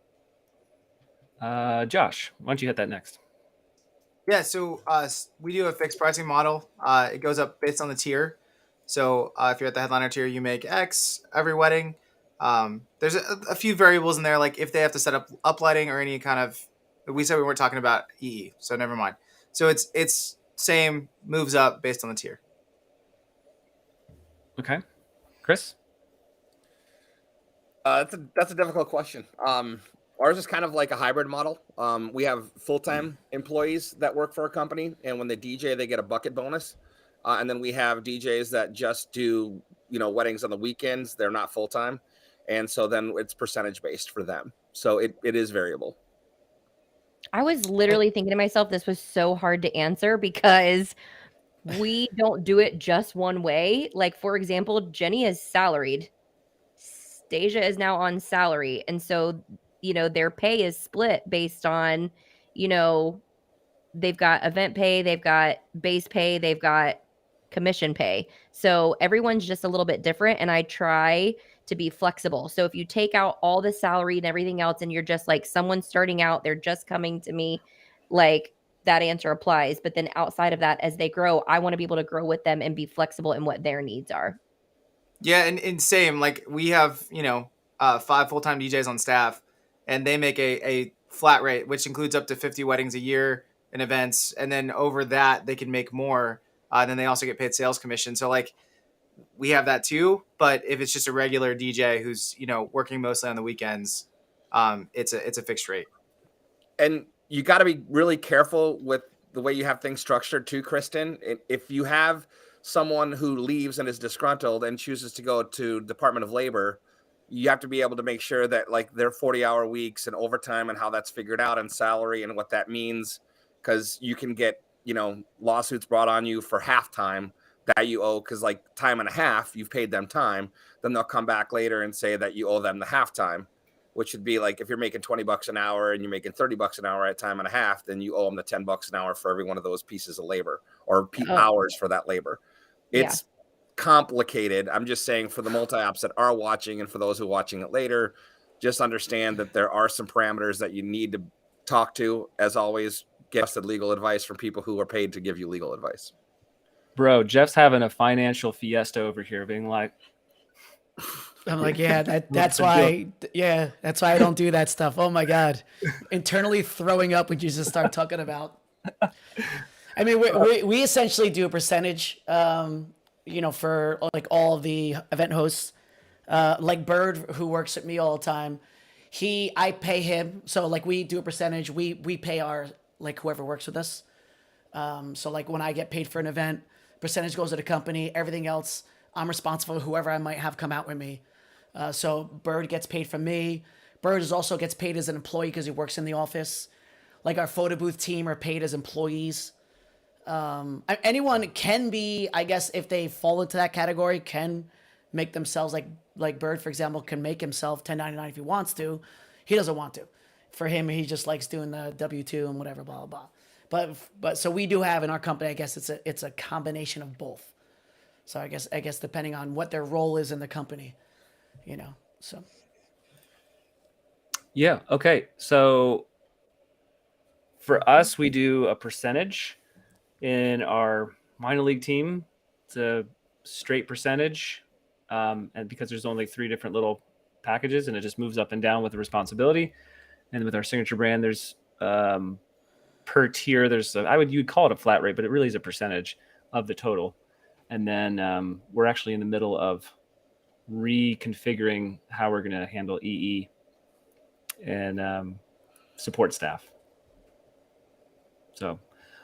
A: Josh, why don't you hit that next?
B: Yeah, so we do a fixed pricing model. It goes up based on the tier. So if you're at the headliner tier, you make X every wedding. There's a few variables in there, like if they have to set up uplighting or any kind of. We said we weren't talking about EE, so never mind. So it's same, moves up based on the tier.
A: Okay, Chris.
E: That's a difficult question. Ours is kind of like a hybrid model. We have full-time employees that work for a company, and when they DJ, they get a bucket bonus. And then we have DJs that just do, weddings on the weekends. They're not full-time. And so then it's percentage based for them. So it is variable.
D: I was literally thinking to myself, this was so hard to answer because we don't do it just one way. Like, for example, Jenny is salaried. Stasia is now on salary. And so, their pay is split based on, they've got event pay, they've got base pay, they've got commission pay. So everyone's just a little bit different. And I try to be flexible. So if you take out all the salary and everything else, and you're just like someone starting out, they're just coming to me, like that answer applies. But then outside of that, as they grow, I want to be able to grow with them and be flexible in what their needs are.
B: Yeah, and same, like we have, 5 full-time DJs on staff, and they make a flat rate, which includes up to 50 weddings a year in events. And then over that, they can make more. Then they also get paid sales commission. So like we have that too. But if it's just a regular DJ who's, working mostly on the weekends, it's a fixed rate.
E: And you got to be really careful with the way you have things structured too, Kristen. If you have someone who leaves and is disgruntled and chooses to go to Department of Labor, you have to be able to make sure that like their 40-hour weeks and overtime and how that's figured out and salary and what that means, because you can get, lawsuits brought on you for halftime that you owe, because like time and a half, you've paid them time. Then they'll come back later and say that you owe them the halftime, which would be like if you're making $20 an hour and you're making $30 an hour at time and a half, then you owe them the $10 an hour for every one of those pieces of labor or hours for that labor. It's complicated. I'm just saying for the multi-ops that are watching and for those who are watching it later, just understand that there are some parameters that you need to talk to. As always, get trusted legal advice from people who are paid to give you legal advice.
A: Bro, Jeff's having a financial fiesta over here, being like,
C: I'm like, yeah, that's why I don't do that stuff. Oh my God. Internally throwing up when you just start talking about. I mean, we essentially do a percentage, for like all of the event hosts, like Bird, who works at me all the time. I pay him. So like we do a percentage, we pay our, like whoever works with us. So like when I get paid for an event, percentage goes to the company, everything else, I'm responsible for whoever I might have come out with me. So Bird gets paid from me. Bird also gets paid as an employee because he works in the office. Like our photo booth team are paid as employees. Anyone can be, I guess, if they fall into that category, can make themselves like Bird, for example, can make himself $10.99 if he wants to. He doesn't want to. For him, he just likes doing the W-2 and whatever, blah, blah, blah. But so we do have in our company, I guess it's a combination of both. So I guess depending on what their role is in the company, so.
A: Yeah. Okay. So for us, we do a percentage in our minor league team. It's a straight percentage. And because there's only 3 different little packages and it just moves up and down with the responsibility. And with our signature brand, there's per tier, you'd call it a flat rate, but it really is a percentage of the total. And then we're actually in the middle of reconfiguring how we're going to handle EE and support staff. So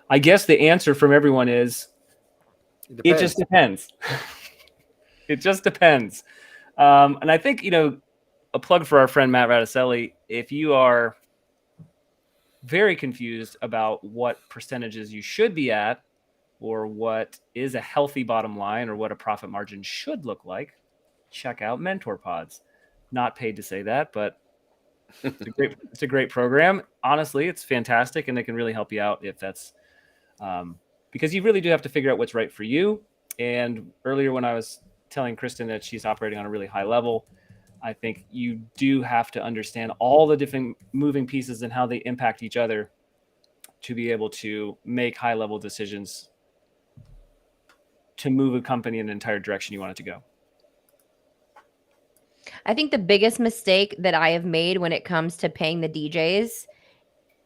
A: I guess the answer from everyone is it just depends. It just depends. And I think, a plug for our friend Matt Radicelli, if you are very confused about what percentages you should be at or what is a healthy bottom line or what a profit margin should look like, check out Mentor Pods. Not paid to say that, but it's a great program. Honestly, it's fantastic, and it can really help you out if that's because you really do have to figure out what's right for you. And earlier when I was telling Kristen that she's operating on a really high level, I think you do have to understand all the different moving pieces and how they impact each other to be able to make high level decisions to move a company in an entire direction you want it to go.
D: I think the biggest mistake that I have made when it comes to paying the DJs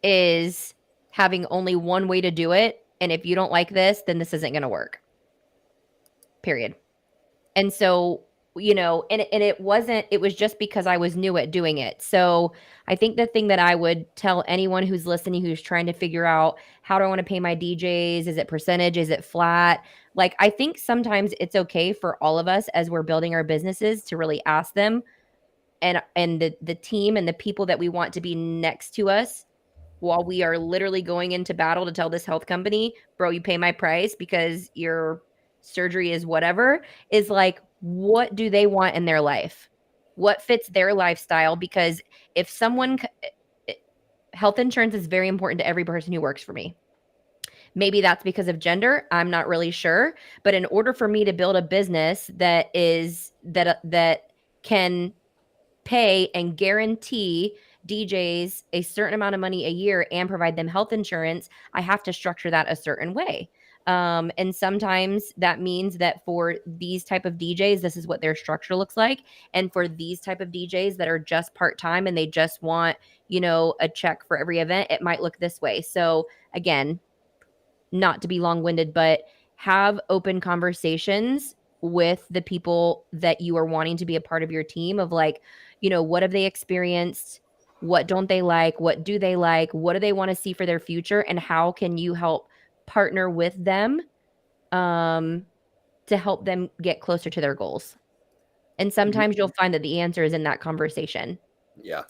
D: is having only one way to do it. And if you don't like this, then this isn't going to work. Period. And so, it was just because I was new at doing it. So I think the thing that I would tell anyone who's listening, who's trying to figure out, how do I want to pay my DJs? Is it percentage? Is it flat? Like, I think sometimes it's okay for all of us as we're building our businesses to really ask them and the team and the people that we want to be next to us while we are literally going into battle to tell this health company, bro, you pay my price because your surgery is whatever, is like, what do they want in their life? What fits their lifestyle? Because if health insurance is very important to every person who works for me. Maybe that's because of gender. I'm not really sure. But in order for me to build a business that can pay and guarantee DJs a certain amount of money a year and provide them health insurance, I have to structure that a certain way. And sometimes that means that for these type of DJs, this is what their structure looks like. And for these type of DJs that are just part-time and they just want, a check for every event, it might look this way. So again, not to be long-winded, but have open conversations with the people that you are wanting to be a part of your team of like, what have they experienced? What don't they like? What do they like? What do they want to see for their future? And how can you help partner with them to help them get closer to their goals? And sometimes you'll find that the answer is in that conversation.
E: Yeah.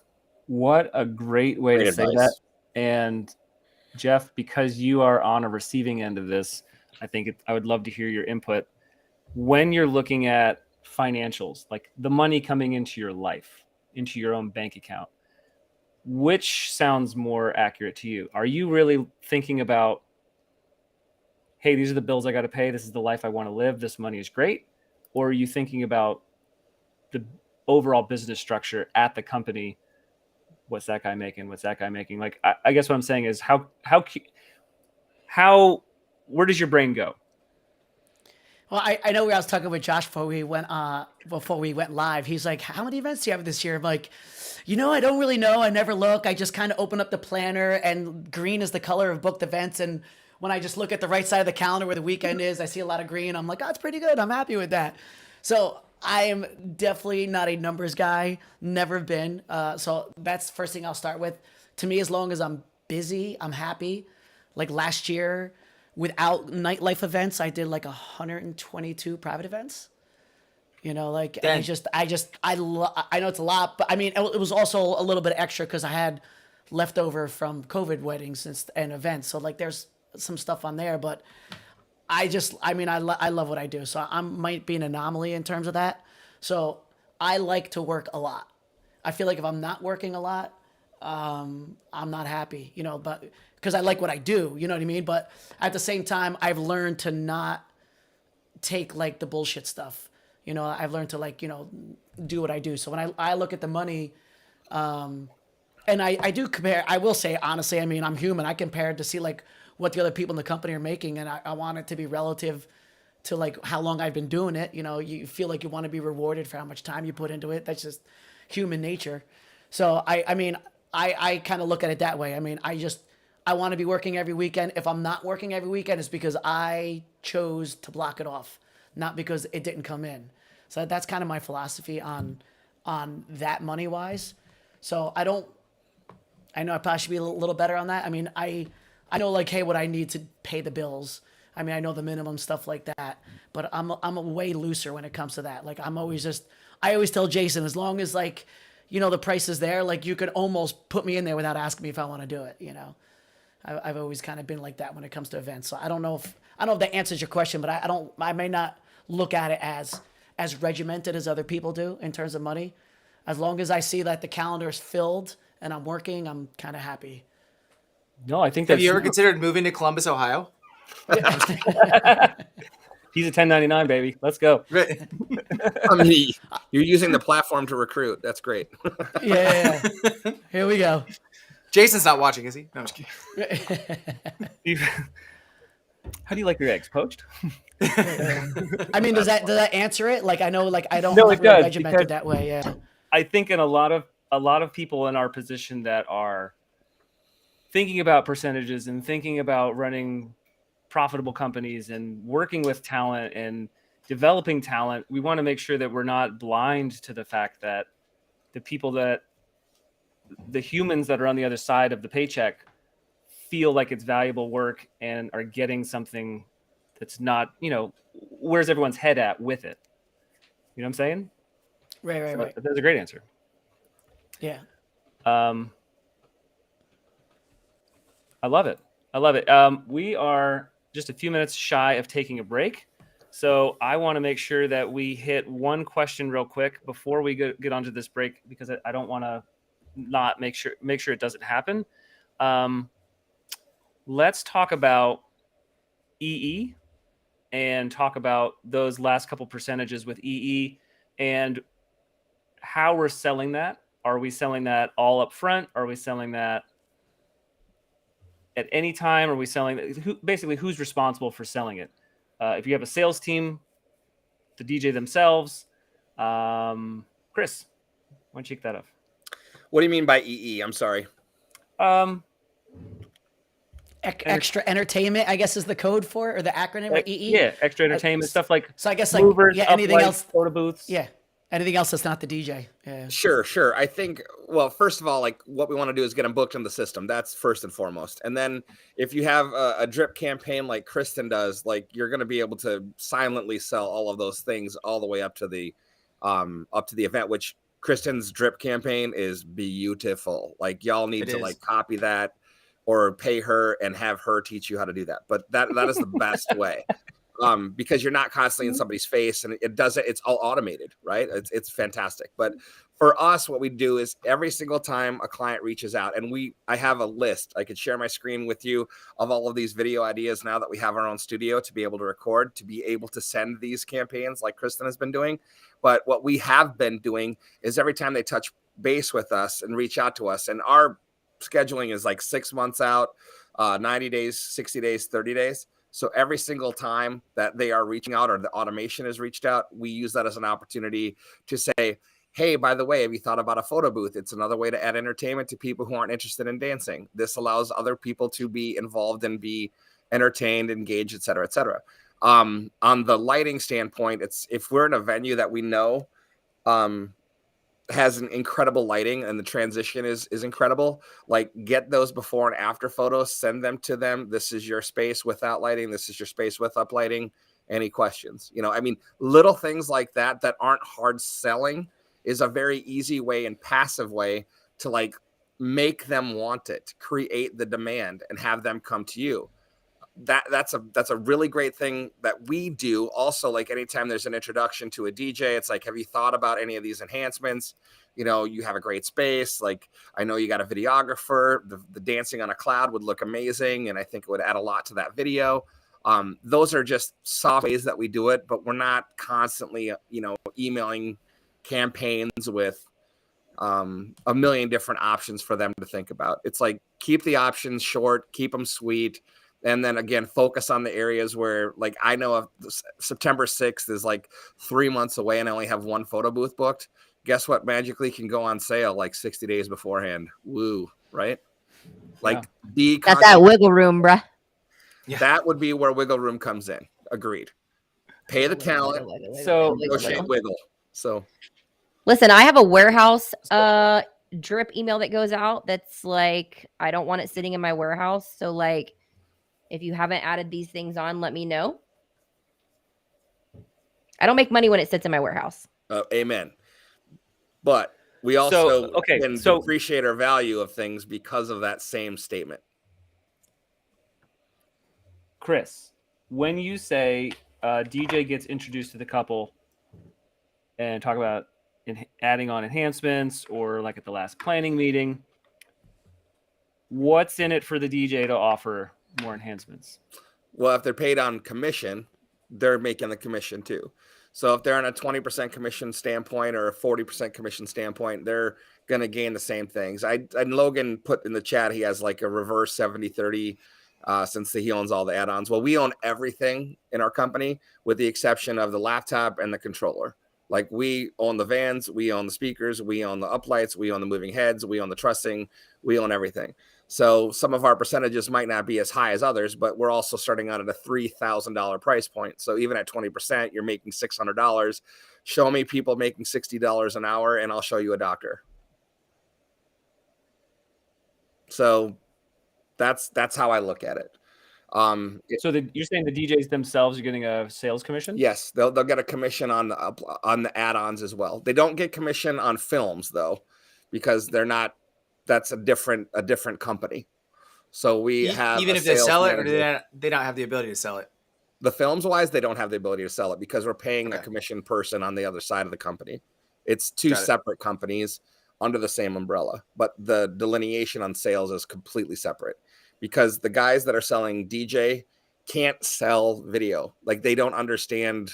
A: What a great way to say that. And Jeff, because you are on a receiving end of this, I would love to hear your input. When you're looking at financials, like the money coming into your life, into your own bank account, which sounds more accurate to you? Are you really thinking about, hey, these are the bills I got to pay, this is the life I want to live, this money is great? Or are you thinking about the overall business structure at the company? What's that guy making? What's that guy making? Like, I guess what I'm saying is where does your brain go?
C: Well, I know I was talking with Josh before we went live. He's like, how many events do you have this year? I'm like, I don't really know. I never look. I just kind of open up the planner, and green is the color of booked events. And when I just look at the right side of the calendar where the weekend is, I see a lot of green. I'm like, oh, it's pretty good. I'm happy with that. So I am definitely not a numbers guy. Never been. So that's the first thing I'll start with. To me, as long as I'm busy, I'm happy. Like last year, without nightlife events, I did like 122 private events. I know it's a lot, but I mean, it was also a little bit extra because I had leftover from COVID weddings and events. So like, there's some stuff on there, but I love what I do. So I might be an anomaly in terms of that. So I like to work a lot. I feel like if I'm not working a lot, I'm not happy, but because I like what I do, you know what I mean? But at the same time, I've learned to not take like the bullshit stuff. I've learned to do what I do. So when I look at the money, and I do compare, I will say, honestly, I mean, I'm human. I compare it to see like what the other people in the company are making. And I want it to be relative to like how long I've been doing it. You feel like you want to be rewarded for how much time you put into it. That's just human nature. So I mean, I kind of look at it that way. I mean, I want to be working every weekend. If I'm not working every weekend, it's because I chose to block it off, not because it didn't come in. So that's kind of my philosophy on that money wise. So I know I probably should be a little better on that. I mean, I know like, hey, what I need to pay the bills. I mean, I know the minimum stuff like that, but I'm a way looser when it comes to that. Like I always tell Jason, as long as like, the price is there, like you could almost put me in there without asking me if I want to do it. I've always kind of been like that when it comes to events. So I don't know if that answers your question, but I may not look at it as regimented as other people do in terms of money. As long as I see that the calendar is filled and I'm working, I'm kind of happy.
A: No, I think
B: Have
A: that's.
B: you ever considered moving to Columbus, Ohio?
A: He's a 1099 baby. Let's go.
B: Right.
E: I mean, you're using the platform to recruit. That's great.
C: Yeah. Here we go.
B: Jason's not watching, is he? No, I'm just kidding.
A: How do you like your eggs? Poached?
C: I mean, does that answer it? Like I know, like I don't.
A: No,
C: I'm
A: it
C: not really
A: does,
C: regimented
A: because
C: that way. Yeah.
A: I think in a lot of people in our position that are thinking about percentages and thinking about running profitable companies and working with talent and developing talent, we want to make sure that we're not blind to the fact that the humans that are on the other side of the paycheck feel like it's valuable work and are getting something that's not, where's everyone's head at with it? You know what I'm saying?
C: Right.
A: That's a great answer.
C: Yeah.
A: I love it. We are just a few minutes shy of taking a break. So I want to make sure that we hit one question real quick before we get onto this break, because I don't want to not make sure it doesn't happen. Let's talk about EE and talk about those last couple percentages with EE and how we're selling that. Are we selling that all up front? Are we selling that at any time? Are we selling basically who's responsible for selling it? If you have a sales team, the DJ themselves, Chris, why don't you kick that off?
E: What do you mean by EE? I'm sorry.
C: Extra entertainment, I guess, is the code for it, or the acronym, right? EE.
A: Yeah, extra entertainment stuff like.
C: So I guess like
A: movers,
C: anything
A: uplights,
C: else.
A: photo booths.
C: Yeah. Anything else that's not the DJ. Yeah.
E: Sure. I think, well, first of all, like what we want to do is get them booked in the system. That's first and foremost. And then if you have a drip campaign like Kristen does, like you're going to be able to silently sell all of those things all the way up to the event, which Kristen's drip campaign is beautiful. Like y'all need to like copy that or pay her and have her teach you how to do that. But that is the best way. Because you're not constantly in somebody's face, and it's all automated, right? It's fantastic. But for us, what we do is every single time a client reaches out, and I have a list, I could share my screen with you of all of these video ideas now that we have our own studio to be able to record, to be able to send these campaigns like Kristen has been doing. But what we have been doing is every time they touch base with us and reach out to us, and our scheduling is like 6 months out, 90 days, 60 days, 30 days. So every single time that they are reaching out or the automation is reached out, we use that as an opportunity to say, hey, by the way, have you thought about a photo booth? It's another way to add entertainment to people who aren't interested in dancing. This allows other people to be involved and be entertained, engaged, et cetera, et cetera. On the lighting standpoint, if we're in a venue that we know has an incredible lighting and the transition is incredible, like get those before and after photos, send them to them. This is your space without lighting. This is your space with up lighting. Any questions? I mean, little things like that aren't hard selling is a very easy way and passive way to like make them want it, create the demand and have them come to you. That's a really great thing that we do. Also, like anytime there's an introduction to a DJ, it's like, have you thought about any of these enhancements? you know, you have a great space. Like, I know you got a videographer. The dancing on a cloud would look amazing, and I think it would add a lot to that video. Those are just soft ways that we do it, but we're not constantly, you know, emailing campaigns with a million different options for them to think about. It's like, keep the options short, keep them sweet. And then again, focus on the areas where, like, I know of September 6th is like 3 months away and I only have one photo booth booked. Guess what? Magically can go on sale like 60 days beforehand. Woo, right? Like,
D: Got that wiggle room, bruh.
B: Yeah.
E: That would be where wiggle room comes in. Agreed. Pay the talent,
A: So
E: negotiate wiggle. So
D: listen, I have a warehouse drip email that goes out that's like, I don't want it sitting in my warehouse. So like, if you haven't added these things on, let me know. I don't make money when it sits in my warehouse.
E: Amen. But we also can
A: so
E: appreciate our value of things because of that same statement.
A: Chris, when you say DJ gets introduced to the couple and talk about adding on enhancements, or like at the last planning meeting, what's in it for the DJ to offer more enhancements?
E: Well, if they're paid on commission, they're making the commission too. So if they're on a 20% commission standpoint or a 40% commission standpoint, they're going to gain the same things. And Logan put in the chat, he has like a reverse 70-30 since he owns all the add-ons. Well, we own everything in our company with the exception of the laptop and the controller. Like, we own the vans, we own the speakers, we own the uplights, we own the moving heads, we own the trussing, we own everything. So some of our percentages might not be as high as others, but we're also starting out at a $3,000 price point. So even at 20%, you're making $600. Show me people making $60 an hour and I'll show you a doctor. So that's how I look at it.
A: So you're saying the DJs themselves are getting a sales commission?
E: Yes, they'll get a commission on the add-ons as well. They don't get commission on films though, because they're not. That's a different company. So we have,
B: even if they sell it, or they don't have the ability to sell it.
E: The films wise, they don't have the ability to sell it because we're paying a commission person on the other side of the company. It's two separate companies under the same umbrella, but the delineation on sales is completely separate because the guys that are selling DJ can't sell video. Like, they don't understand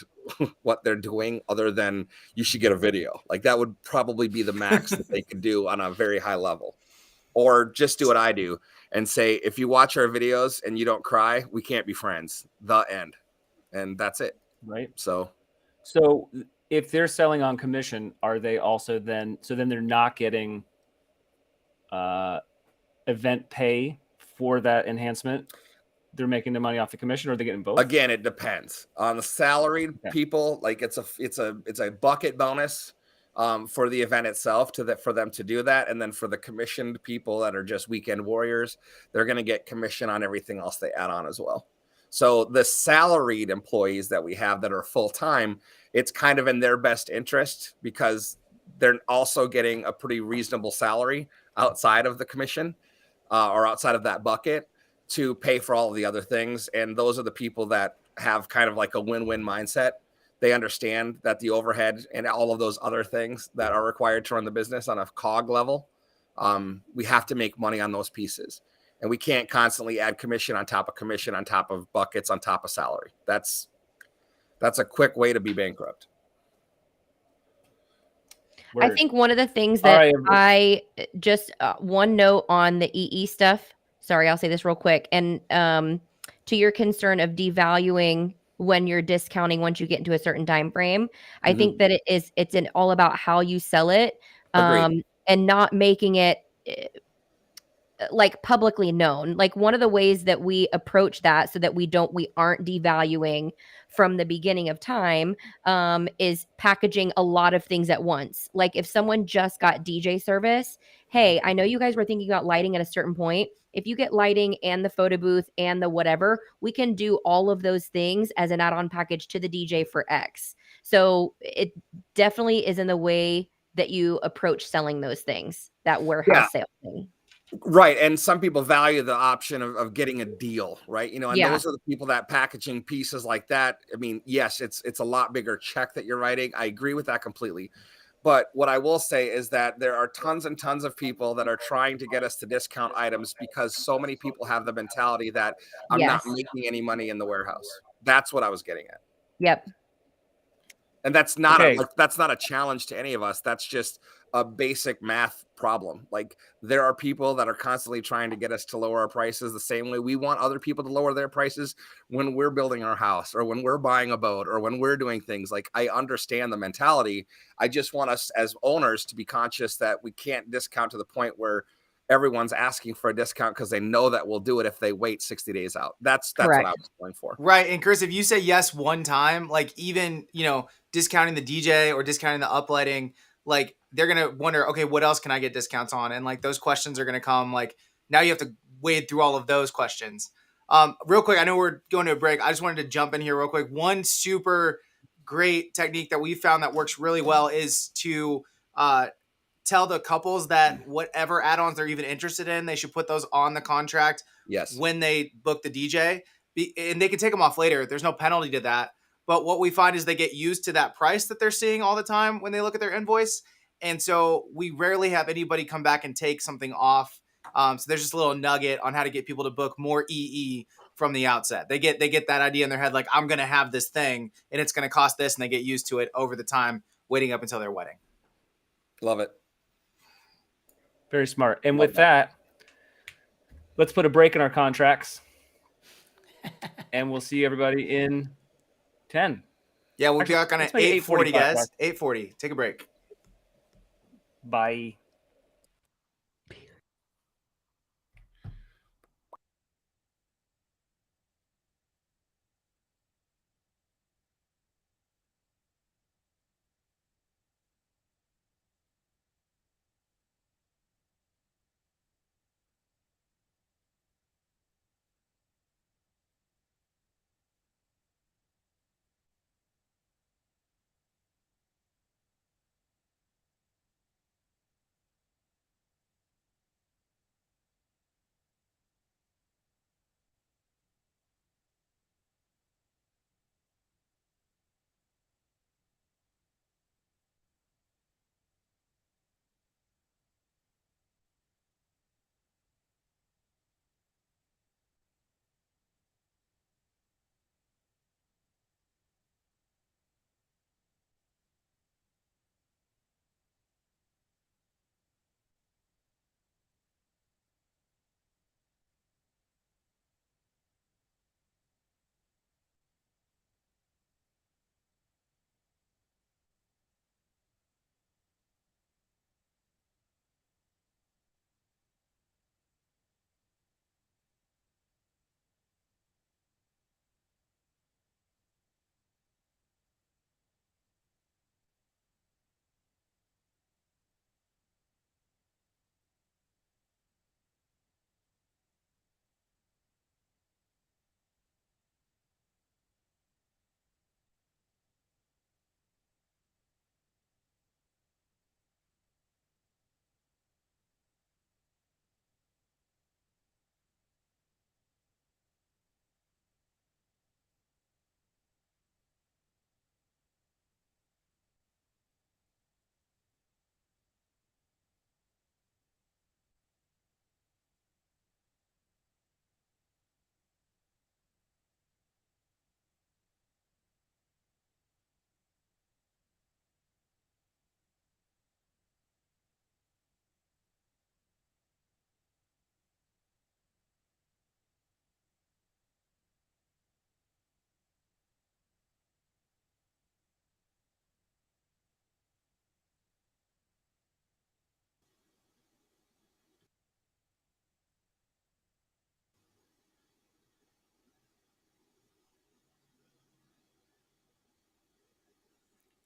E: what they're doing other than you should get a video. Like, that would probably be the max that they could do on a very high level. Or just do what I do and say, if you watch our videos and you don't cry, we can't be friends. The end. And that's it.
A: Right.
E: So
A: if they're selling on commission, are they also then they're not getting event pay for that enhancement? They're making the money off the commission, or are they getting both?
E: Again, it depends on the salaried people. Like, it's a bucket bonus for the event itself for them to do that. And then for the commissioned people that are just weekend warriors, they're going to get commission on everything else they add on as well. So the salaried employees that we have that are full-time, it's kind of in their best interest because they're also getting a pretty reasonable salary outside of the commission or outside of that bucket to pay for all of the other things. And those are the people that have kind of like a win-win mindset. They understand that the overhead and all of those other things that are required to run the business on a COG level, we have to make money on those pieces. And we can't constantly add commission on top of buckets, on top of salary. That's a quick way to be bankrupt.
D: I think one of the things that I just one note on the EE stuff. Sorry, I'll say this real quick. And to your concern of devaluing when you're discounting once you get into a certain time frame, I think that it's all about how you sell it and not making it like publicly known. Like, one of the ways that we approach that so that we aren't devaluing from the beginning of time is packaging a lot of things at once. Like, if someone just got DJ service, hey, I know you guys were thinking about lighting at a certain point. If you get lighting and the photo booth and the whatever, we can do all of those things as an add-on package to the DJ for X. So it definitely is in the way that you approach selling those things, that warehouse sale thing.
E: Right. And some people value the option of getting a deal, right? You know, and those are the people that packaging pieces like that. I mean, yes, it's a lot bigger check that you're writing. I agree with that completely. But what I will say is that there are tons and tons of people that are trying to get us to discount items because so many people have the mentality that I'm not
D: Yes.
E: making any money in the warehouse. That's what I was getting at.
D: Yep.
E: And that's not
A: Okay.
E: that's not a challenge to any of us. That's just a basic math problem. Like, there are people that are constantly trying to get us to lower our prices the same way we want other people to lower their prices when we're building our house or when we're buying a boat or when we're doing things. Like, I understand the mentality. I just want us as owners to be conscious that we can't discount to the point where everyone's asking for a discount because they know that we'll do it if they wait 60 days out. That's what I
D: Correct.
E: was going for.
B: Right. And Chris, if you say yes one time, like even, discounting the DJ or discounting the uplighting, like they're going to wonder, okay, what else can I get discounts on? And like those questions are going to come, like now you have to wade through all of those questions. Real quick, I know we're going to a break. I just wanted to jump in here real quick. One super great technique that we found that works really well is to tell the couples that whatever add-ons they're even interested in, they should put those on the contract
E: Yes.
B: when they book the DJ. And they can take them off later. There's no penalty to that. But what we find is they get used to that price that they're seeing all the time when they look at their invoice. And so we rarely have anybody come back and take something off. So there's just a little nugget on how to get people to book more EE from the outset. They get that idea in their head, like, I'm going to have this thing and it's going to cost this. And they get used to it over the time, waiting up until their wedding.
E: Love it.
A: Very smart. And with that, let's put a break in our contracts. And we'll see everybody in 10.
B: Yeah, we'll be back on at 8:40, guys. 8:40. Take a break.
A: Bye.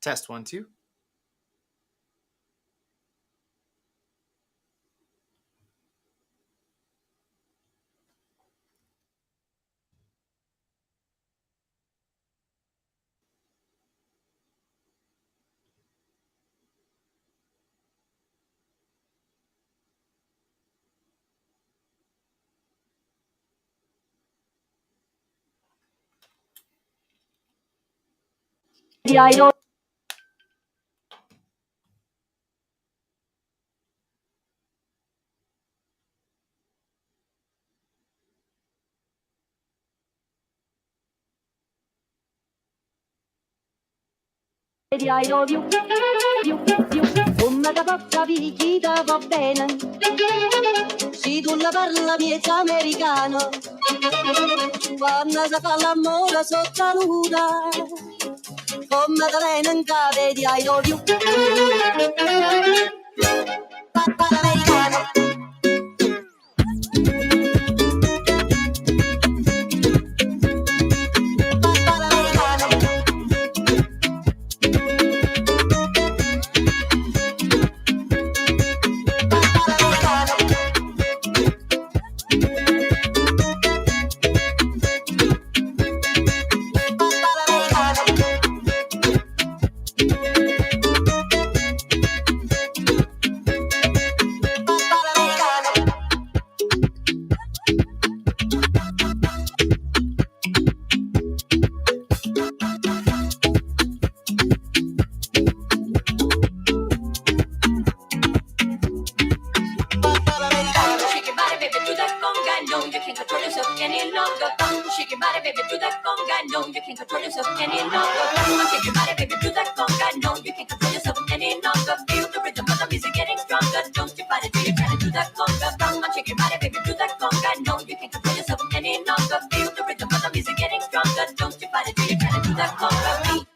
B: Test 1, 2.
F: Yeah, I know. I love you, come da porta picchita va bene. Se tu la parla miezza americano, quando si fa l'amore sotto la luna, come da bene in cave di I love you. Americano.
G: Shake your body, baby, do that conga. No, you can't control yourself any longer. Come on, shake your body, baby, do that conga. No, you can't control yourself any longer. Feel the rhythm of the music getting stronger. Don't you fight it till you're trying to do that conga. Come on, shake your body, baby, do that conga. No, you can't control yourself any longer. Feel the rhythm of the music getting stronger. Don't you fight it till you're trying to do that conga.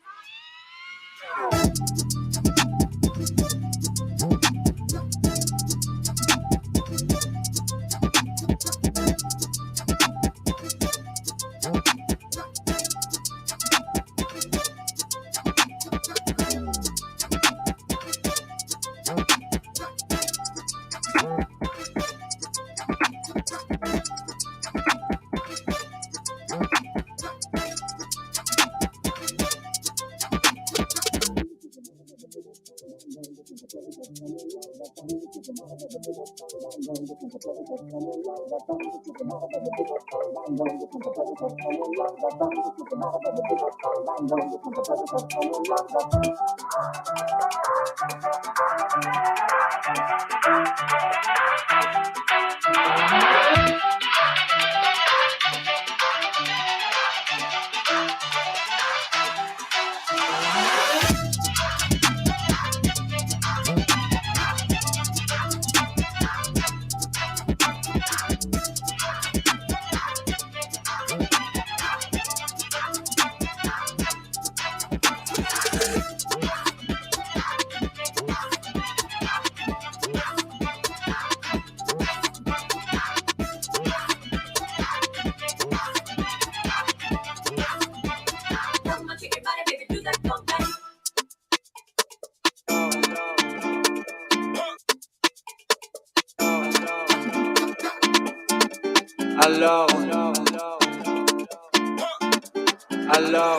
H: Alors,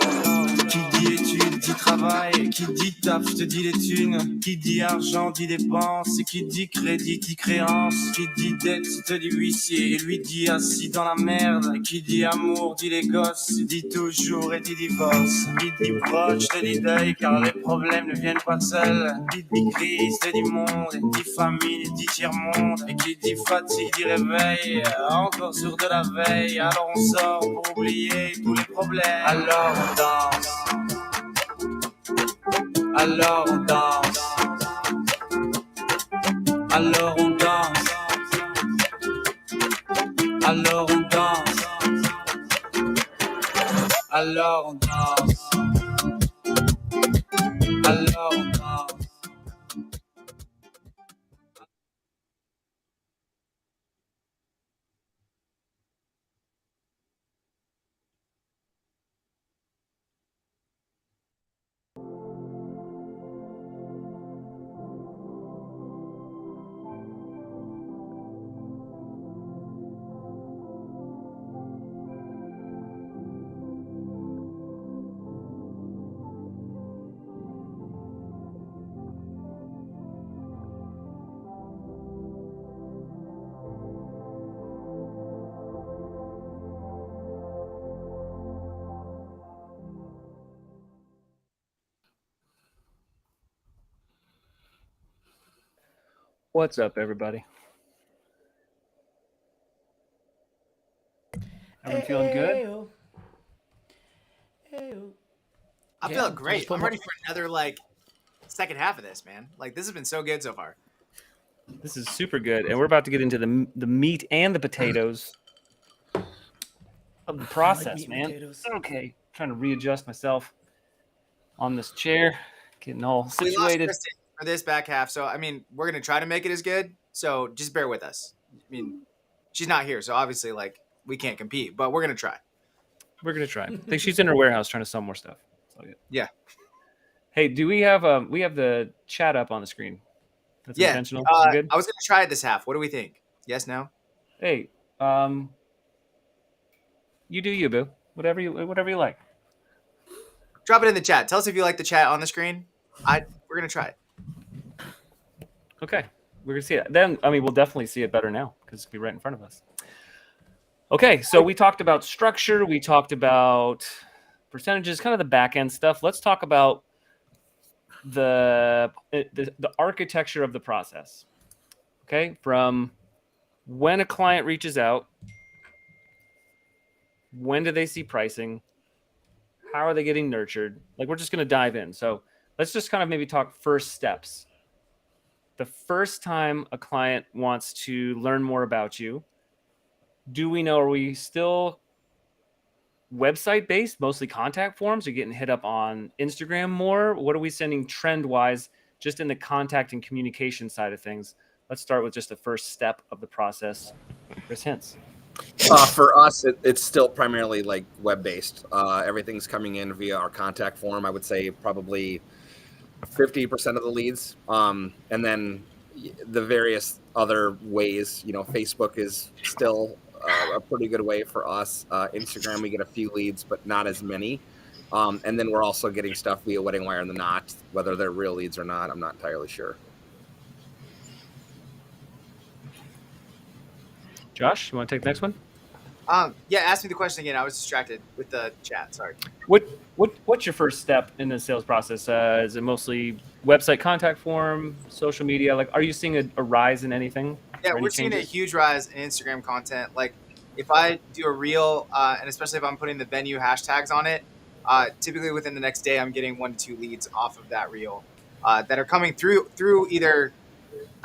H: qui dit études, dit travail, qui dit taf, je te dis les thunes, qui dit argent, dit dépenses, et qui dit crédit, dit créance, qui dit dette, te dit huissier, et lui dit assis dans la merde, qui dit amour, dit les gosses, dit toujours et dit divorce, qui dit proche, te dit deuil, car les problèmes ne viennent pas seuls, qui dit crise, te dit monde, dit famine, dit tiers-monde, et qui dit fatigue, dit réveil, encore sur de la veille, alors on sort pour oublier tous les problèmes. Alors on danse, alors on danse, alors on danse, alors on danse, alors on danse, alors on danse.
A: What's up, everybody? Everyone feeling good?
C: Ayo.
B: I
C: Yeah,
B: feel
C: just
B: great.
C: put
B: I'm
C: more-
B: ready for another like second half of this, man. Like this has been so good so far.
A: This is super good, and we're about to get into the meat and the potatoes of the
C: I like
A: process,
C: meat and
A: man.
C: potatoes.
A: Okay, trying to readjust myself on this chair, getting all
B: We lost
A: situated.
B: Kristen for this back half, so I mean, we're gonna try to make it as good. So just bear with us. I mean, she's not here, so obviously, like, we can't compete, but we're gonna try.
A: We're gonna try. I think she's in her warehouse trying to sell more stuff. That's all good.
B: Yeah.
A: Hey, do we have the chat up on the screen? That's
B: Yeah.
A: intentional. We're good.
B: I was gonna try it this half. What do we think? Yes, no?
A: Hey, you do you, boo. Whatever you like.
B: Drop it in the chat. Tell us if you like the chat on the screen. We're gonna try it.
A: Okay, we're gonna see it. Then I mean, we'll definitely see it better now because it's gonna be right in front of us. Okay, so we talked about structure. We talked about percentages, kind of the back end stuff. Let's talk about the architecture of the process. Okay, from when a client reaches out, when do they see pricing, how are they getting nurtured? Like, we're just going to dive in. So let's just kind of maybe talk first steps. The first time a client wants to learn more about you, do we know, are we still website based, mostly contact forms? Are you getting hit up on Instagram more? What are we sending trend wise, just in the contact and communication side of things? Let's start with just the first step of the process. Chris Hintz.
E: For us, it's still primarily like web-based. Everything's coming in via our contact form. I would say probably 50% of the leads. And then the various other ways, Facebook is still a pretty good way for us. Instagram, we get a few leads, but not as many. And then we're also getting stuff via Wedding Wire and the Knot. Whether they're real leads or not, I'm not entirely sure.
A: Josh, you want to take the next one?
B: Yeah, ask me the question again. I was distracted with the chat. Sorry.
A: What's your first step in the sales process? Is it mostly website contact form, social media? Like, are you seeing a rise in anything?
B: Yeah,
A: or any
B: we're seeing a
A: changes?
B: huge rise in Instagram content. Like, if I do a reel, and especially if I'm putting the venue hashtags on it, typically within the next day, I'm getting 1 to 2 leads off of that reel that are coming through either.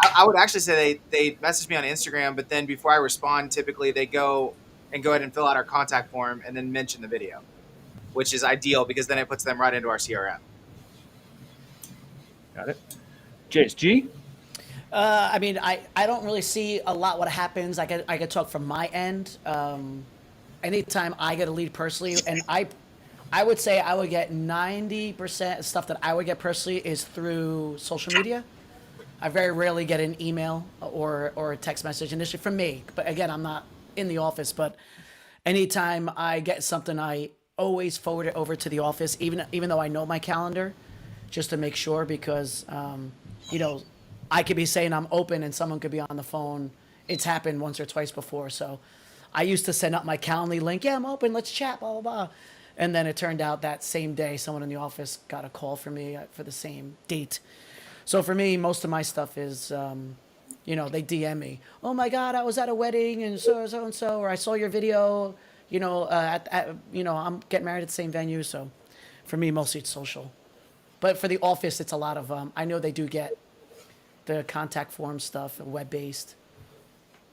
B: I would actually say they message me on Instagram, but then before I respond, typically they go ahead and fill out our contact form and then mention the video, which is ideal because then it puts them right into our CRM.
A: Got it. JSG?
C: I mean, I don't really see a lot what happens. I could talk from my end. Anytime I get a lead personally, and I would say I would get 90% of stuff that I would get personally is through social media. I very rarely get an email or a text message initially from me. But again, I'm not in the office. But anytime I get something, I always forward it over to the office, even though I know my calendar, just to make sure because I could be saying I'm open and someone could be on the phone. It's happened once or twice before. So I used to send up my Calendly link. Yeah, I'm open. Let's chat, blah, blah, blah. And then it turned out that same day, someone in the office got a call from me for the same date. So for me, most of my stuff is, they DM me. Oh my God, I was at a wedding and so and so, or I saw your video. I'm getting married at the same venue. So for me, mostly it's social. But for the office, it's a lot of. I know they do get the contact form stuff, web based.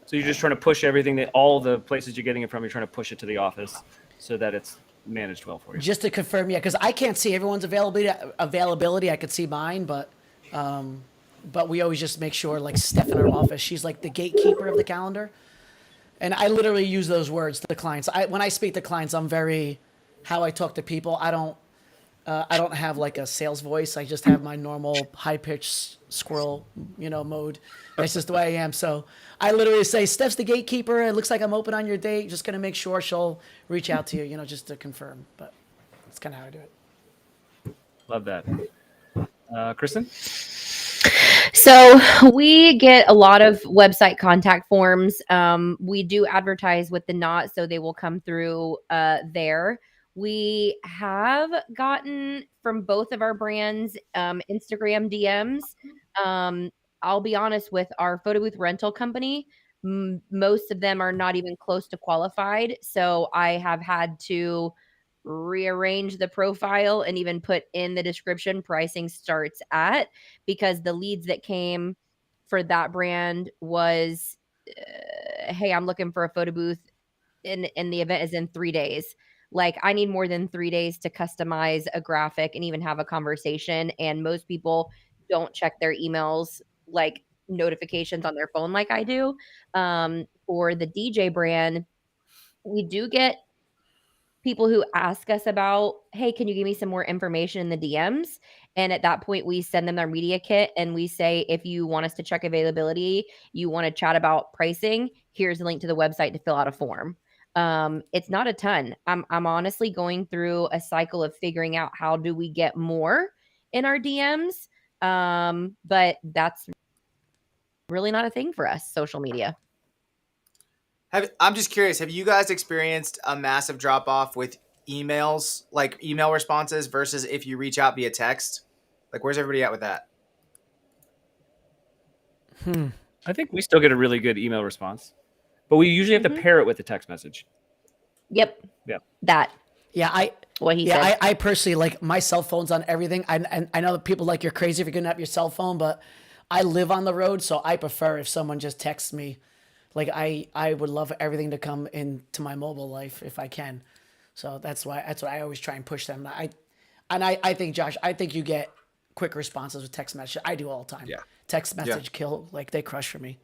A: So you're just trying to push everything that all the places you're getting it from, you're trying to push it to the office so that it's managed well for you.
C: Just to confirm, yeah, because I can't see everyone's availability. I could see mine, but we always just make sure, like Steph in our office, she's like the gatekeeper of the calendar. And I literally use those words to the clients. When I speak to clients, I'm very, how I talk to people. I don't have like a sales voice. I just have my normal high pitched squirrel, mode. That's just the way I am. So I literally say, Steph's the gatekeeper. It looks like I'm open on your date. Just gonna make sure she'll reach out to you, just to confirm. But that's kind of how I do it.
A: Love that. Kristen?
D: So we get a lot of website contact forms. We do advertise with the Knot, so they will come through there. We have gotten from both of our brands Instagram DMs. I'll be honest, with our photo booth rental company, most of them are not even close to qualified. So I have had to rearrange the profile and even put in the description pricing starts at, because the leads that came for that brand was, hey, I'm looking for a photo booth and the event is in 3 days. Like, I need more than 3 days to customize a graphic and even have a conversation, and most people don't check their emails, like, notifications on their phone like I do. For the DJ brand, we do get people who ask us about, "Hey, can you give me some more information in the DMs?" And at that point, we send them their media kit and we say, "If you want us to check availability, you want to chat about pricing, here's a link to the website to fill out a form." It's not a ton. I'm honestly going through a cycle of figuring out how do we get more in our DMs. But that's really not a thing for us, social media.
B: I'm just curious, have you guys experienced a massive drop off with emails, like email responses versus if you reach out via text? Like, where's everybody at with that?
A: I think we still get a really good email response, but we usually have to pair it with a text message.
D: Yep.
A: Yeah.
D: That.
C: Yeah,
D: What he said.
C: I personally, like, my cell phone's on everything. I know that people like, you're crazy if you're gonna have your cell phone, but I live on the road, so I prefer if someone just texts me. Like, I would love everything to come into my mobile life if I can. So that's why I always try and push them. I think, Josh, I think you get quick responses with text message. I do all the time.
E: Yeah.
C: Text message kill, like, they crush for me.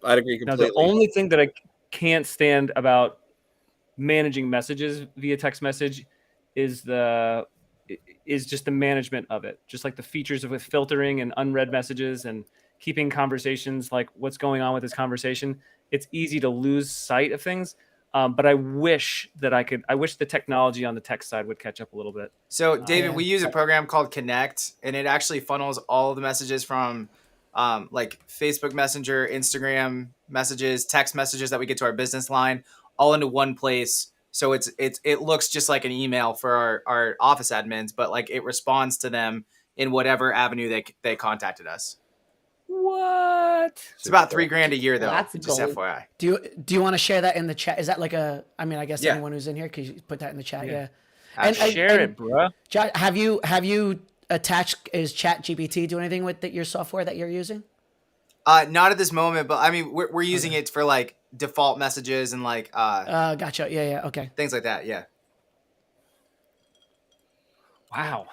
E: I'd agree
A: Now,
E: completely.
A: the only thing that I can't stand about managing messages via text message is just the management of it. Just like the features with filtering and unread messages and keeping conversations, like what's going on with this conversation. It's easy to lose sight of things. But I wish the technology on the text side would catch up a little bit.
B: So, David,
C: Yeah.
B: we use a program called Connect, and it actually funnels all of the messages from like Facebook Messenger, Instagram messages, text messages that we get to our business line, all into one place. So it looks just like an email for our office admins, but like it responds to them in whatever avenue they contacted us.
A: What?
B: It's about $3,000 a year, though.
D: That's
B: just
D: gold.
B: FYI.
C: Do you want to share that in the chat? Is that like a? I mean, I guess
B: Yeah.
C: anyone who's in here, could you put that in the chat?
A: Yeah.
C: Yeah.
A: Share it, bro.
C: Josh, have you attached? Is ChatGPT do anything with your software that you're using?
B: Not at this moment, but I mean, we're using it for like default messages and like
C: Gotcha. Yeah. Okay.
B: things like that. Yeah.
A: Wow.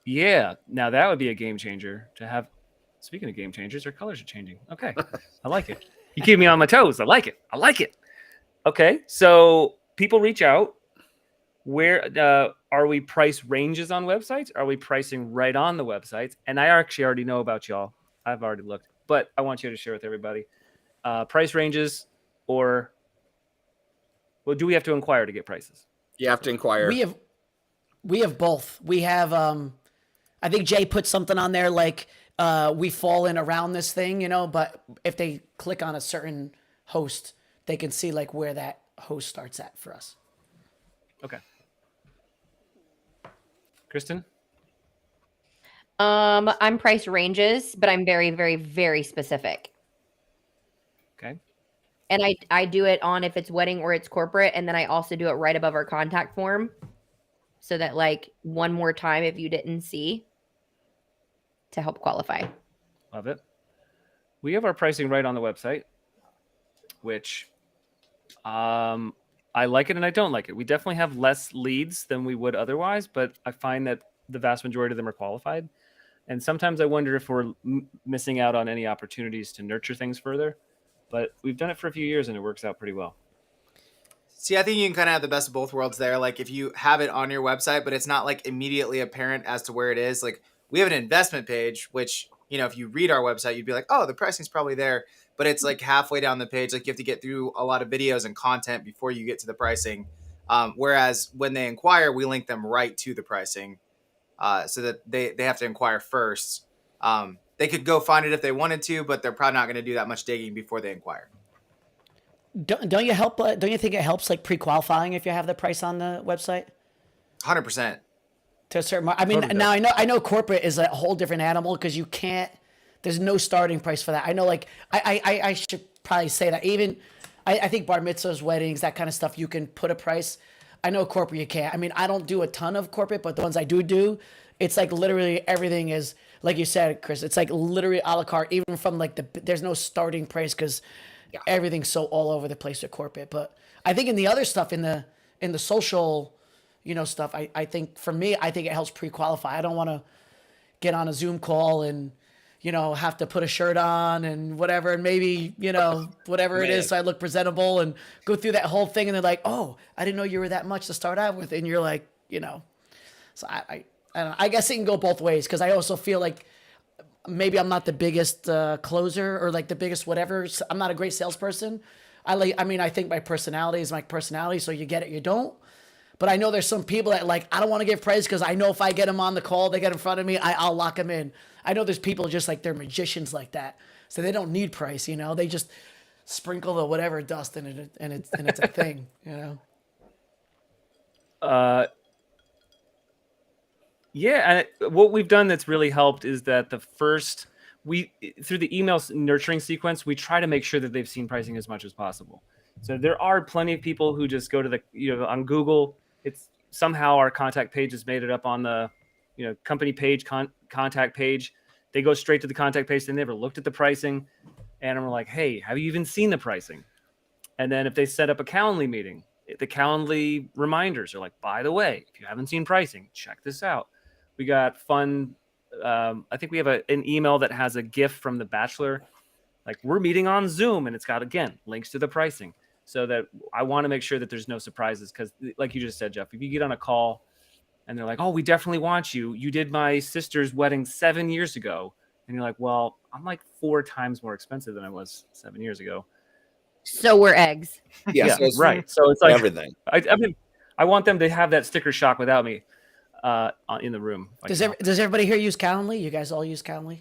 A: Yeah. Now that would be a game changer to have. Speaking of game changers, their colors are changing. Okay. I like it. You keep me on my toes. I like it. Okay. So people reach out. Where are we price ranges on websites? Are we pricing right on the websites? And I actually already know about y'all. I've already looked, but I want you to share with everybody. Price ranges, or do we have to inquire to get prices?
E: You have to inquire.
C: We have both. We have I think Jay put something on there like we fall in around this thing, but if they click on a certain host, they can see like where that host starts at for us.
A: Okay. Kristen?
D: I'm price ranges, but I'm very, very, very specific.
A: Okay.
D: And I do it on if it's wedding or it's corporate, and then I also do it right above our contact form, so that like one more time if you didn't see, to help qualify.
A: Love it. We have our pricing right on the website, which I like it and I don't like it. We definitely have less leads than we would otherwise, but I find that the vast majority of them are qualified. And sometimes I wonder if we're missing out on any opportunities to nurture things further. But we've done it for a few years and it works out pretty well.
B: See, I think you can kind of have the best of both worlds there. Like if you have it on your website, but it's not like immediately apparent as to where it is. Like we have an investment page, which, if you read our website, you'd be like, oh, the pricing's probably there. But it's like halfway down the page. Like you have to get through a lot of videos and content before you get to the pricing. Whereas when they inquire, we link them right to the pricing so that they have to inquire first. They could go find it if they wanted to, but they're probably not going to do that much digging before they inquire.
C: Don't you think it helps like pre-qualifying if you have the price on the website?
B: 100%.
C: To a certain, I mean,
A: Totally
C: now I know corporate is a whole different animal because you can't. There's no starting price for that. I know, like I should probably say that even I think bar mitzvahs, weddings, that kind of stuff, you can put a price, I know corporate you can't. I mean, I don't do a ton of corporate, but the ones I do, it's like literally everything is like you said, Chris. It's like literally a la carte, even from like there's no starting price because everything's so all over the place with corporate. But I think in the other stuff, in the social, stuff, I think for me, I think it helps pre-qualify. I don't want to get on a Zoom call and have to put a shirt on and whatever, and maybe, whatever it is, so I look presentable and go through that whole thing. And they're like, oh, I didn't know you were that much to start out with. And you're like, so I don't know. I guess it can go both ways. Cause I also feel like maybe I'm not the biggest closer or like the biggest whatever. I'm not a great salesperson. I think my personality is my personality. So you get it, you don't. But I know there's some people that like, I don't want to give praise because I know if I get them on the call, they get in front of me, I'll lock them in. I know there's people just like they're magicians like that. So they don't need price, they just sprinkle the whatever dust in it and it's a thing,
A: Yeah, and what we've done that's really helped is that through the email nurturing sequence, we try to make sure that they've seen pricing as much as possible. So there are plenty of people who just go to the on Google. It's somehow our contact page has made it up on the company page, contact page. They go straight to the contact page. They never looked at the pricing, and we're like, hey, have you even seen the pricing? And then if they set up a Calendly meeting, the Calendly reminders are like, by the way, if you haven't seen pricing, check this out. We got fun. I think we have an email that has a GIF from The Bachelor, like we're meeting on Zoom, and it's got again links to the pricing, so that I want to make sure that there's no surprises. Because, like you just said, Jeff, if you get on a call and they're like, "Oh, we definitely want you. You did my sister's wedding 7 years ago," and you're like, "Well, I'm like 4 times more expensive than I was 7 years ago."
D: So we're eggs.
E: Yeah, so
A: right. So it's like
E: everything.
A: I mean, I want them to have that sticker shock without me in the room.
C: Does everybody here use Calendly? You guys all use Calendly?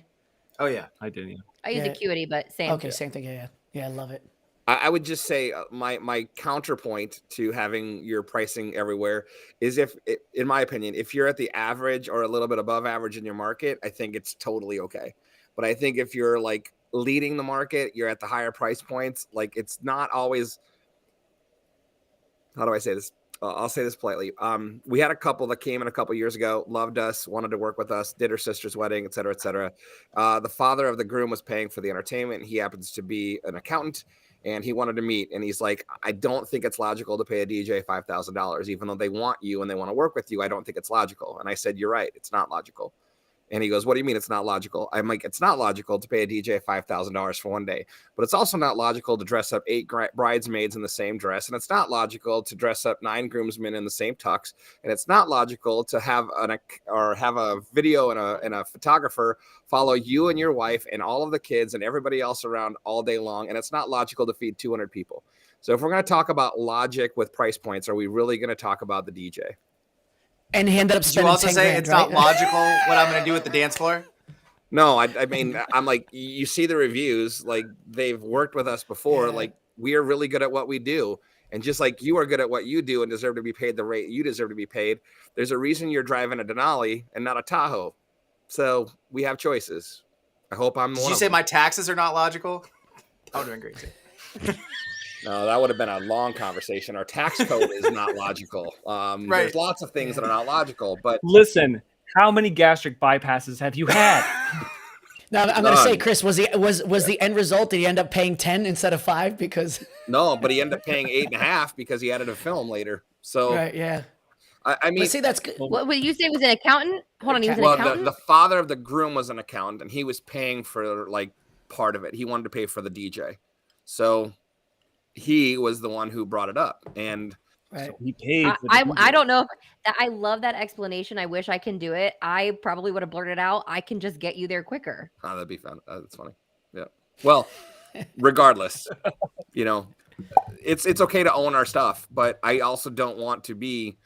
B: Oh yeah,
A: I do. Yeah.
D: I use Acuity, but same.
C: Okay, same thing. Yeah, I love it.
E: I would just say my counterpoint to having your pricing everywhere is in my opinion, if you're at the average or a little bit above average in your market, I think it's totally okay. But I think if you're like leading the market, you're at the higher price points, like it's not always, how do I say this? I'll say this politely. We had a couple that came in a couple years ago, loved us, wanted to work with us, did her sister's wedding, et cetera, et cetera. The father of the groom was paying for the entertainment. He happens to be an accountant, and he wanted to meet. And he's like, I don't think it's logical to pay a DJ $5,000, even though they want you and they want to work with you. I don't think it's logical. And I said, you're right. It's not logical. And he goes, what do you mean it's not logical? I'm like, it's not logical to pay a DJ $5,000 for one day, but it's also not logical to dress up 8 bridesmaids in the same dress. And it's not logical to dress up 9 groomsmen in the same tux. And it's not logical to have a video and a photographer follow you and your wife and all of the kids and everybody else around all day long. And it's not logical to feed 200 people. So if we're going to talk about logic with price points, are we really going to talk about the DJ?
C: And he ended up spending.
B: Did you also say
C: grand,
B: it's
C: right?
B: not logical what I'm going to do with the dance floor?
E: No, I mean, I'm like, you see the reviews, like they've worked with us before.
C: Yeah.
E: Like we are really good at what we do. And just like you are good at what you do and deserve to be paid the rate you deserve to be paid, there's a reason you're driving a Denali and not a Tahoe. So we have choices. I hope I'm
B: Did
E: one
B: you
E: of
B: say
E: them.
B: my taxes are not logical? That would have been great too.
E: No, that would have been a long conversation. Our tax code is not logical.
B: Right.
E: There's lots of things that are not logical, but
A: Listen, how many gastric bypasses have you had?
C: Now I'm going to say, Chris, was the end result? Did he end up paying 10 instead of 5? Because
E: no, but he ended up paying 8.5 because he added a film later. So
C: right, yeah.
E: I mean,
C: But see, that's good.
D: What would you say was an accountant? Hold on, he was an
E: well,
D: accountant?
E: the father of the groom was an accountant, and he was paying for like part of it. He wanted to pay for the DJ, so he was the one who brought it up, and
C: Right.
A: So he paid. For the
D: I
A: DJ.
D: don't know if I love that explanation. I wish I can do it. I probably would have blurted out, I can just get you there quicker.
E: oh, that'd be fun. That's funny. Yeah. Well, regardless, it's okay to own our stuff, but I also don't want to be.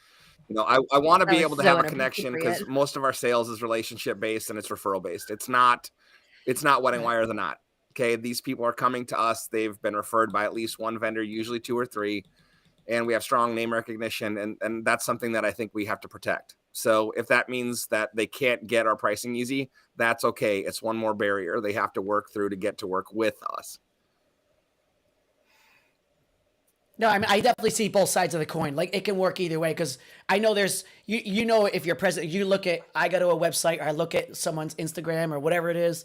E: I want to
D: That
E: be
D: was
E: able to
D: so
E: have a connection because
D: inappropriate.
E: most of our sales is relationship based and it's referral based. It's not wedding wire the knot. Okay. These people are coming to us. They've been referred by at least one vendor, usually 2 or 3. And we have strong name recognition. And that's something that I think we have to protect. So if that means that they can't get our pricing easy, that's okay. It's one more barrier they have to work through to get to work with us.
C: No, I mean, I definitely see both sides of the coin. Like, it can work either way because I know there's you know, if you're president, you look at, I go to a website or I look at someone's Instagram or whatever it is,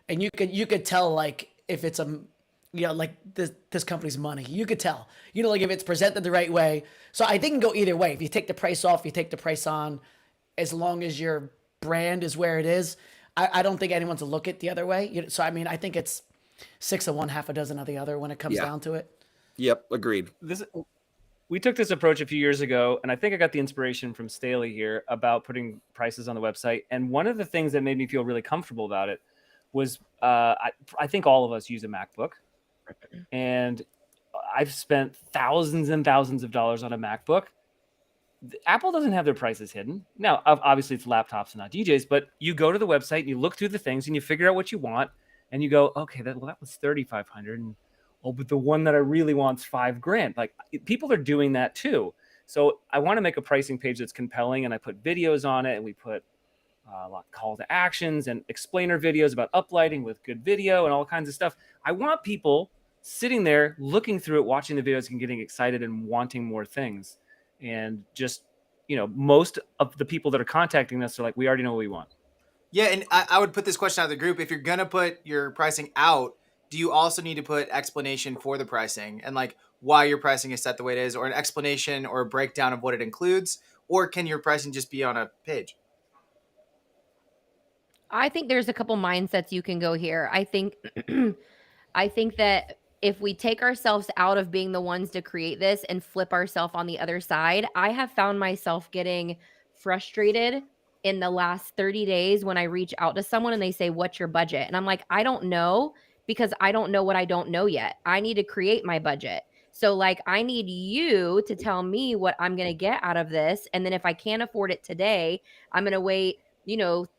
C: and you could tell, like, if it's like this company's money. You could tell, like, if it's presented the right way. So I think it can go either way. If you take the price off, you take the price on, as long as your brand is where it is. I don't think anyone's to look at the other way. So I mean, I think it's 6 of one, half a dozen of the other when it comes
E: Yeah.
C: down to it.
E: Yep, agreed.
A: We took this approach a few years ago, and I think I got the inspiration from Staley here about putting prices on the website. And one of the things that made me feel really comfortable about it was I think all of us use a MacBook, and I've spent thousands and thousands of dollars on a MacBook. Apple doesn't have their prices hidden. Now, obviously, it's laptops and not DJs, but you go to the website and you look through the things and you figure out what you want, and you go, okay, that was $3,500, and but the one that I really want's $5,000. Like, people are doing that too. So I want to make a pricing page that's compelling, and I put videos on it, and we put a lot of call to actions and explainer videos about uplighting with good video and all kinds of stuff. I want people sitting there looking through it, watching the videos and getting excited and wanting more things. And just, most of the people that are contacting us are like, we already know what we want.
B: Yeah, and I would put this question out of the group. If you're going to put your pricing out, do you also need to put explanation for the pricing and like why your pricing is set the way it is, or an explanation or a breakdown of what it includes? Or can your pricing just be on a page?
D: I think there's a couple mindsets you can go here. I think that if we take ourselves out of being the ones to create this and flip ourselves on the other side, I have found myself getting frustrated in the last 30 days when I reach out to someone and they say, "What's your budget?" And I'm like, "I don't know, because I don't know what I don't know yet. I need to create my budget." So, like, I need you to tell me what I'm going to get out of this. And then if I can't afford it today, I'm going to wait,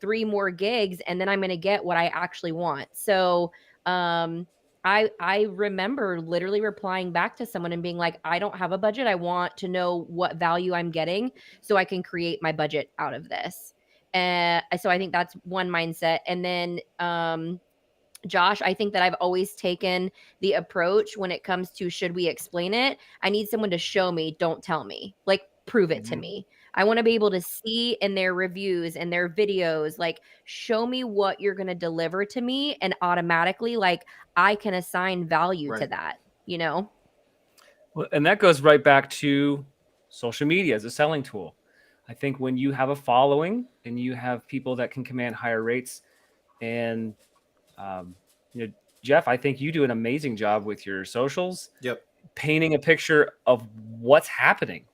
D: 3 more gigs, and then I'm going to get what I actually want. So, I remember literally replying back to someone and being like, "I don't have a budget. I want to know what value I'm getting so I can create my budget out of this." So I think that's one mindset. And then, Josh, I think that I've always taken the approach when it comes to, should we explain it? I need someone to show me, don't tell me. Like, prove it to me. I want to be able to see in their reviews and their videos, like, show me what you're going to deliver to me, and automatically, like, I can assign value to
B: Right.
D: that,
A: Well, and that goes right back to social media as a selling tool. I think when you have a following and you have people that can command higher rates, and Jeff, I think you do an amazing job with your socials.
B: Yep.
A: Painting a picture of what's happening.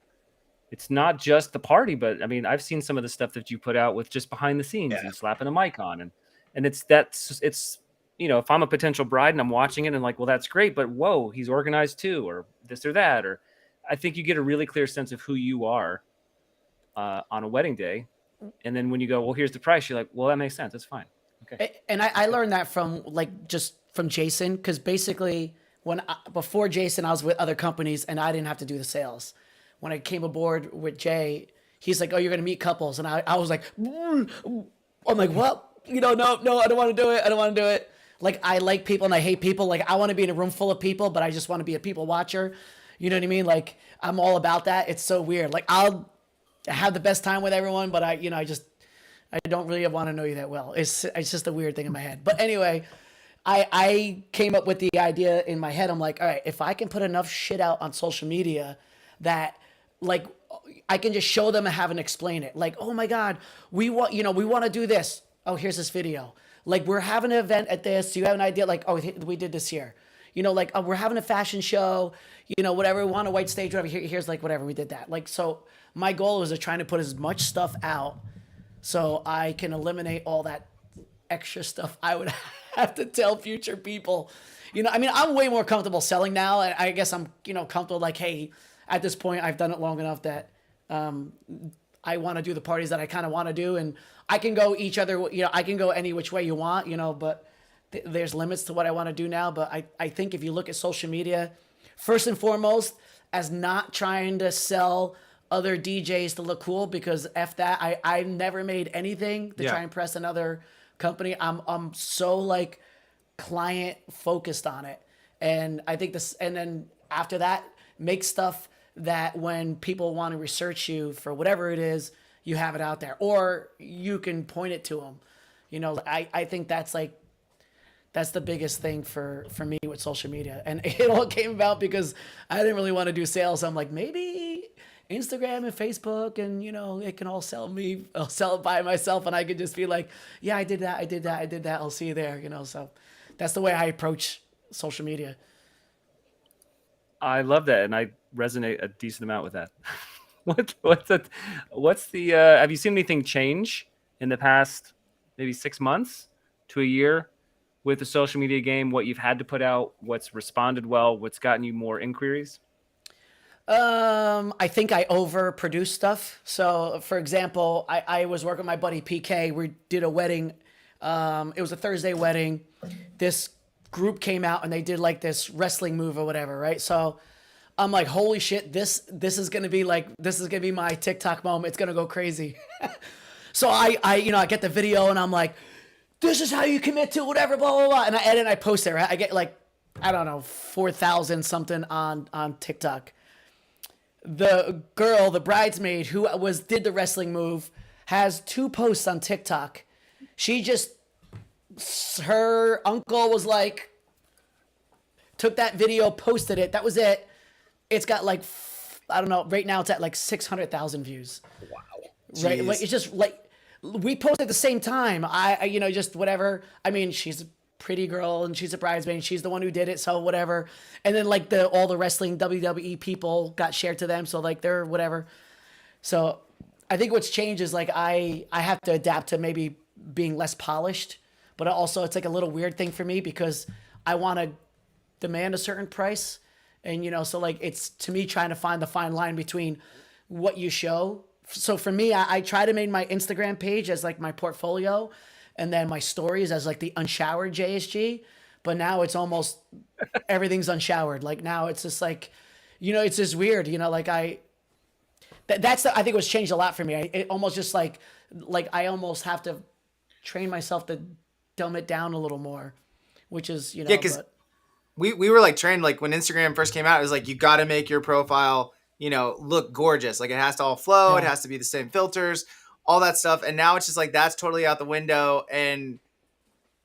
A: It's not just the party, but I mean, I've seen some of the stuff that you put out with just behind the scenes and slapping a mic on, and it's if I'm a potential bride and I'm watching it and like, well, that's great, but whoa, he's organized too, or this or that, or I think you get a really clear sense of who you are on a wedding day, and then when you go, well, here's the price, you're like, well, that makes sense, that's fine. Okay.
C: And I learned that from Jason, because basically before Jason, I was with other companies and I didn't have to do the sales. When I came aboard with Jay, he's like, "Oh, you're gonna meet couples," and I was like, I'm like, "What? No, I don't want to do it. I don't want to do it." Like, I like people and I hate people. Like, I want to be in a room full of people, but I just want to be a people watcher. You know what I mean? Like, I'm all about that. It's so weird. Like, I'll have the best time with everyone, but I don't really want to know you that well. It's just a weird thing in my head. But anyway, I came up with the idea in my head. I'm like, all right, if I can put enough shit out on social media that, like, I can just show them and have them explain it. Like, oh my God, we want to do this. Oh, here's this video. Like, we're having an event at this. Do you have an idea? Like, oh, we did this here. Like, oh, we're having a fashion show, whatever. We want a white stage, whatever. Here's like, whatever, we did that. Like, so my goal was to try to put as much stuff out so I can eliminate all that extra stuff I would have to tell future people. I mean, I'm way more comfortable selling now. And I guess I'm, comfortable, like, hey, at this point, I've done it long enough that I want to do the parties that I kind of want to do. And I can go I can go any which way you want, but there's limits to what I want to do now. But I think if you look at social media, first and foremost, as not trying to sell other DJs to look cool, because F that. I've never made anything to try and impress another company. I'm so, like, client focused on it. And I think and then after that, make stuff that when people want to research you for whatever it is, you have it out there, or you can point it to them. You know, I think that's like, that's the biggest thing for me with social media. And it all came about because I didn't really want to do sales. I'm like, maybe Instagram and Facebook, and you know, it can all sell me. I'll sell it by myself, and I could just be like, yeah, I did that, I did that, I did that. I'll see you there. You know, so that's the way I approach social media.
A: I love that, and I resonate a decent amount with that. What's the have you seen anything change in the past maybe 6 months to a year with the social media game? What you've had to put out, what's responded well, what's gotten you more inquiries?
C: I think I overproduce stuff. So, for example, I was working with my buddy PK. We did a wedding. It was a Thursday wedding. This group came out and they did like this wrestling move or whatever, right? So I'm like, holy shit, this is gonna be my TikTok moment. It's gonna go crazy. So I get the video and I'm like, this is how you commit to whatever, blah blah blah, and I edit and I post it, right? I get like, I don't know, 4,000 something on TikTok. The girl, the bridesmaid who did the wrestling move, has 2 posts on TikTok. Her uncle was like, took that video, posted it. That was it. It's got like, I don't know, right now it's at like 600,000 views.
E: Wow.
C: Right?
B: Jeez.
C: Like, it's just like, we posted at the same time. I just whatever. I mean, she's a pretty girl and she's a bridesmaid and she's the one who did it, so whatever. And then like all the wrestling WWE people got shared to them, so like they're whatever. So I think what's changed is like I have to adapt to maybe being less polished, but also it's like a little weird thing for me because I want to demand a certain price, and so like it's, to me, trying to find the fine line between what you show. So for me, I try to make my Instagram page as like my portfolio, and then my stories as like the unshowered JSG. But now it's almost everything's unshowered. Like now it's just like, it's just weird. Like I think what's changed a lot for me. It almost just like I almost have to train myself to dumb it down a little more, which is
B: Yeah, because we were like trained, like when Instagram first came out, it was like, you got to make your profile look gorgeous. Like it has to all flow. It has to be the same filters, all that stuff. And now it's just like, that's totally out the window. And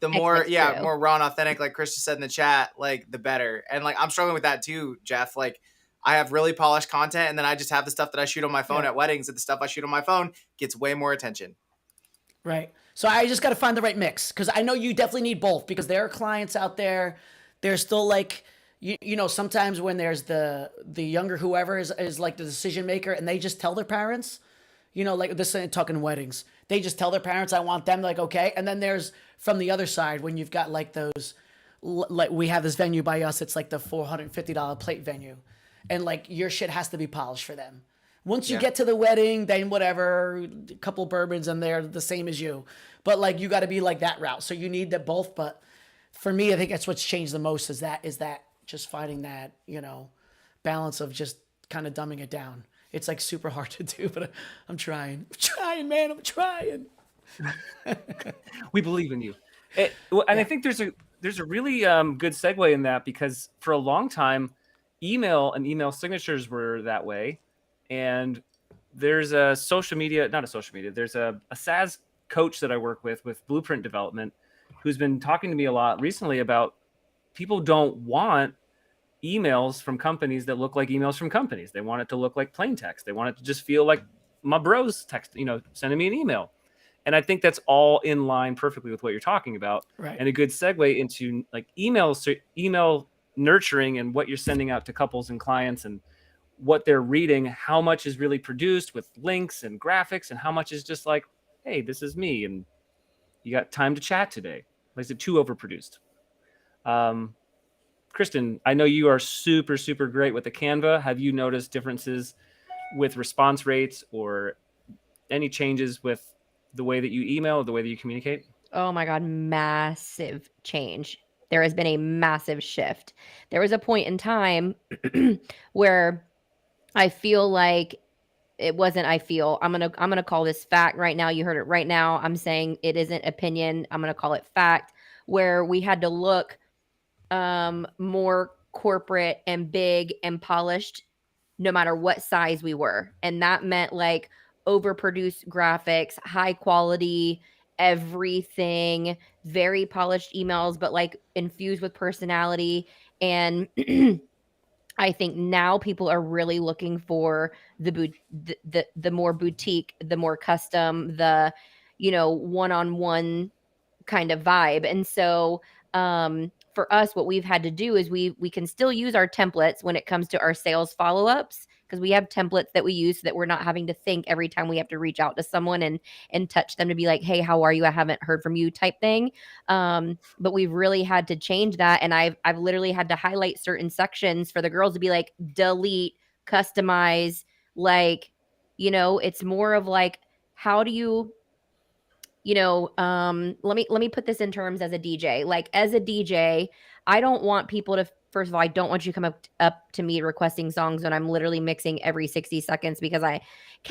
B: the more, more raw and authentic, like Chris just said in the chat, like the better. And like, I'm struggling with that too, Jeff. Like I have really polished content, and then I just have the stuff that I shoot on my phone at weddings, and the stuff I shoot on my phone gets way more attention. Right.
C: So I just got to find the right mix, because I know you definitely need both, because there are clients out there, they're still like, sometimes when there's the younger whoever is like the decision maker, and they just tell their parents, like this, talking weddings, they just tell their parents, I want them, like, okay. And then there's from the other side, when you've got like those, like we have this venue by us, it's like the $450 plate venue, and like your shit has to be polished for them. Once you get to the wedding, then whatever, a couple bourbons and they're the same as you. But like you got to be like that route. So you need that both. But for me, I think that's what's changed the most is that just finding that, balance of just kind of dumbing it down. It's like super hard to do, but I'm trying. I'm trying, man. I'm trying.
A: We believe in you. And I think there's a really good segue in that, because for a long time, email and email signatures were that way. And there's there's a SaaS coach that I work with Blueprint Development, who's been talking to me a lot recently about people don't want emails from companies that look like emails from companies. They want it to look like plain text. They want it to just feel like my bros text, sending me an email. And I think that's all in line perfectly with what you're talking about.
C: Right.
A: And a good segue into like email nurturing and what you're sending out to couples and clients, and what they're reading, how much is really produced with links and graphics, and how much is just like, hey, this is me, and you got time to chat today. Like, is it too overproduced? Kristen, I know you are super, super great with the Canva. Have you noticed differences with response rates or any changes with the way that you email or the way that you communicate?
D: Oh my God, massive change. There has been a massive shift. There was a point in time where I feel like it wasn't, I'm gonna call this fact right now. You heard it right now. I'm saying it isn't opinion. I'm gonna call it fact, where we had to look more corporate and big and polished no matter what size we were. And that meant like overproduced graphics, high quality, everything, very polished emails, but like infused with personality. And I think now people are really looking for the more boutique, the more custom, the one-on-one kind of vibe. And so for us, what we've had to do is we can still use our templates when it comes to our sales follow-ups, because we have templates that we use so that we're not having to think every time we have to reach out to someone and touch them to be like, hey, how are you? I haven't heard from you type thing. But we've really had to change that. And I've literally had to highlight certain sections for the girls to be like, delete, customize, like, it's more of like, how do you let me put this in terms as a DJ. Like as a DJ, I don't want people to, first of all, I don't want you to come up to me requesting songs when I'm literally mixing every 60 seconds because can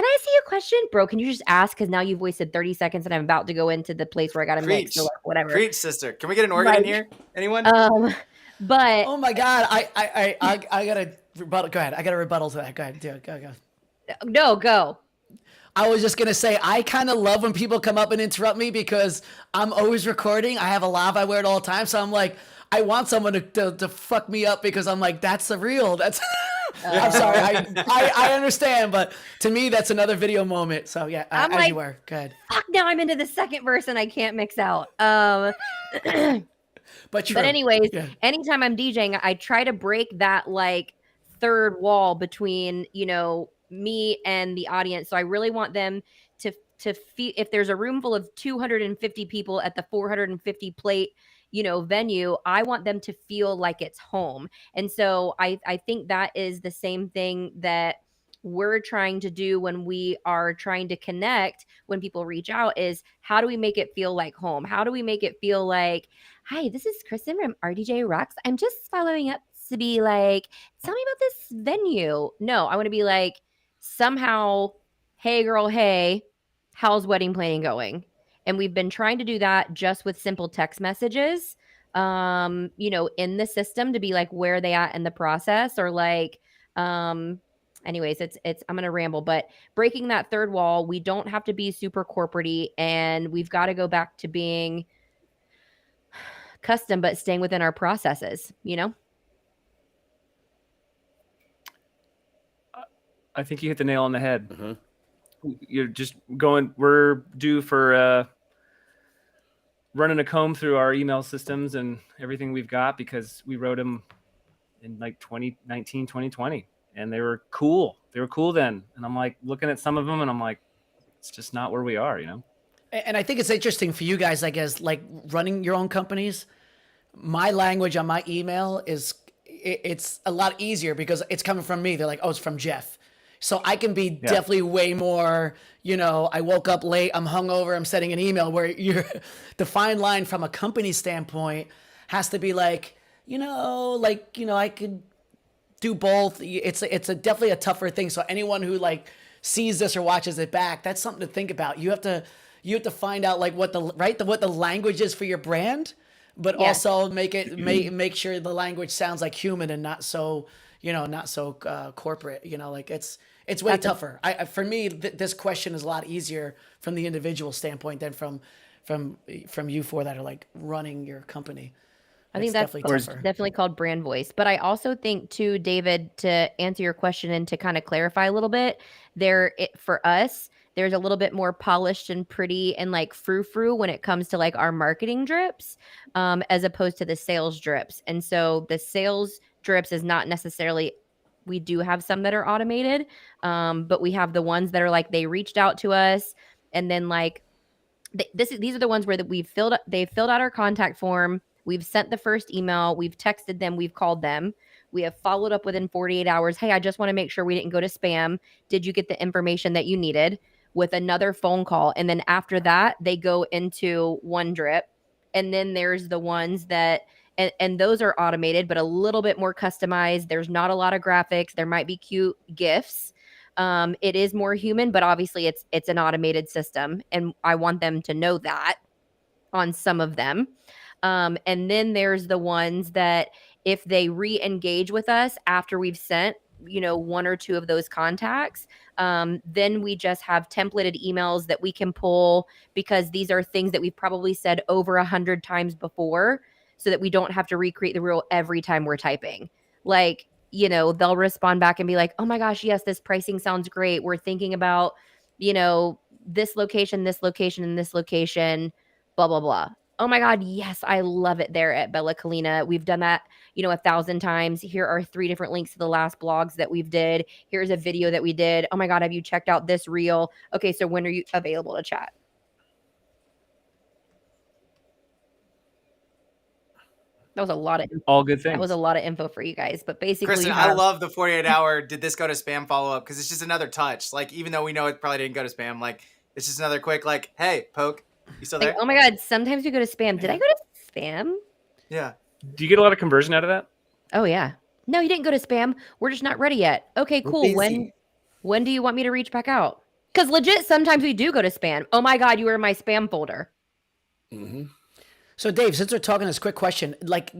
D: I see a question? Bro, can you just ask? Because now you've wasted 30 seconds and I'm about to go into the place where I got to mix or like whatever.
B: Preach, sister. Can we get an organ in here? Anyone?
D: But
C: oh my God, I got a rebuttal. Go ahead. I got a rebuttal to that. Go ahead. Do it. Go.
D: No, go.
C: I was just going to say, I kind of love when people come up and interrupt me because I'm always recording. I have a lav, I wear it all the time. So I'm like, I want someone to fuck me up because I'm like, that's the real. That's. I'm sorry. I understand. But to me, that's another video moment. So yeah,
D: I'm
C: as
D: like,
C: you were. Good.
D: Fuck, now I'm into the second verse and I can't mix out.
C: But
D: anyways,
C: yeah.
D: Anytime I'm DJing, I try to break that like third wall between, me and the audience. So I really want them to feel, if there's a room full of 250 people at the 450 plate, venue, I want them to feel like it's home. And so I think that is the same thing that we're trying to do when we are trying to connect when people reach out, is how do we make it feel like home? How do we make it feel like, hi, this is Kristen from RDJ Rocks. I'm just following up to be like, tell me about this venue. No, I want to be like, somehow, hey girl, hey, how's wedding planning going? And we've been trying to do that just with simple text messages, in the system to be like, where are they at in the process, or like, anyways, it's I'm gonna ramble, but breaking that third wall, we don't have to be super corporate-y, and we've got to go back to being custom, but staying within our processes,
A: I think you hit the nail on the head.
E: Mm-hmm.
A: You're just going, we're due for running a comb through our email systems and everything we've got, because we wrote them in like 2019, 2020, and they were cool. They were cool then. And I'm like looking at some of them and I'm like, it's just not where we are,
C: And I think it's interesting for you guys, I guess, like running your own companies. My language on my email it's a lot easier because it's coming from me. They're like, oh, it's from Jeff. So I can be definitely way more, I woke up late, I'm hungover, I'm sending an email, where the fine line from a company standpoint has to be like, I could do both. It's definitely a tougher thing. So anyone who like sees this or watches it back, that's something to think about. You have to find out like what the language is for your brand, but also make sure the language sounds like human and not so corporate. Like it's way tougher. For me, this question is a lot easier from the individual standpoint than from you four that are like running your company.
D: I think that's definitely called brand voice. But I also think too, David, to answer your question and to kind of clarify a little bit, for us, there's a little bit more polished and pretty and like frou-frou when it comes to like our marketing drips, as opposed to the sales drips. And so the sales drips is not necessarily, we do have some that are automated, but we have the ones that are like, they reached out to us and then like, these are the ones where they've filled out our contact form. We've sent the first email. We've texted them. We've called them. We have followed up within 48 hours. Hey, I just want to make sure we didn't go to spam. Did you get the information that you needed? With another phone call. And then after that, they go into one drip. And then there's the ones that, and those are automated, but a little bit more customized. There's not a lot of graphics. There might be cute GIFs. It is more human, but obviously it's an automated system. And I want them to know that on some of them. And then there's the ones that if they re-engage with us after we've sent one or two of those contacts. Then we just have templated emails that we can pull, because these are things that we've probably said over 100 times before, so that we don't have to recreate the rule every time we're typing. Like, they'll respond back and be like, oh my gosh, yes, this pricing sounds great. We're thinking about, this location, and this location, blah, blah, blah. Oh my God, yes, I love it there at Bella Colina. We've done that, 1,000 times. Here are 3 different links to the last blogs that we've did. Here's a video that we did. Oh my God, have you checked out this reel? Okay, so when are you available to chat? That was a lot of info.
A: All good things.
D: That was a lot of info for you guys, but basically,
B: Kristen, I love the 48-hour. Did this go to spam follow up? Because it's just another touch. Like, even though we know it probably didn't go to spam, like it's just another quick, like, hey, poke, you still there?
D: like, oh my God, sometimes we go to spam. Did I go to spam?
B: Yeah.
A: Do you get a lot of conversion out of that?
D: Oh yeah. No, you didn't go to spam. We're just not ready yet. Okay,
B: We're
D: cool.
B: busy.
D: When do you want me to reach back out? Because legit, sometimes we do go to spam. Oh my God, you were in my spam folder.
E: Mm-hmm.
C: So Dave, since we're talking this quick question, like,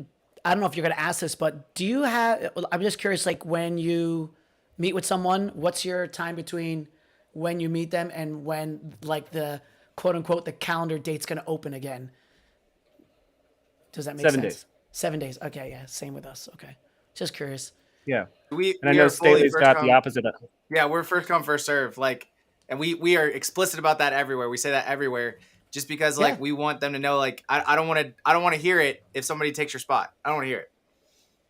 C: I don't know if you're going to ask this, but do you have, I'm just curious, like when you meet with someone, what's your time between when you meet them and when like the quote unquote, the calendar date's going to open again? Does that make
A: 7
C: sense?
A: days.
C: 7 days. Okay. Yeah. Same with us. Okay. Just curious.
A: Yeah.
B: We
A: And I
B: we
A: know
B: are fully
A: Staley's
B: first
A: got
B: come-
A: the opposite.
B: Yeah, we're first come, first serve. Like, and we are explicit about that everywhere. We say that everywhere, just because like
C: Yeah.
B: we want them to know. Like, I don't want to hear it if somebody takes your spot. I don't want to hear it.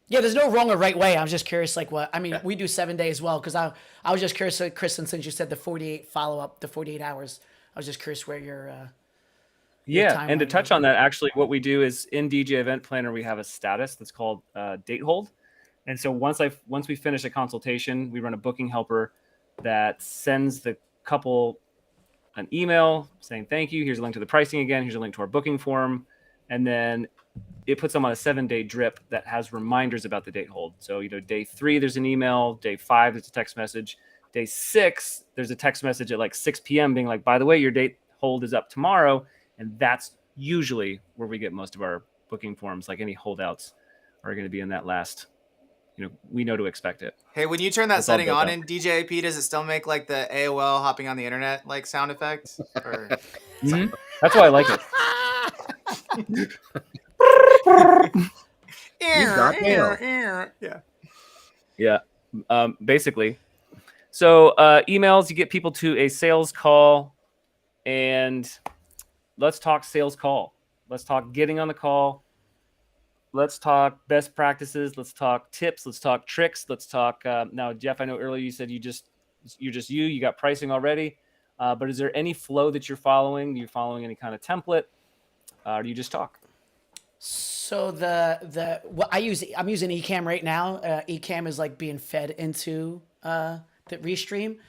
C: Yeah, there's no wrong or right way. I'm just curious, like what I mean.
B: Yeah.
C: We do 7 days as well, because I was just curious, Kristen, since you said the 48 follow up, the 48 hours. I was just curious where your
A: Yeah, and to
C: timeline
A: touch
C: is.
A: on that, actually, what we do is in DJ Event Planner, we have a status that's called date hold. And so once we finish a consultation, we run a booking helper that sends the couple an email saying thank you. Here's a link to the pricing again. Here's a link to our booking form, and then it puts them on a 7-day drip that has reminders about the date hold. So day 3 there's an email, day 5 there's a text message, day 6 there's a text message at like 6 p.m. being like, by the way, your date hold is up tomorrow. And that's usually where we get most of our booking forms. Like any holdouts are going to be in that last, we know to expect it.
B: Hey, when you turn that
A: It's all
B: setting
A: built
B: on
A: up.
B: in DJAP, does it still make like the AOL hopping on the internet like sound effects? Or...
A: That's why I like it.
B: Yeah.
A: Yeah. Basically. So emails, you get people to a sales call, and let's talk sales call. Let's talk getting on the call. Let's talk best practices. Let's talk tips. Let's talk tricks. Let's talk. Now, Jeff, I know earlier you said you got pricing already, but is there any flow that you're following? Are you following any kind of template? Or do you just talk?
C: So I'm using Ecamm right now. Ecamm is like being fed into the Restream.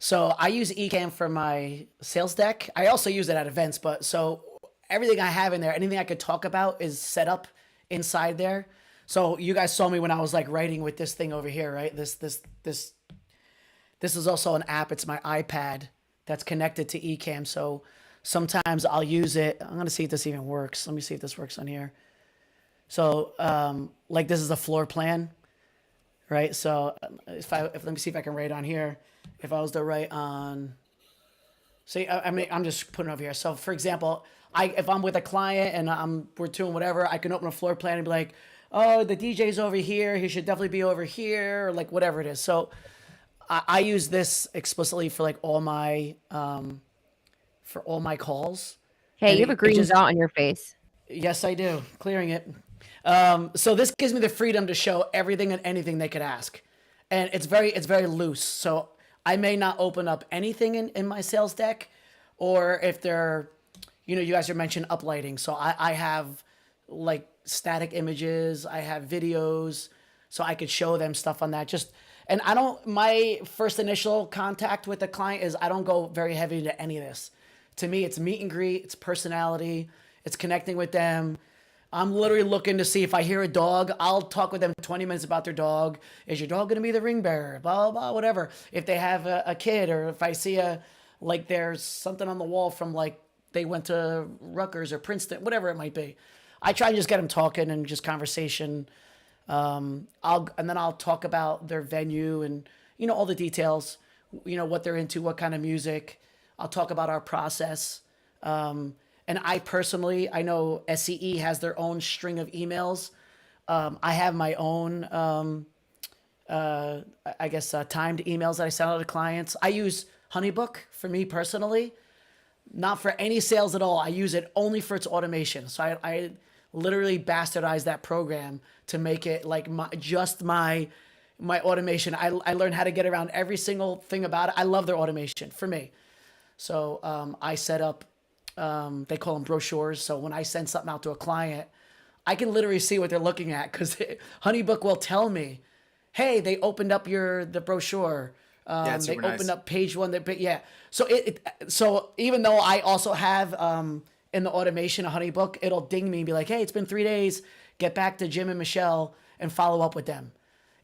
C: So I use Ecamm for my sales deck. I also use it at events, but so everything I have in there, anything I could talk about is set up inside there. So you guys saw me when I was like writing with this thing over here, right? This is also an app. It's my iPad that's connected to Ecamm. So sometimes I'll use it. I'm going to see if this even works. Let me see if this works on here. So like this is a floor plan, right? So let me see if I can write on here. If I was to write on, see, I mean, I'm just putting it over here. So for example, if I'm with a client and we're doing whatever, I can open a floor plan and be like, oh, the DJ's over here. He should definitely be over here, or like whatever it is. So I use this explicitly for like all my calls.
D: Hey,
C: And
D: you have a
C: it
D: green
C: just-
D: dot on your face.
C: Yes, I do. Clearing it. So this gives me the freedom to show everything and anything they could ask. And it's very loose. So I may not open up anything in my sales deck, or if they're, you guys are mentioning uplighting. So I have like static images, I have videos, so I could show them stuff on that. And my first initial contact with the client is I don't go very heavy into any of this. To me, it's meet and greet, it's personality, it's connecting with them. I'm literally looking to see if I hear a dog, I'll talk with them 20 minutes about their dog. Is your dog going to be the ring bearer? Blah, blah, blah, whatever. If they have a kid, or if I see there's something on the wall from like they went to Rutgers or Princeton, whatever it might be. I try and just get them talking and just conversation. I'll talk about their venue and all the details, what they're into, what kind of music. I'll talk about our process. And I personally, I know SCE has their own string of emails. I have my own, timed emails that I send out to clients. I use Honeybook for me personally, not for any sales at all. I use it only for its automation. So I literally bastardized that program to make it like my automation. I learned how to get around every single thing about it. I love their automation for me. So I set up, they call them brochures. So when I send something out to a client, I can literally see what they're looking at because Honeybook will tell me, hey, they opened up the brochure. They opened up page one. So even though I also have in the automation a Honeybook, it'll ding me and be like, hey, it's been 3 days. Get back to Jim and Michelle and follow up with them.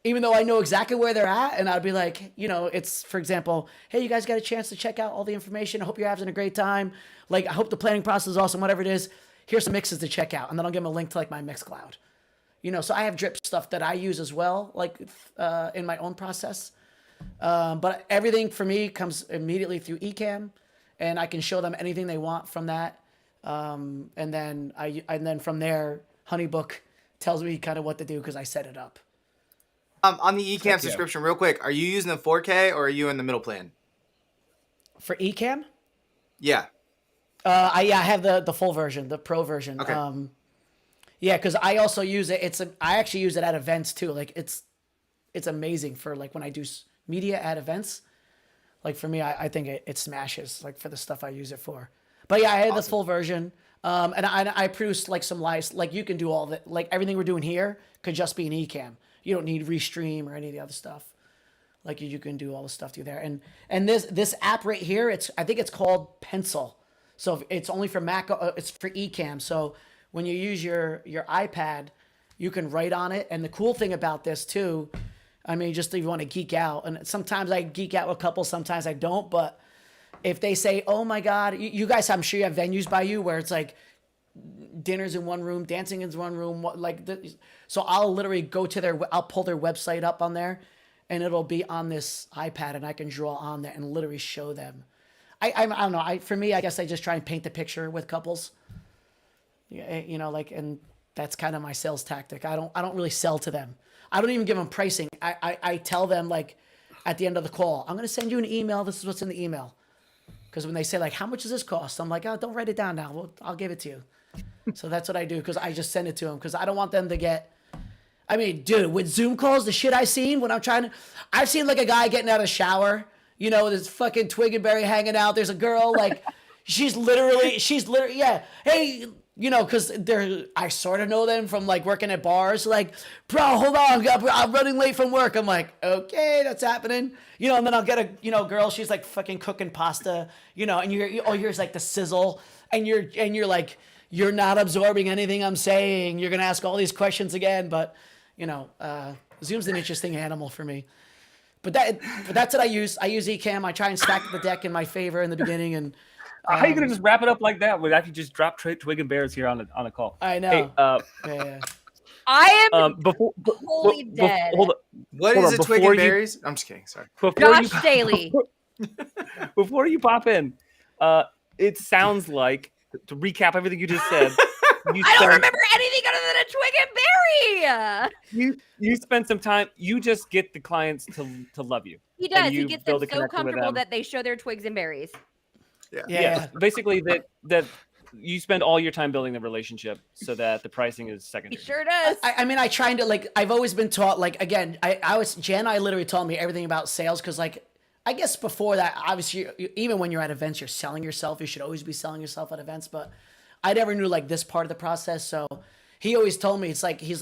C: Even though I know exactly where they're at, and I'd be like, it's, for example, hey, you guys got a chance to check out all the information. I hope you're having a great time. Like, I hope the planning process is awesome, whatever it is. Here's some mixes to check out. And then I'll give them a link to like my Mixcloud. So I have drip stuff that I use as well, like in my own process. But everything for me comes immediately through Ecamm, and I can show them anything they want from that. And then from there, Honeybook tells me kind of what to do because I set it up.
B: On the Ecamm subscription, real quick, are you using the 4K or are you in the middle plan?
C: For Ecamm?
B: Yeah.
C: I have the full version, the pro version.
B: Okay.
C: Yeah, because I also use it. I actually use it at events too. Like it's amazing for like when I do media at events. Like for me, I think it smashes like for the stuff I use it for. But yeah, I had the full version. And I produced like some lives. Like you can do all that. Like everything we're doing here could just be an Ecamm. You don't need Restream or any of the other stuff. Like you can do all the stuff through there. And this app right here, I think it's called Pencil. So it's only for Mac. It's for Ecamm. So when you use your iPad, you can write on it. And the cool thing about this too, I mean, just if you want to geek out, and sometimes I geek out with a couple, sometimes I don't. But if they say, "Oh my God," you guys, I'm sure you have venues by you where it's like dinners in one room, dancing in one room, so I'll literally go to I'll pull their website up on there, and it'll be on this iPad, and I can draw on there and literally show them. I don't know. For me, I guess I just try and paint the picture with couples. And that's kind of my sales tactic. I don't really sell to them. I don't even give them pricing. I tell them like at the end of the call, I'm going to send you an email. This is what's in the email. Because when they say like, how much does this cost? I'm like, oh, don't write it down now. I'll give it to you. So that's what I do because I just send it to them because I don't want them to get. I mean, dude, with Zoom calls, the shit I've seen when I've seen like a guy getting out of the shower, with his fucking twig and berry hanging out. There's a girl like, she's literally, yeah. Hey, because I sort of know them from like working at bars. Like, bro, hold on, I'm running late from work. I'm like, okay, that's happening. And then I'll get a girl. She's like fucking cooking pasta. And you here's like the sizzle, and you're like, you're not absorbing anything I'm saying. You're gonna ask all these questions again, but Zoom's an interesting animal for me. But that's what I use. I use Ecamm. I try and stack the deck in my favor in the beginning and.
A: How are you gonna just wrap it up like that? We actually just drop Twig and Bears here on a call.
C: I know.
A: Hey,
C: yeah.
D: I am
A: totally
D: dead.
B: What is it, Twig and Berries? I'm just kidding. Sorry.
D: Josh Daly.
A: Before you pop in, it sounds like, to recap everything you just said,
D: I don't remember anything other than a Twig and Berry.
A: You spend some time. You just get the clients to love you.
D: He does. He
A: You
D: gets
A: build
D: them
A: a
D: so
A: connection with
D: comfortable
A: them.
D: that they show their twigs and berries.
C: Yeah.
A: Basically, that you spend all your time building the relationship so that the pricing is
D: He
A: secondary.
D: sure does.
C: I mean, I try to like. I've always been taught like again. Jen literally taught me everything about sales because like I guess before that, obviously, even when you're at events, you're selling yourself. You should always be selling yourself at events. But I never knew like this part of the process. So he always told me he's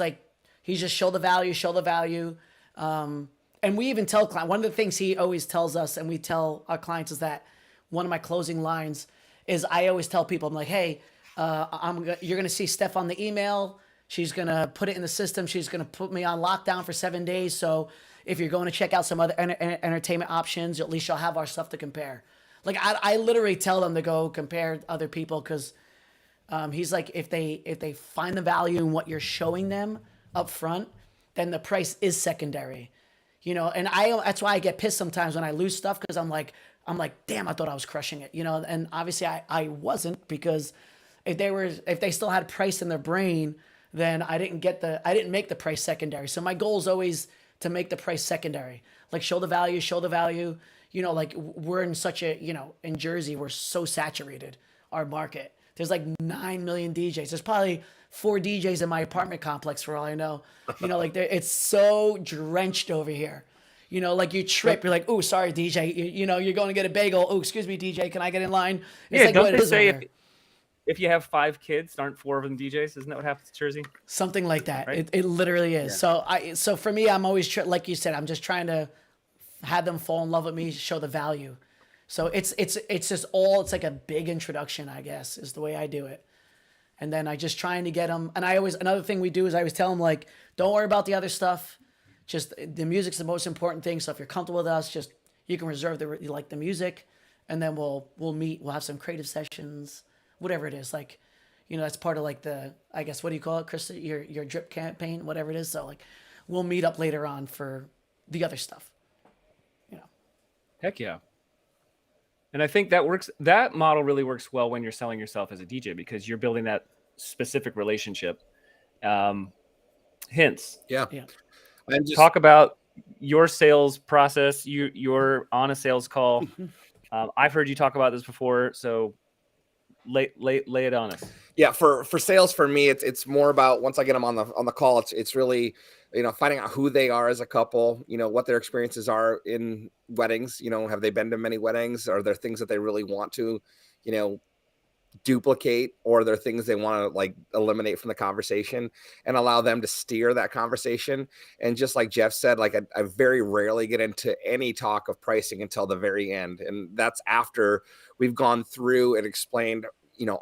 C: just show the value. And we even tell clients, one of the things he always tells us, and we tell our clients, is that one of my closing lines is I always tell people, I'm like, hey, you're gonna see Steph on the email. She's gonna put it in the system. She's gonna put me on lockdown for 7 days. So if you're going to check out some other entertainment options, at least you'll have our stuff to compare. Like I literally tell them to go compare other people because he's like, if they find the value in what you're showing them up front, then the price is secondary. And that's why I get pissed sometimes when I lose stuff, because I'm like, damn, I thought I was crushing it, and obviously I wasn't, because if they still had price in their brain, then I didn't make the price secondary. So my goal is always to make the price secondary, like show the value. Like we're in such a, in Jersey, we're so saturated, our market. There's like 9 million DJs. There's probably 4 DJs in my apartment complex for all I know. Like it's so drenched over here. Like you trip, you're like, oh, sorry, DJ. You're going to get a bagel. Oh, excuse me, DJ, can I get in line? It's like
A: don't
C: what it
A: they
C: is
A: say
C: over here.
A: if you have 5 kids, aren't 4 of them DJs? Isn't that what happens in Jersey?
C: Something like that.
A: Right?
C: It literally is. Yeah. So for me, I'm always like you said, I'm just trying to have them fall in love with me, show the value. So it's like a big introduction, I guess, is the way I do it. And then I just trying to get them. And another thing we do is I always tell them, like, don't worry about the other stuff. Just the music's the most important thing. So if you're comfortable with us, just, you can reserve the music, and then we'll meet. We'll have some creative sessions, whatever it is. Like, that's part of like I guess, what do you call it, Chris? Your drip campaign, whatever it is. So like, we'll meet up later on for the other stuff.
A: Heck yeah. And I think that model really works well when you're selling yourself as a DJ, because you're building that specific relationship. Hints.
E: Yeah.
A: Talk about your sales process. You're on a sales call. I've heard you talk about this before, so lay it on us.
E: Yeah, for sales, for me, it's more about, once I get them on the call, it's really, finding out who they are as a couple, what their experiences are in weddings. Have they been to many weddings? Are there things that they really want to, duplicate, or are there things they want to like eliminate from the conversation, and allow them to steer that conversation? And just like Jeff said, like I very rarely get into any talk of pricing until the very end. And that's after we've gone through and explained,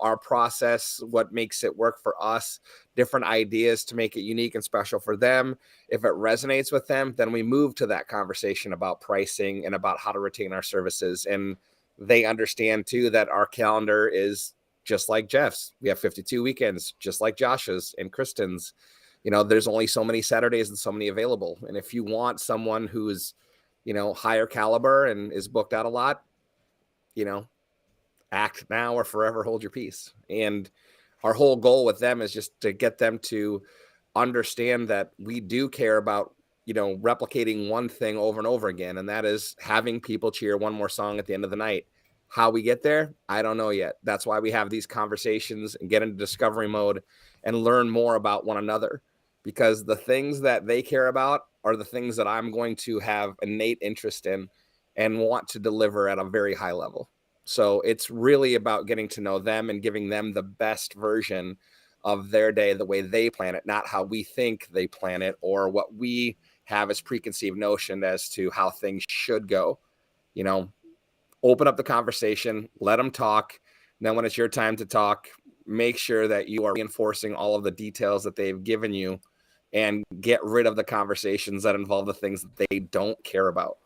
E: our process, what makes it work for us, different ideas to make it unique and special for them. If it resonates with them, then we move to that conversation about pricing and about how to retain our services. And they understand too that our calendar is just like Jeff's. We have 52 weekends, just like Josh's and Kristen's. There's only so many Saturdays and so many available. And if you want someone who's, higher caliber and is booked out a lot, act now or forever hold your peace. And our whole goal with them is just to get them to understand that we do care about, replicating one thing over and over again. And that is having people cheer one more song at the end of the night. How we get there, I don't know yet. That's why we have these conversations and get into discovery mode and learn more about one another, because the things that they care about are the things that I'm going to have innate interest in and want to deliver at a very high level. So it's really about getting to know them and giving them the best version of their day, the way they plan it, not how we think they plan it or what we have as preconceived notion as to how things should go. Open up the conversation, let them talk. And then when it's your time to talk, make sure that you are reinforcing all of the details that they've given you, and get rid of the conversations that involve the things that they don't care about.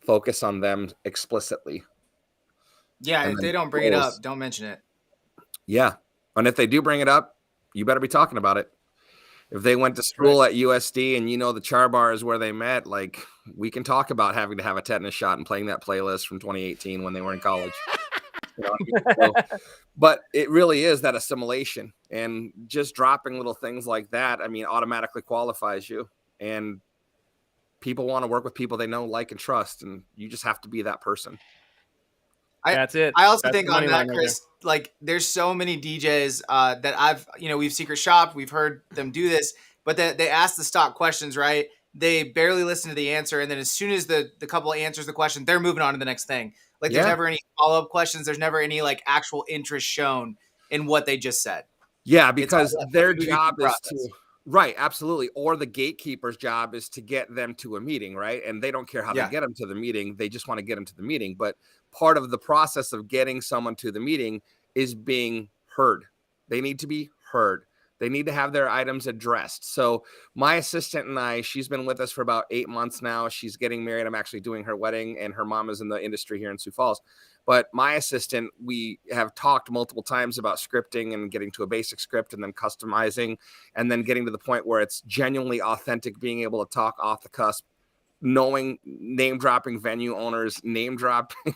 E: Focus on them explicitly.
B: Yeah, and if they don't bring it up, don't mention it.
E: Yeah. And if they do bring it up, you better be talking about it. If they went to school at USD and the Char Bar is where they met, like, we can talk about having to have a tetanus shot and playing that playlist from 2018 when they were in college. But it really is that assimilation, and just dropping little things like that, automatically qualifies you. And people want to work with people they know, like, and trust, and you just have to be that person.
A: That's it.
B: I also
A: That's
B: think on that, Chris, like, there's so many DJs that I've, we've secret shopped, we've heard them do this, but they ask the stock questions, right? They barely listen to the answer, and then as soon as the couple answers the question, they're moving on to the next thing. Like, there's never any follow-up questions. There's never any like actual interest shown in what they just said.
E: Yeah, because their job is to. Right, absolutely. Or the gatekeeper's job is to get them to a meeting, right? And they don't care how they get them to the meeting. They just want to get them to the meeting. But part of the process of getting someone to the meeting is being heard. They need to be heard. They need to have their items addressed. So my assistant and I, she's been with us for about 8 months now. She's getting married. I'm actually doing her wedding, and her mom is in the industry here in Sioux Falls. But my assistant, we have talked multiple times about scripting and getting to a basic script and then customizing and then getting to the point where it's genuinely authentic, being able to talk off the cusp, knowing, name dropping venue owners, name dropping,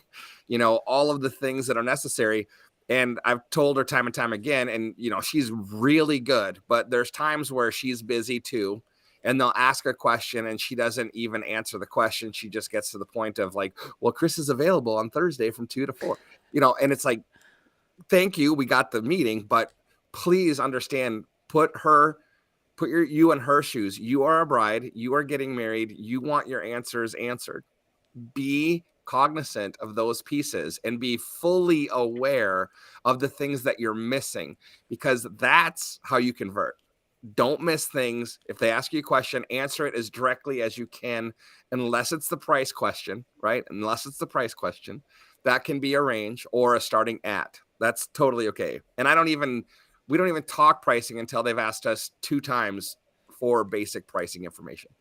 E: all of the things that are necessary. And I've told her time and time again, and she's really good, but there's times where she's busy too. And they'll ask a question and she doesn't even answer the question. She just gets to the point of like, well, Chris is available on Thursday from 2 to 4, and it's like, thank you. We got the meeting, but please understand, put you in her shoes. You are a bride. You are getting married. You want your answers answered. Be cognizant of those pieces and be fully aware of the things that you're missing, because that's how you convert. Don't miss things. If they ask you a question, answer it as directly as you can, unless it's the price question, right? Unless it's the price question, that can be a range or a starting at. That's totally okay. And we don't even talk pricing until they've asked us 2 times for basic pricing information.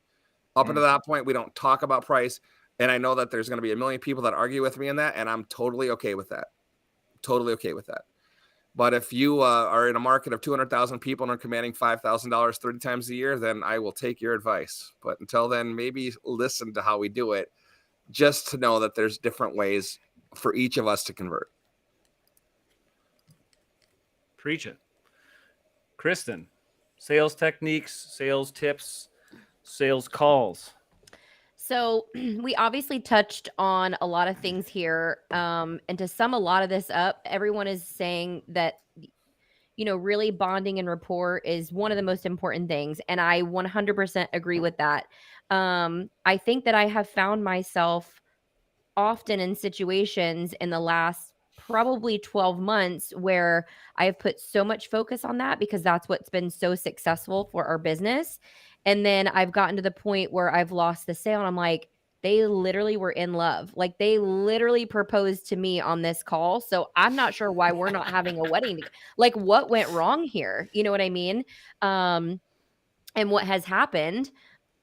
E: Up until that point, we don't talk about price. And I know that there's going to be a million people that argue with me in that, and I'm totally okay with that. Totally okay with that. But if you are in a market of 200,000 people and are commanding $5,000 30 times a year, then I will take your advice. But until then, maybe listen to how we do it, just to know that there's different ways for each of us to convert.
A: Preach it. Kristen, sales techniques, sales tips, sales calls.
D: So we obviously touched on a lot of things here. And to sum a lot of this up, everyone is saying that, really bonding and rapport is one of the most important things. And I 100% agree with that. I think that I have found myself often in situations in the last probably 12 months where I have put so much focus on that because that's what's been so successful for our business. And then I've gotten to the point where I've lost the sale and I'm like, they literally were in love. Like they literally proposed to me on this call. So I'm not sure why we're not having a wedding. Like what went wrong here? You know what I mean? And what has happened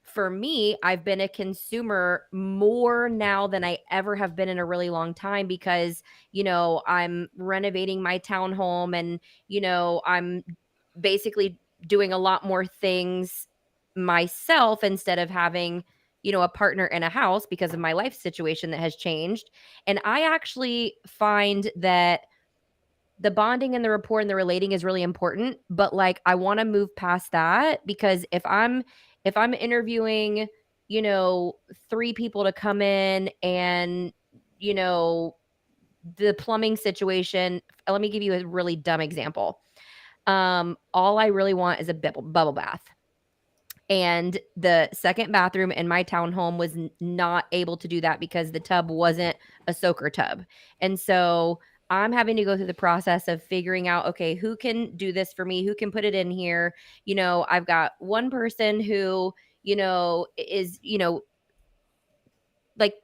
D: for me, I've been a consumer more now than I ever have been in a really long time because, I'm renovating my townhome and, I'm basically doing a lot more things myself instead of having, a partner in a house because of my life situation that has changed. And I actually find that the bonding and the rapport and the relating is really important, but like I want to move past that because if I'm interviewing, 3 people to come in and, the plumbing situation, let me give you a really dumb example. All I really want is a bubble bath. And the second bathroom in my townhome was not able to do that because the tub wasn't a soaker tub. And so I'm having to go through the process of figuring out, okay, who can do this for me? Who can put it in here? I've got one person who, is, like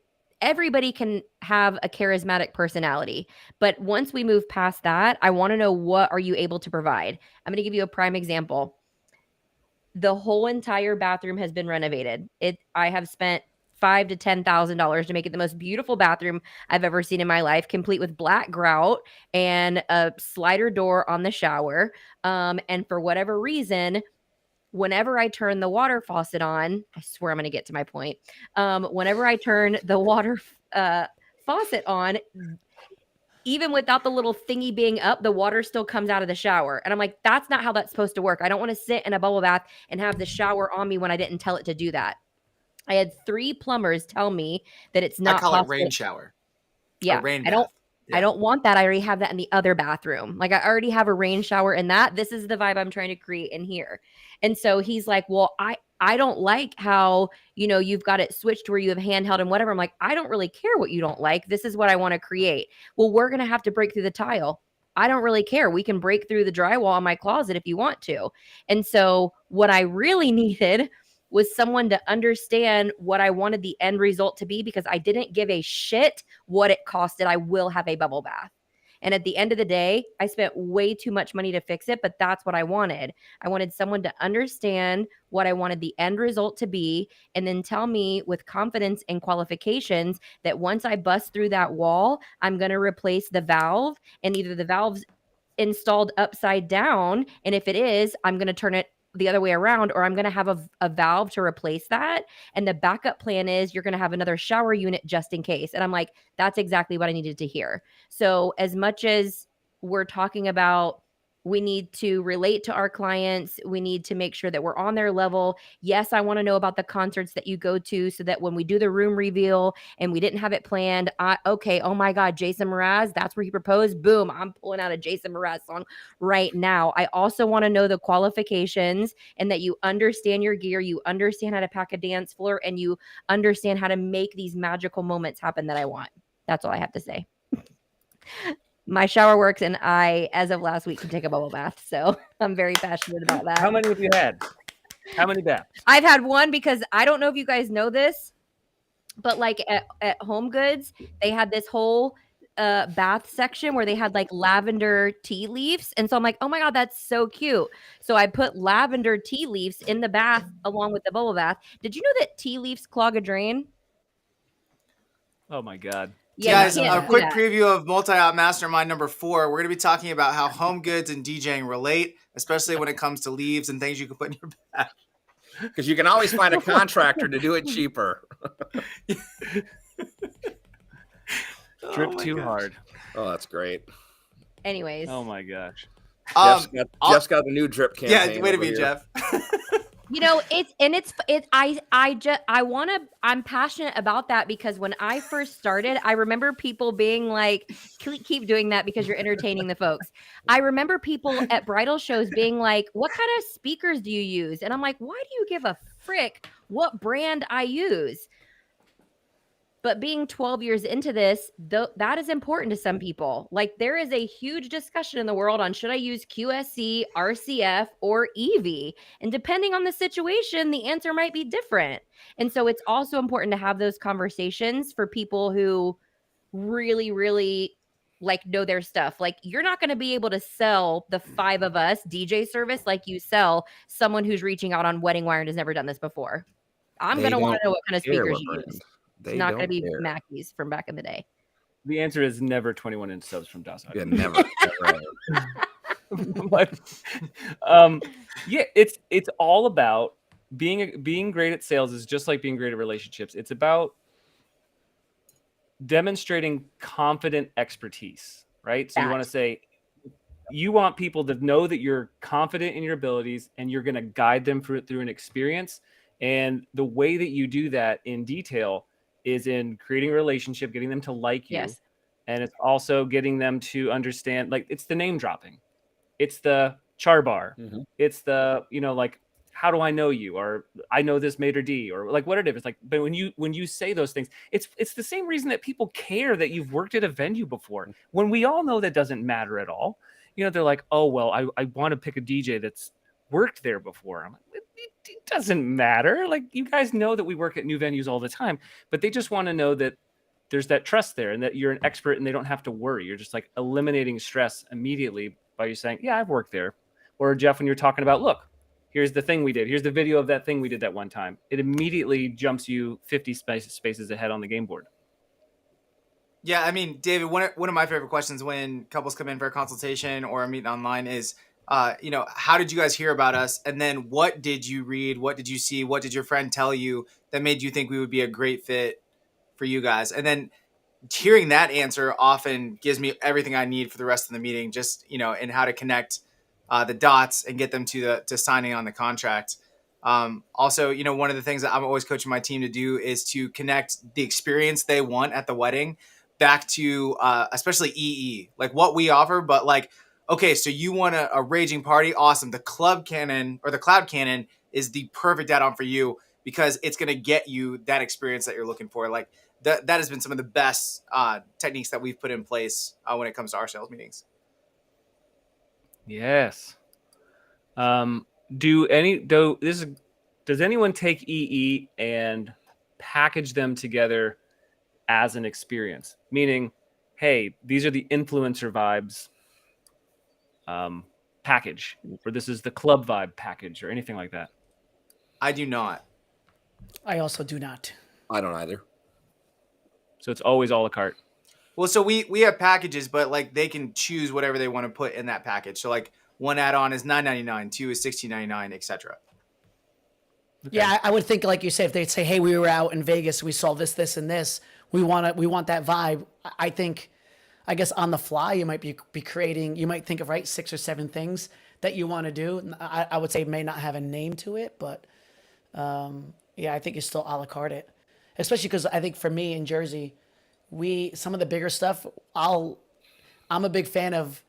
D: everybody can have a charismatic personality. But once we move past that, I want to know, what are you able to provide? I'm going to give you a prime example. The whole entire bathroom has been renovated. I have spent $5,000 to $10,000 to make it the most beautiful bathroom I've ever seen in my life, complete with black grout and a slider door on the shower. And for whatever reason, whenever I turn the water faucet on, I swear I'm going to get to my point. Whenever I turn the water faucet on, even without the little thingy being up, the water still comes out of the shower. And I'm like, that's not how that's supposed to work. I don't want to sit in a bubble bath and have the shower on me when I didn't tell it to do that. I had 3 plumbers tell me that it's not
B: I call
D: possible.
B: it rain shower.
D: Yeah.
B: Or rain
D: I don't
B: bath. Yeah.
D: I don't want that. I already have that in the other bathroom. Like I already have a rain shower in that. This is the vibe I'm trying to create in here. And so he's like, well, I don't like how, you've got it switched where you have handheld and whatever. I'm like, I don't really care what you don't like. This is what I want to create. Well, we're going to have to break through the tile. I don't really care. We can break through the drywall in my closet if you want to. And so what I really needed was someone to understand what I wanted the end result to be because I didn't give a shit what it costed. I will have a bubble bath. And at the end of the day, I spent way too much money to fix it, but that's what I wanted. I wanted someone to understand what I wanted the end result to be, and then tell me with confidence and qualifications that once I bust through that wall, I'm going to replace the valve, and either the valve's installed upside down, and if it is, I'm going to turn it the other way around, or I'm going to have a valve to replace that. And the backup plan is you're going to have another shower unit just in case. And I'm like, that's exactly what I needed to hear. So as much as we're talking about, we need to relate to our clients, we need to make sure that we're on their level. Yes, I want to know about the concerts that you go to, so that when we do the room reveal and we didn't have it planned, okay, oh my God, Jason Mraz, that's where he proposed. Boom, I'm pulling out a Jason Mraz song right now. I also want to know the qualifications, and that you understand your gear, you understand how to pack a dance floor, and you understand how to make these magical moments happen that I want. That's all I have to say. My shower works, and I, as of last week, can take a bubble bath. So I'm very passionate about that.
A: How many have you had? How many baths?
D: I've had one, because I don't know if you guys know this, but like at Home Goods, they had this whole bath section where they had like lavender tea leaves. And so I'm like, oh my God, that's so cute. So I put lavender tea leaves in the bath along with the bubble bath. Did you know that tea leaves clog a drain?
A: Oh my God.
D: Yeah,
B: Guys,
D: you
B: a
D: can't do
B: quick
D: that.
B: preview of Multi-Op Mastermind number 4. We're going to be talking about how home goods and DJing relate, especially when it comes to leaves and things you can put in your bag.
E: Because you can always find a contractor to do it cheaper.
A: Drip
B: Oh my
A: too
B: gosh.
A: hard.
E: Oh, that's great.
D: Anyways.
A: Oh my gosh.
E: Jeff's got a new drip campaign.
B: Yeah, way to
E: over
B: be,
E: here.
B: Jeff.
D: You know, I'm passionate about that, because when I first started, I remember people being like, keep doing that because you're entertaining the folks. I remember people at bridal shows being like, what kind of speakers do you use? And I'm like, why do you give a frick what brand I use? But being 12 years into this, that is important to some people. Like, there is a huge discussion in the world on, should I use QSC, RCF, or EV? And depending on the situation, the answer might be different. And so it's also important to have those conversations for people who really, really like know their stuff. Like, you're not going to be able to sell the 5 of us DJ service like you sell someone who's reaching out on Wedding Wire and has never done this before. I'm going to want to know what kind of speakers you use. It's not going to be Mackies from back in the day.
A: The answer is never 21-inch subs from DOS.
E: Yeah, never.
A: But yeah, it's all about being great at sales. Is just like being great at relationships. It's about demonstrating confident expertise, right? So you want to say, you want people to know that you're confident in your abilities, and you're going to guide them through an experience. And the way that you do that in detail is in creating a relationship, getting them to like you.
D: Yes.
A: And it's also getting them to understand, like, it's the name dropping. It's the char bar.
E: Mm-hmm.
A: It's the, like, how do I know you? Or I know this maitre d', or like whatever. It's like, but when you say those things, it's the same reason that people care that you've worked at a venue before, when we all know that doesn't matter at all. They're like, oh, well, I want to pick a DJ that's worked there before. I'm like, it doesn't matter. Like, you guys know that we work at new venues all the time, but they just want to know that there's that trust there, and that you're an expert, and they don't have to worry. You're just like eliminating stress immediately by you saying, yeah, I've worked there. Or Jeff, when you're talking about, look, here's the thing we did. Here's the video of that thing we did that one time. It immediately jumps you 50 spaces ahead on the game board.
B: Yeah, I mean, David, one of my favorite questions when couples come in for a consultation or a meeting online is, how did you guys hear about us? And then what did you read? What did you see? What did your friend tell you that made you think we would be a great fit for you guys? And then hearing that answer often gives me everything I need for the rest of the meeting, just, and how to connect the dots and get them to signing on the contract. Also, one of the things that I'm always coaching my team to do is to connect the experience they want at the wedding back to especially EE, like what we offer, but like, okay, so you want a raging party? Awesome. The Club Cannon or the Cloud Cannon is the perfect add-on for you, because it's going to get you that experience that you're looking for. Like that has been some of the best techniques that we've put in place when it comes to our sales meetings.
A: Yes. Does anyone take EE and package them together as an experience? Meaning, hey, these are the influencer vibes package, or this is the club vibe package, or anything like that?
B: I do not.
C: I also do not.
E: I don't either.
A: So it's always a la carte.
B: Well, so we have packages, but like they can choose whatever they want to put in that package. So like one add-on is $9.99, two is $16.99, etc.
A: Okay.
C: Yeah, I would think like you say, if they'd say, "Hey, we were out in Vegas, we saw this, this, and this. We want that vibe." I think, I guess on the fly, you might be creating. You might think of 6 or 7 things that you want to do. I would say may not have a name to it, but yeah, I think you still a la carte it. Especially because I think for me in Jersey, some of the bigger stuff, I'm a big fan of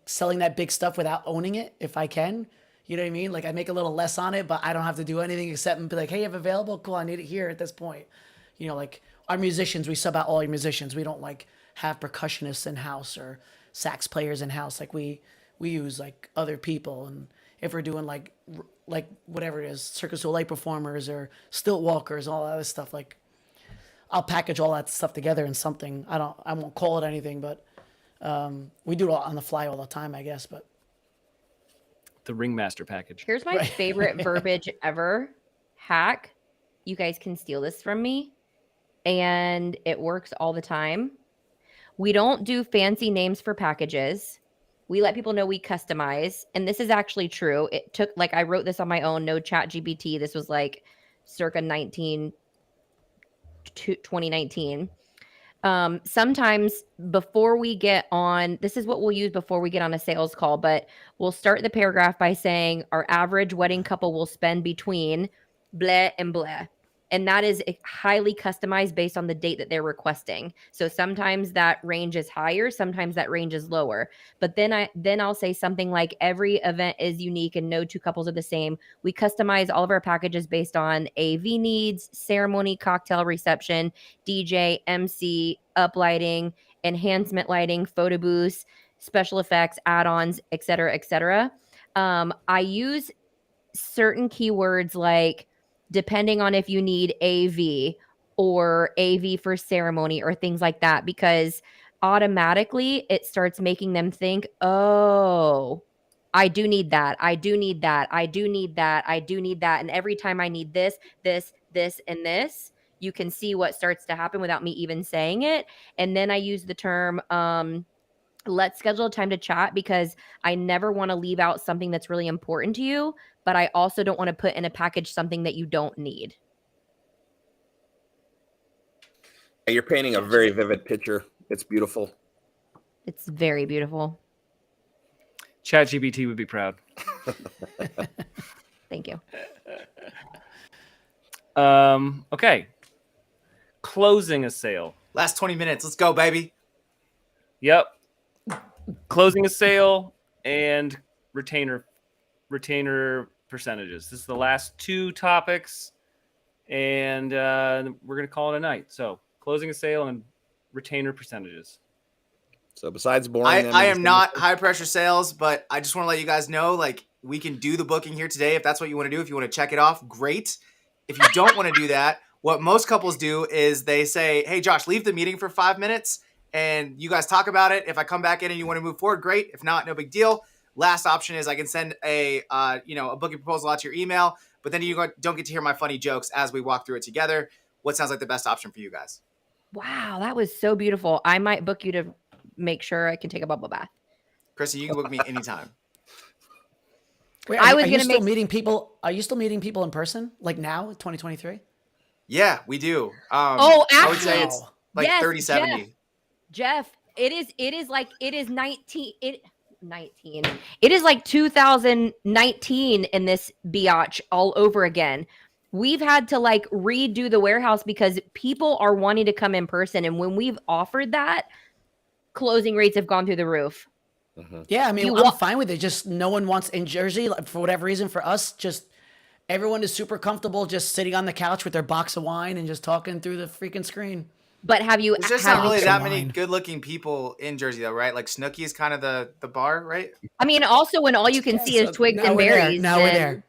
C: selling that big stuff without owning it if I can. You know what I mean? Like I make a little less on it, but I don't have to do anything except be like, hey, if available, cool, I need it here at this point. You know, like our musicians, we sub out all our musicians. We don't like have percussionists in house or sax players in house. Like we use like other people. And if we're doing like whatever it is, Circus du Soleil performers or stilt walkers, all that other stuff, like I'll package all that stuff together in something. I won't call it anything, but we do it on the fly all the time, I guess. But
A: The Ringmaster package.
D: Here's my favorite verbiage ever. Hack. You guys can steal this from me. And it works all the time. We don't do fancy names for packages. We let people know we customize. And this is actually true. It took, like, I wrote this on my own, no chat GPT. This was like circa 2019. Sometimes before we get on, this is what we'll use before we get on a sales call, but we'll start the paragraph by saying our average wedding couple will spend between blah and blah. And that is highly customized based on the date that they're requesting. So sometimes that range is higher, sometimes that range is lower. But then I'll say something like every event is unique and no two couples are the same. We customize all of our packages based on AV needs, ceremony, cocktail reception, DJ, MC, uplighting, enhancement lighting, photo booths, special effects, add-ons, et cetera, et cetera. I use certain keywords like depending on if you need AV or AV for ceremony or things like that, because automatically it starts making them think, oh, I do need that. I do need that. I do need that. I do need that. And every time I need this, this, this, and this, you can see what starts to happen without me even saying it. And then I use the term, let's schedule a time to chat, because I never want to leave out something that's really important to you, but I also don't want to put in a package something that you don't need.
E: You're painting a very vivid picture. It's beautiful.
D: It's very beautiful.
A: ChatGPT would be proud.
D: Thank you.
A: Okay. Closing a sale.
B: Last 20 minutes. Let's go, baby.
A: Yep. Closing a sale and retainer percentages. This is the last 2 topics, and we're going to call it a night. So closing a sale and retainer percentages.
E: So besides boring,
B: I am not high pressure sales, but I just want to let you guys know, like, we can do the booking here today if that's what you want to do. If you want to check it off, great. If you don't want to do that, what most couples do is they say, hey, Josh, leave the meeting for 5 minutes and you guys talk about it. If I come back in and you want to move forward, great. If not, no big deal. Last option is I can send a booking proposal out to your email, but then you don't get to hear my funny jokes as we walk through it together. What sounds like the best option for you guys?
D: Wow, that was so beautiful. I might book you to make sure I can take a bubble bath.
B: Chrissy, you can book me anytime.
C: wait,
D: I was
C: are you
D: gonna
C: still
D: make-
C: meeting people? Are you still meeting people in person? Like now, 2023?
B: Yeah, we do.
D: Oh,
B: I would say
C: actually-
B: it's like
D: Yes,
B: 30-70.
D: Jeff, it is 19. It is like 2019 in this biatch all over again. We've had to like redo the warehouse because people are wanting to come in person. And when we've offered that, closing rates have gone through the roof.
C: Yeah, I mean,
D: You
C: I'm
D: wa-
C: fine with it. Just no one wants in Jersey, like, for whatever reason. For us, just everyone is super comfortable just sitting on the couch with their box of wine and just talking through the freaking screen.
D: But have you
B: There's just
D: have
B: not
D: you-
B: really that many
C: Wine.
B: good-looking people in Jersey, though, right? Like Snooki is kind of the bar, right?
D: I mean, also when all you can see is
C: So
D: twigs
C: now
D: and
C: we're there.
D: berries.
C: Now we're
D: then-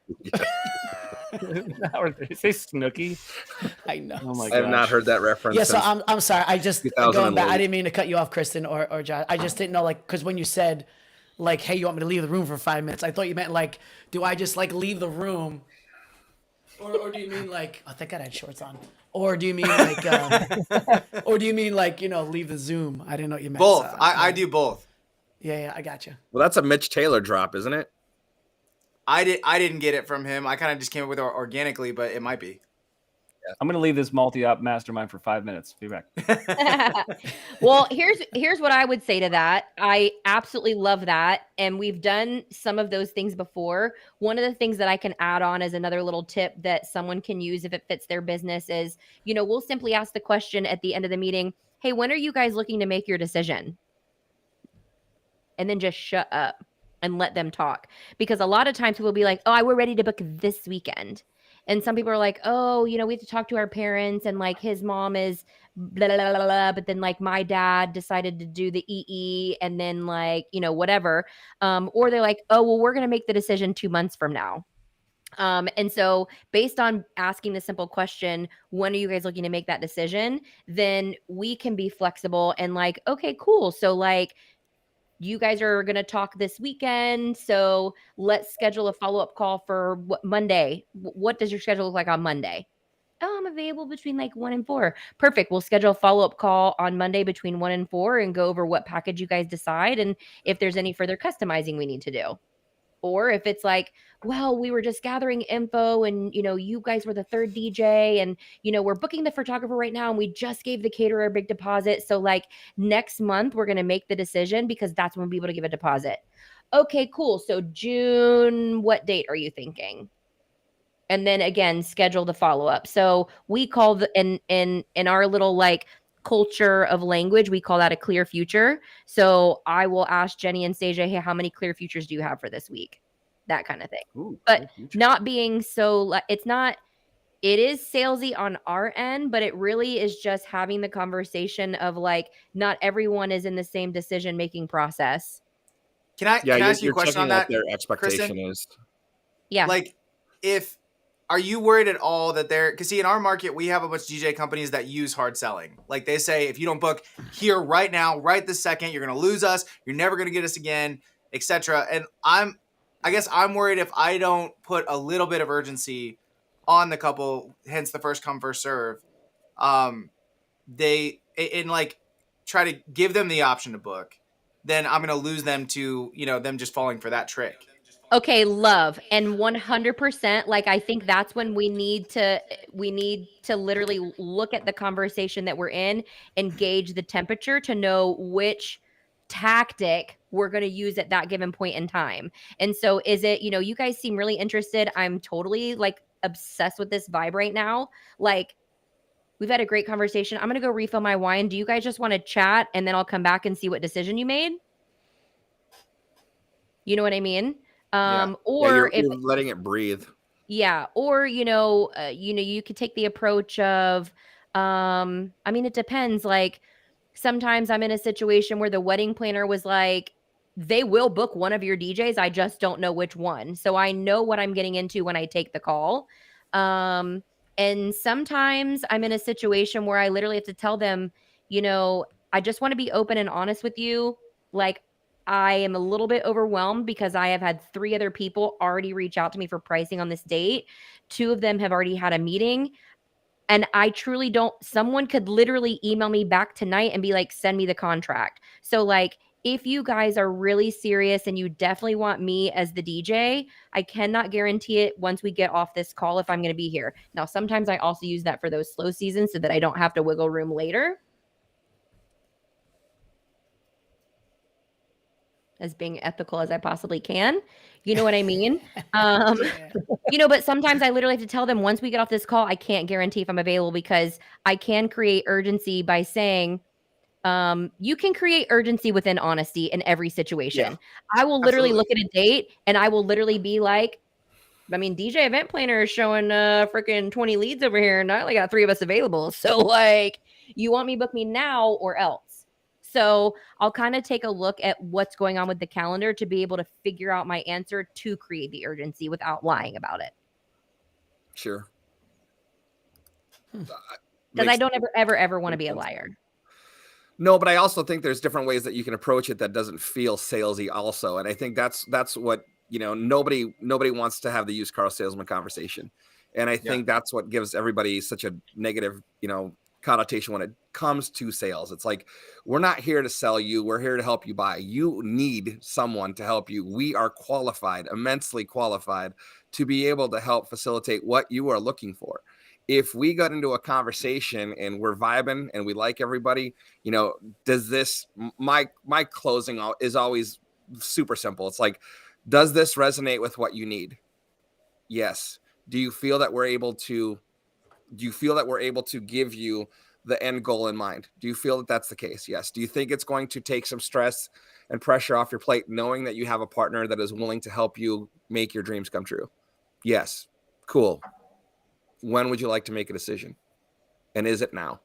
C: there.
A: Or did you say Snooki?
C: I know.
A: Oh my
E: I have not
A: gosh.
E: heard that reference.
C: Yeah, so
E: since
C: I'm sorry. I just going back.
E: 2008.
C: I didn't mean to cut you off, Kristen or Josh. I just didn't know, like, because when you said, like, hey, you want me to leave the room for 5 minutes? I thought you meant, like, do I just, like, leave the room? Or do you mean, like, oh, thank God I had shorts on. Or do you mean, like, or do you mean, like, leave the Zoom? I didn't know what you meant.
B: Both.
C: So,
B: I do both.
C: Yeah, I got you.
E: Well, that's a Mitch Taylor drop, isn't it?
B: I didn't get it from him. I kind of just came up with it organically, but it might be.
A: I'm going to leave this multi-op mastermind for 5 minutes. Be back.
D: Well, here's what I would say to that. I absolutely love that. And we've done some of those things before. One of the things that I can add on as another little tip that someone can use if it fits their business is, we'll simply ask the question at the end of the meeting, hey, when are you guys looking to make your decision? And then just shut up and let them talk. Because a lot of times people will be like, oh, we're ready to book this weekend. And some people are like, oh, we have to talk to our parents, and like his mom is blah, blah, blah, blah, but then like my dad decided to do the EE, and then like, whatever. Or they're like, oh, well, we're going to make the decision 2 months from now. And so based on asking the simple question, when are you guys looking to make that decision? Then we can be flexible and like, okay, cool. So like, you guys are going to talk this weekend, so let's schedule a follow-up call for Monday. What does your schedule look like on Monday? Oh, I'm available between like 1 and 4. Perfect. We'll schedule a follow-up call on Monday between 1 and 4 and go over what package you guys decide and if there's any further customizing we need to do. Or if it's like, well, we were just gathering info and, you guys were the third DJ and, we're booking the photographer right now and we just gave the caterer a big deposit. So like next month, we're going to make the decision because that's when we'll be able to give a deposit. Okay, cool. So June, what date are you thinking? And then again, schedule the follow-up. So we call in our little like culture of language, we call that a clear future. So I will ask Jenny and Seja, hey, how many clear futures do you have for this week? That kind of thing.
A: Ooh,
D: but not being so, it is salesy on our end, but it really is just having the conversation of like, not everyone is in the same decision-making process.
B: Can I ask you a question on that?
E: Their expectation
B: Kristen?
E: is.
D: Yeah.
B: Like, are you worried at all that because see, in our market, we have a bunch of DJ companies that use hard selling. Like they say, if you don't book here right now, right this second, you're going to lose us. You're never going to get us again, etc. And I guess I'm worried if I don't put a little bit of urgency on the couple, hence the first come, first serve, like try to give them the option to book, then I'm going to lose them to, them just falling for that trick.
D: Okay, love. And 100%, like, I think that's when we need to literally look at the conversation that we're in and gauge the temperature to know which tactic we're going to use at that given point in time. And so is it, you guys seem really interested. I'm totally like obsessed with this vibe right now. Like, we've had a great conversation. I'm going to go refill my wine. Do you guys just want to chat and then I'll come back and see what decision you made? You know what I mean? Or if
E: you're letting it breathe.
D: Yeah. Or, you could take the approach of, it depends. Like sometimes I'm in a situation where the wedding planner was like, they will book one of your DJs. I just don't know which one. So I know what I'm getting into when I take the call. And sometimes I'm in a situation where I literally have to tell them, I just want to be open and honest with you. Like, I am a little bit overwhelmed because I have had 3 other people already reach out to me for pricing on this date. 2 of them have already had a meeting. And I truly don't, someone could literally email me back tonight and be like, send me the contract. So like, if you guys are really serious and you definitely want me as the DJ, I cannot guarantee it once we get off this call if I'm going to be here. Now, sometimes I also use that for those slow seasons so that I don't have to wiggle room later. As being ethical as I possibly can. You know what I mean? But sometimes I literally have to tell them once we get off this call, I can't guarantee if I'm available because I can create urgency by saying, you can create urgency within honesty in every situation.
B: Yeah,
D: I will literally look at a date and I will literally be like, DJ event planner is showing freaking 20 leads over here and I only got 3 of us available. So like, you want me to book me now or else? So I'll kind of take a look at what's going on with the calendar to be able to figure out my answer to create the urgency without lying about it.
E: Sure.
D: Because I
E: Makes-
D: don't ever want to
E: makes
D: be a
E: sense.
D: liar.
E: No, but I also think there's different ways that you can approach it that doesn't feel salesy also. And I think that's what, nobody wants to have the used car salesman conversation. And I think that's what gives everybody such a negative, connotation when it comes to sales. It's like, we're not here to sell you. We're here to help you buy. You need someone to help you. We are qualified, immensely qualified, to be able to help facilitate what you are looking for. If we got into a conversation and we're vibing and we like everybody, does this, my closing is always super simple. It's like, does this resonate with what you need? Yes. Do you feel that we're able to give you the end goal in mind? Do you feel that that's the case? Yes. Do you think it's going to take some stress and pressure off your plate, knowing that you have a partner that is willing to help you make your dreams come true? Yes. Cool. When would you like to make a decision? And is it now?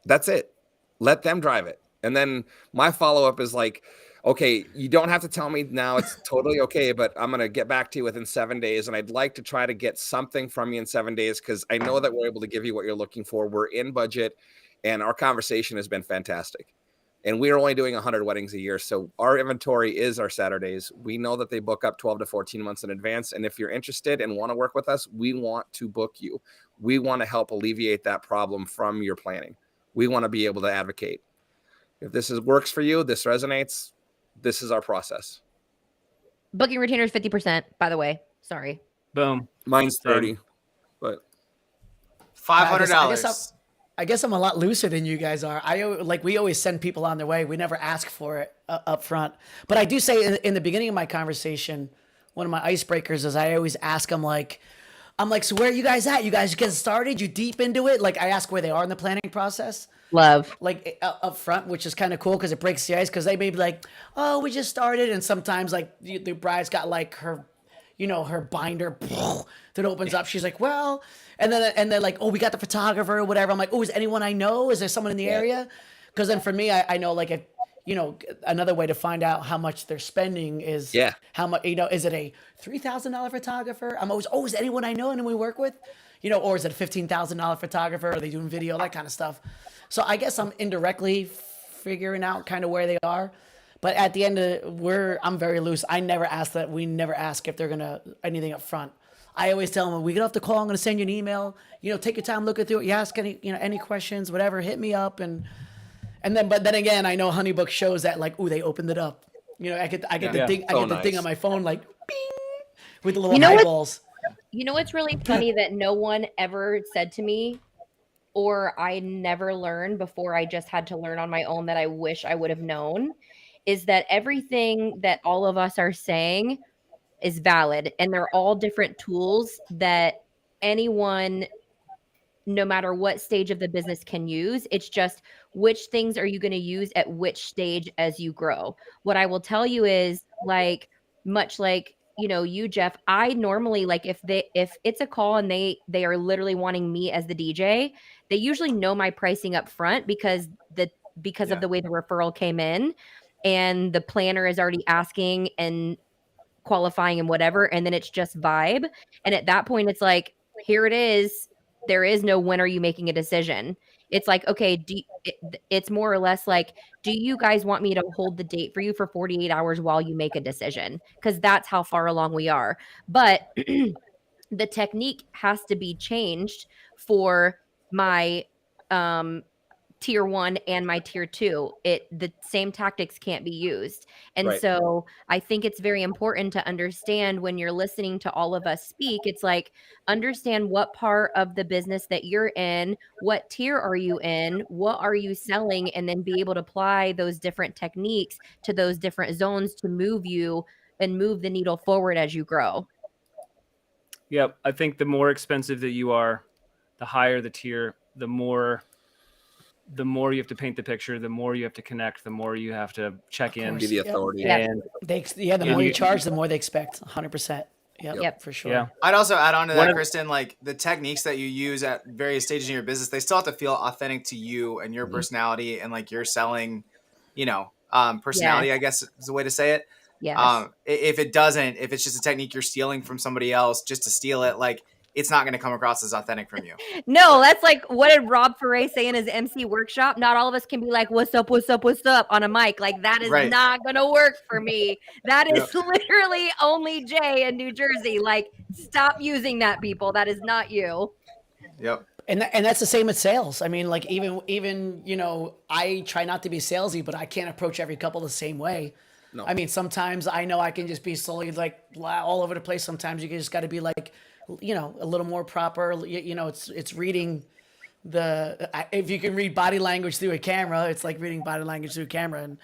E: That's it. Let them drive it. And then my follow-up is like, okay, you don't have to tell me now. It's totally okay, but I'm going to get back to you within 7 days. And I'd like to try to get something from you in 7 days, because I know that we're able to give you what you're looking for. We're in budget, and our conversation has been fantastic. And we are only doing 100 weddings a year. So our inventory is our Saturdays. We know that they book up 12 to 14 months in advance. And if you're interested and want to work with us, we want to book you. We want to help alleviate that problem from your planning. We want to be able to advocate. If this works for you, this resonates, this is our process.
D: Booking retainer is 50%, by the way. Sorry.
A: Boom.
E: Mine's
A: Same.
E: 30, but
B: $500.
C: I guess I'm a lot looser than you guys are. We always send people on their way. We never ask for it up front. But I do say in the beginning of my conversation, one of my icebreakers is I always ask them I'm like, so where are you guys at? You guys get started? You deep into it? Like, I ask where they are in the planning process.
D: Love.
C: Like up front, which is kind of cool because it breaks the ice, because they may be like, oh, we just started. And sometimes like the bride's got like her, her binder that opens up. She's like, well, and then like, oh, we got the photographer or whatever. I'm like, oh, is anyone I know? Is there someone in the area? Because then for me, I know like if, another way to find out how much they're spending is how much, is it a $3,000 photographer? I'm always, oh, is anyone I know and we work with? Or is it a $15,000 photographer? Are they doing video, that kind of stuff? So I guess I'm indirectly figuring out kind of where they are. But at the end of I'm very loose. I never ask that. We never ask if they're gonna anything up front. I always tell them, we get off the call, I'm gonna send you an email. Take your time looking through it. You ask any questions, whatever, hit me up but then again, I know Honeybook shows that like, ooh, they opened it up. I get the ding, I get the ding on my phone like, bing, with the little eyeballs.
D: You know what's really funny that no one ever said to me, or I never learned before I just had to learn on my own, that I wish I would have known, is that everything that all of us are saying is valid. And they're all different tools that anyone, no matter what stage of the business, can use. It's just, which things are you going to use at which stage as you grow? What I will tell you is, like, much like, you, Jeff, I normally, like, if it's a call and they are literally wanting me as the DJ, they usually know my pricing up front because of the way the referral came in, and the planner is already asking and qualifying and whatever. And then it's just vibe. And at that point, it's like, here it is. There is no when are you making a decision. It's like, okay, it's more or less like, do you guys want me to hold the date for you for 48 hours while you make a decision? Because that's how far along we are. But the technique has to be changed for my tier 1 and my tier 2. The same tactics can't be used. And so I think it's very important to understand, when you're listening to all of us speak, it's like, understand what part of the business that you're in, what tier are you in, what are you selling, and then be able to apply those different techniques to those different zones to move you and move the needle forward as you grow.
A: Yep. I think the more expensive that you are, the higher the tier, the more you have to paint the picture, the more you have to connect, the more you have to check in.
E: Be the authority.
A: And
C: the more you charge, the more they expect. 100%. Yep, for sure.
A: Yeah.
B: I'd also add on to that, Kristen, like, the techniques that you use at various stages in your business, they still have to feel authentic to you and your personality and like your selling, personality, I guess is the way to say it.
D: Yes.
B: If it doesn't, if it's just a technique you're stealing from somebody else just to steal it, like it's not going to come across as authentic from you.
D: No, that's like, what did Rob Foray say in his MC workshop? Not all of us can be like, what's up, what's up, what's up on a mic. Like, that is
B: Right.
D: not going to work for me. That is literally only Jay in New Jersey. Like, stop using that, people. That is not you.
B: Yep.
C: And that's the same with sales. I mean, like even you know, I try not to be salesy, but I can't approach every couple the same way.
E: No.
C: I mean, sometimes I know I can just be solely like all over the place. Sometimes you just got to be like, you know, a little more proper. You know, it's reading if you can read body language through a camera, it's like reading body language through a camera.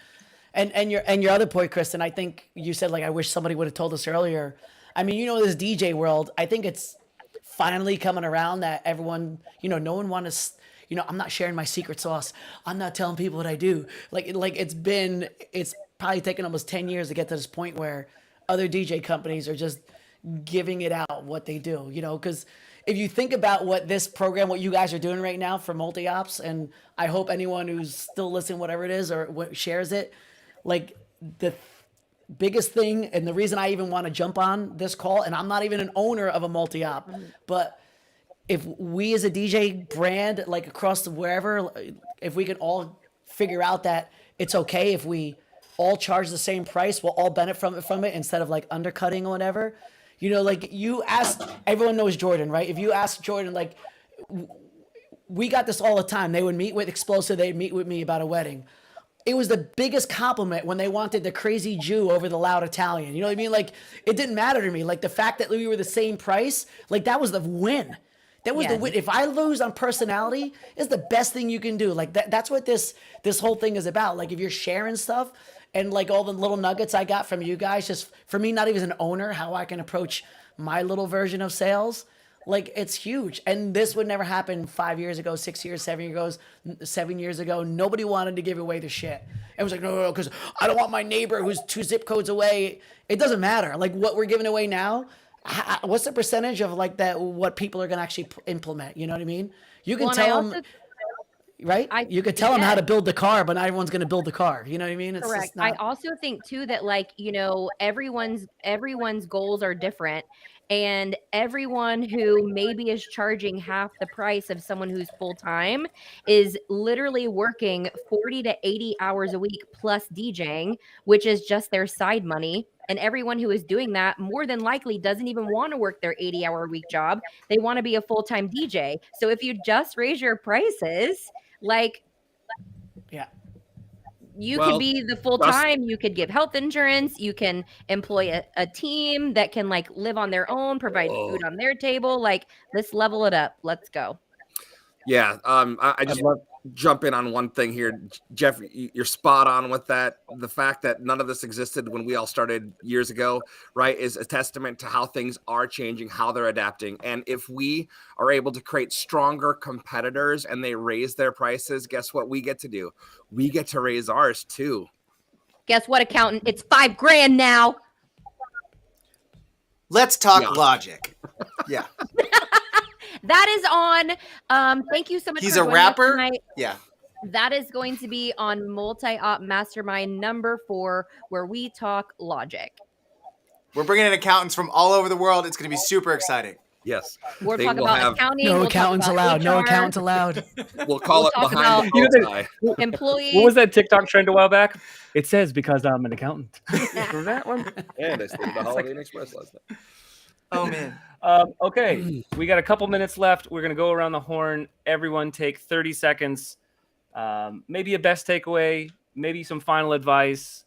C: And your other point, Kristen, I think you said like, I wish somebody would have told us earlier. I mean, you know, this DJ world, I think it's finally coming around that everyone, you know, no one wants to, you know, I'm not sharing my secret sauce. I'm not telling people what I do. Like it's probably taken almost 10 years to get to this point where other DJ companies are just giving it out what they do, you know, because if you think about what this program, what you guys are doing right now for multi-ops, and I hope anyone who's still listening, whatever it is, or what shares it, like the biggest thing, and the reason I even want to jump on this call, and I'm not even an owner of a multi-op, but if we as a DJ brand, like across the wherever, if we can all figure out that it's okay if we all charge the same price, we'll all benefit from it instead of like undercutting or whatever. You know, like you asked, everyone knows Jordan, right? If you ask Jordan, like we got this all the time. They would meet with Explosive. They'd meet with me about a wedding. It was the biggest compliment when they wanted the crazy Jew over the loud Italian. You know what I mean? Like, it didn't matter to me. Like, the fact that we were the same price, like, that was the win. That was the win. If I lose on personality, it's the best thing you can do. Like, that's what this whole thing is about. Like, if you're sharing stuff and, like, all the little nuggets I got from you guys, just for me, not even as an owner, how I can approach my little version of sales, like, it's huge. And this would never happen 5 years ago, 6 years, 7 years ago. Nobody wanted to give away the shit. It was like, no, because I don't want my neighbor who's 2 zip codes away. It doesn't matter. Like, what we're giving away now, what's the percentage of, like, that, what people are going to actually implement? You know what I mean? You can tell them, right? You could tell them how to build the car, but not everyone's going to build the car. You know what I mean? It's
D: correct.
C: just not...
D: I also think, too, that, like, you know, everyone's goals are different. And everyone who maybe is charging half the price of someone who's full-time is literally working 40 to 80 hours a week plus DJing, which is just their side money. And everyone who is doing that more than likely doesn't even want to work their 80-hour-a-week job. They want to be a full-time DJ. So if you just raise your prices, like,
C: yeah,
D: you could be the full time, you could give health insurance, you can employ a team that can like live on their own, provide food on their table. Like, let's level it up. Let's go.
E: Yeah. I just want to jump in on one thing here. Jeff, you're spot on with that. The fact that none of this existed when we all started years ago, right, is a testament to how things are changing, how they're adapting. And if we are able to create stronger competitors and they raise their prices, guess what we get to do? We get to raise ours too.
D: Guess what, accountant? It's $5,000 now.
B: Let's talk Logic. Yeah.
D: That is on. Thank you so much.
B: He's a rapper. Yeah.
D: That is going to be on Multi-Op Mastermind number 4, where we talk Logic.
B: We're bringing in accountants from all over the world. It's going to be super exciting.
E: Yes.
D: We'll talk about accounting.
C: No accountants allowed. No accountants allowed.
E: We'll call it behind the
D: employees.
A: What was that TikTok trend a while back? It says because I'm an accountant. Remember that one?
E: And I stayed the Holiday Inn Express last night.
B: Oh, man.
A: Okay, we got a couple minutes left. We're going to go around the horn. Everyone take 30 seconds. Maybe a best takeaway, maybe some final advice.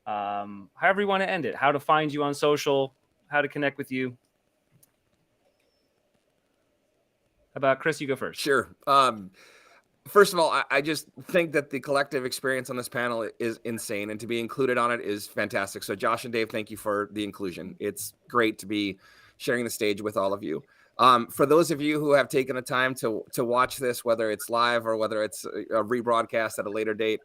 A: However you want to end it. How to find you on social, how to connect with you. How about Chris? You go first.
E: Sure. First of all, I just think that the collective experience on this panel is insane, and to be included on it is fantastic. So Josh and Dave, thank you for the inclusion. It's great to be sharing the stage with all of you. For those of you who have taken the time to watch this, whether it's live or whether it's a rebroadcast at a later date,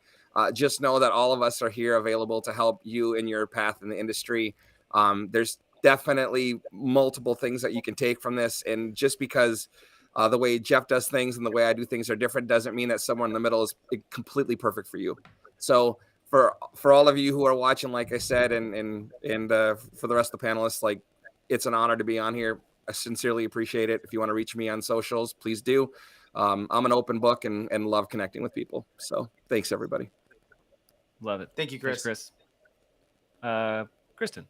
E: just know that all of us are here available to help you in your path in the industry. There's definitely multiple things that you can take from this, and just because the way Jeff does things and the way I do things are different doesn't mean that somewhere in the middle is completely perfect for you. So for all of you who are watching, like I said, and for the rest of the panelists, like, it's an honor to be on here. I sincerely appreciate it. If you want to reach me on socials, please do. I'm an open book and love connecting with people. So thanks, everybody.
A: Love it.
B: Thank you, Chris.
A: Thanks, Kristen.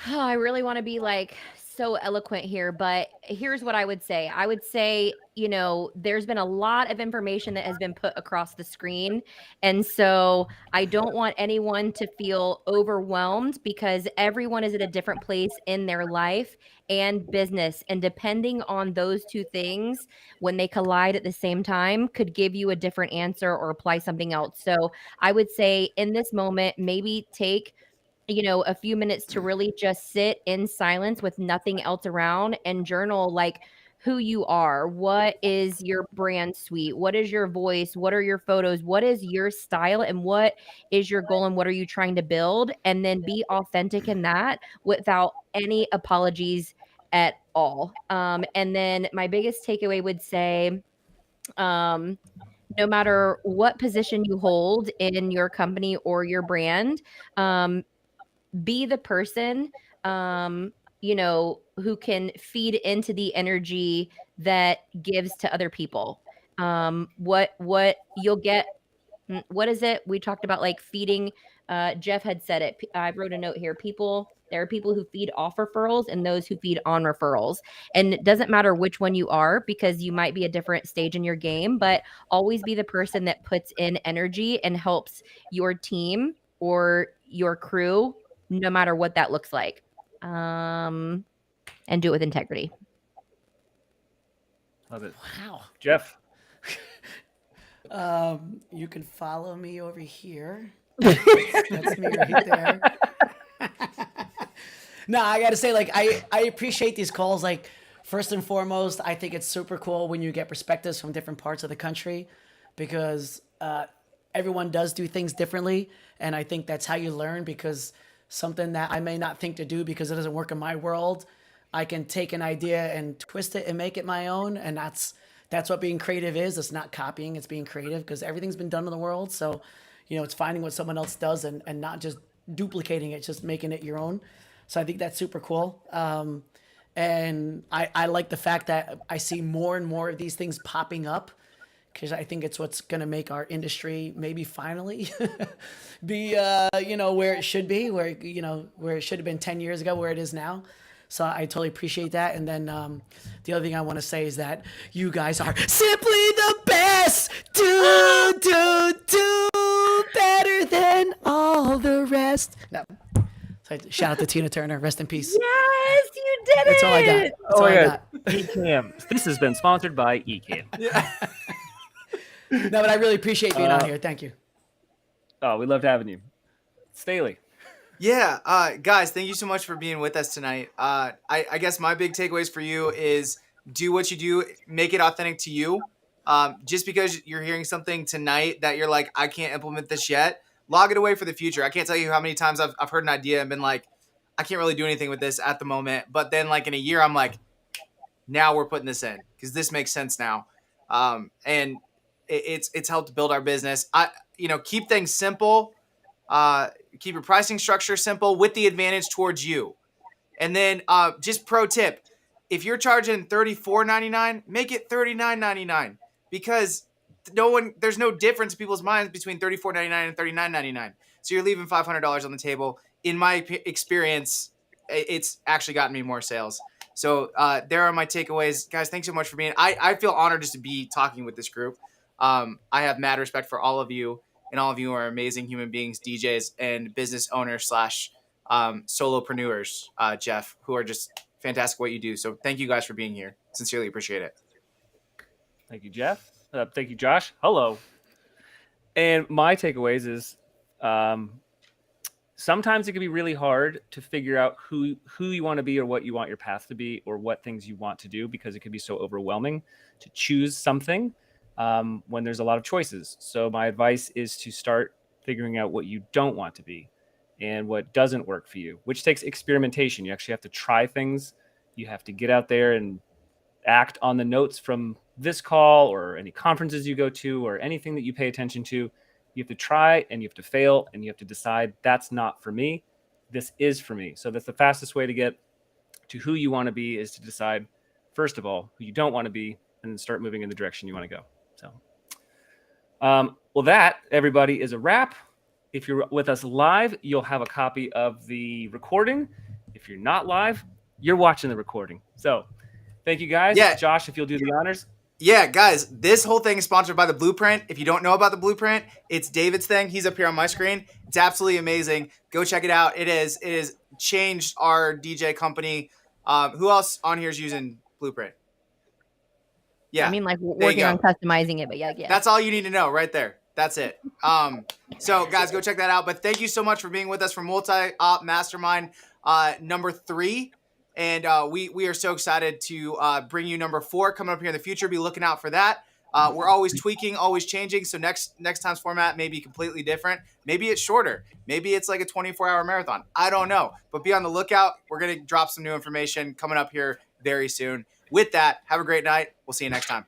D: Oh, I really want to be like so eloquent here, but here's what I would say. I would say, you know, there's been a lot of information that has been put across the screen. And so I don't want anyone to feel overwhelmed because everyone is at a different place in their life and business. And depending on those two things, when they collide at the same time, could give you a different answer or apply something else. So I would say in this moment, maybe take a few minutes to really just sit in silence with nothing else around and journal like who you are. What is your brand suite? What is your voice? What are your photos? What is your style? And what is your goal? And what are you trying to build? And then be authentic in that without any apologies at all. And then my biggest takeaway would say, no matter what position you hold in your company or your brand, be the person who can feed into the energy that gives to other people. What you'll get, what is it we talked about, like feeding? Jeff had said it. I wrote a note here. There are people who feed off referrals and those who feed on referrals. And it doesn't matter which one you are, because you might be a different stage in your game, but always be the person that puts in energy and helps your team or your crew, no matter what that looks like. And do it with integrity.
A: Love it.
C: Wow.
A: Jeff.
C: You can follow me over here. That's me right there. No, I gotta say, like, I appreciate these calls. Like, first and foremost, I think it's super cool when you get perspectives from different parts of the country, because everyone does do things differently, and I think that's how you learn. Because something that I may not think to do because it doesn't work in my world, I can take an idea and twist it and make it my own, and that's what being creative is. It's not copying, it's being creative, because everything's been done in the world. So, it's finding what someone else does and not just duplicating it, just making it your own. So I think that's super cool. And I like the fact that I see more and more of these things popping up, because I think it's what's going to make our industry maybe finally be, where it should be, where it should have been 10 years ago, where it is now. So I totally appreciate that. And then the other thing I want to say is that you guys are simply the best. Do better than all the rest. No. So shout out to Tina Turner. Rest in peace.
D: Yes, you did it.
C: That's all I got. That's all I got.
A: Ecamm. This has been sponsored by Ecamm.
B: Yeah.
C: No, but I really appreciate being on here. Thank you.
A: Oh, we loved having you. Staley.
B: Yeah, guys, thank you so much for being with us tonight. I guess my big takeaways for you is do what you do, make it authentic to you. Just because you're hearing something tonight that you're like, I can't implement this yet, log it away for the future. I can't tell you how many times I've heard an idea and been like, I can't really do anything with this at the moment. But then like in a year, I'm like, now we're putting this in because this makes sense now. And it's helped build our business. Keep things simple. Keep your pricing structure simple with the advantage towards you. And then just pro tip, if you're charging $34.99, make it $39.99, because there's no difference in people's minds between $34.99 and $39.99. So you're leaving $500 on the table. In my experience, it's actually gotten me more sales. So there are my takeaways. Guys, thanks so much for being. I feel honored just to be talking with this group. I have mad respect for all of you. And all of you are amazing human beings, DJs, and business owners / solopreneurs, Jeff, who are just fantastic at what you do. So thank you guys for being here. Sincerely appreciate it.
A: Thank you, Jeff. Thank you, Josh. Hello. And my takeaways is sometimes it can be really hard to figure out who you want to be or what you want your path to be or what things you want to do, because it can be so overwhelming to choose something when there's a lot of choices. So my advice is to start figuring out what you don't want to be and what doesn't work for you, which takes experimentation. You actually have to try things. You have to get out there and act on the notes from this call or any conferences you go to or anything that you pay attention to. You have to try and you have to fail and you have to decide that's not for me. This is for me. So that's the fastest way to get to who you want to be, is to decide, first of all, who you don't want to be, and then start moving in the direction you want to go. So, well, that, everybody, is a wrap. If you're with us live, you'll have a copy of the recording. If you're not live, you're watching the recording. So thank you, guys.
B: Yeah.
A: Josh, if you'll do the honors.
B: Yeah, guys, this whole thing is sponsored by The Blueprint. If you don't know about The Blueprint, it's David's thing. He's up here on my screen. It's absolutely amazing. Go check it out. It is changed our DJ company. Who else on here is using Blueprint? Yeah.
D: I mean, like
B: there you
D: working
B: go.
D: on customizing it, but yeah.
B: That's all you need to know right there. That's it. So guys, go check that out. But thank you so much for being with us for Multi-Op Mastermind number 3. And we are so excited to bring you number 4 coming up here in the future. Be looking out for that. We're always tweaking, always changing. So next time's format may be completely different. Maybe it's shorter. Maybe it's like a 24-hour marathon. I don't know. But be on the lookout. We're going to drop some new information coming up here very soon. With that, have a great night. We'll see you next time.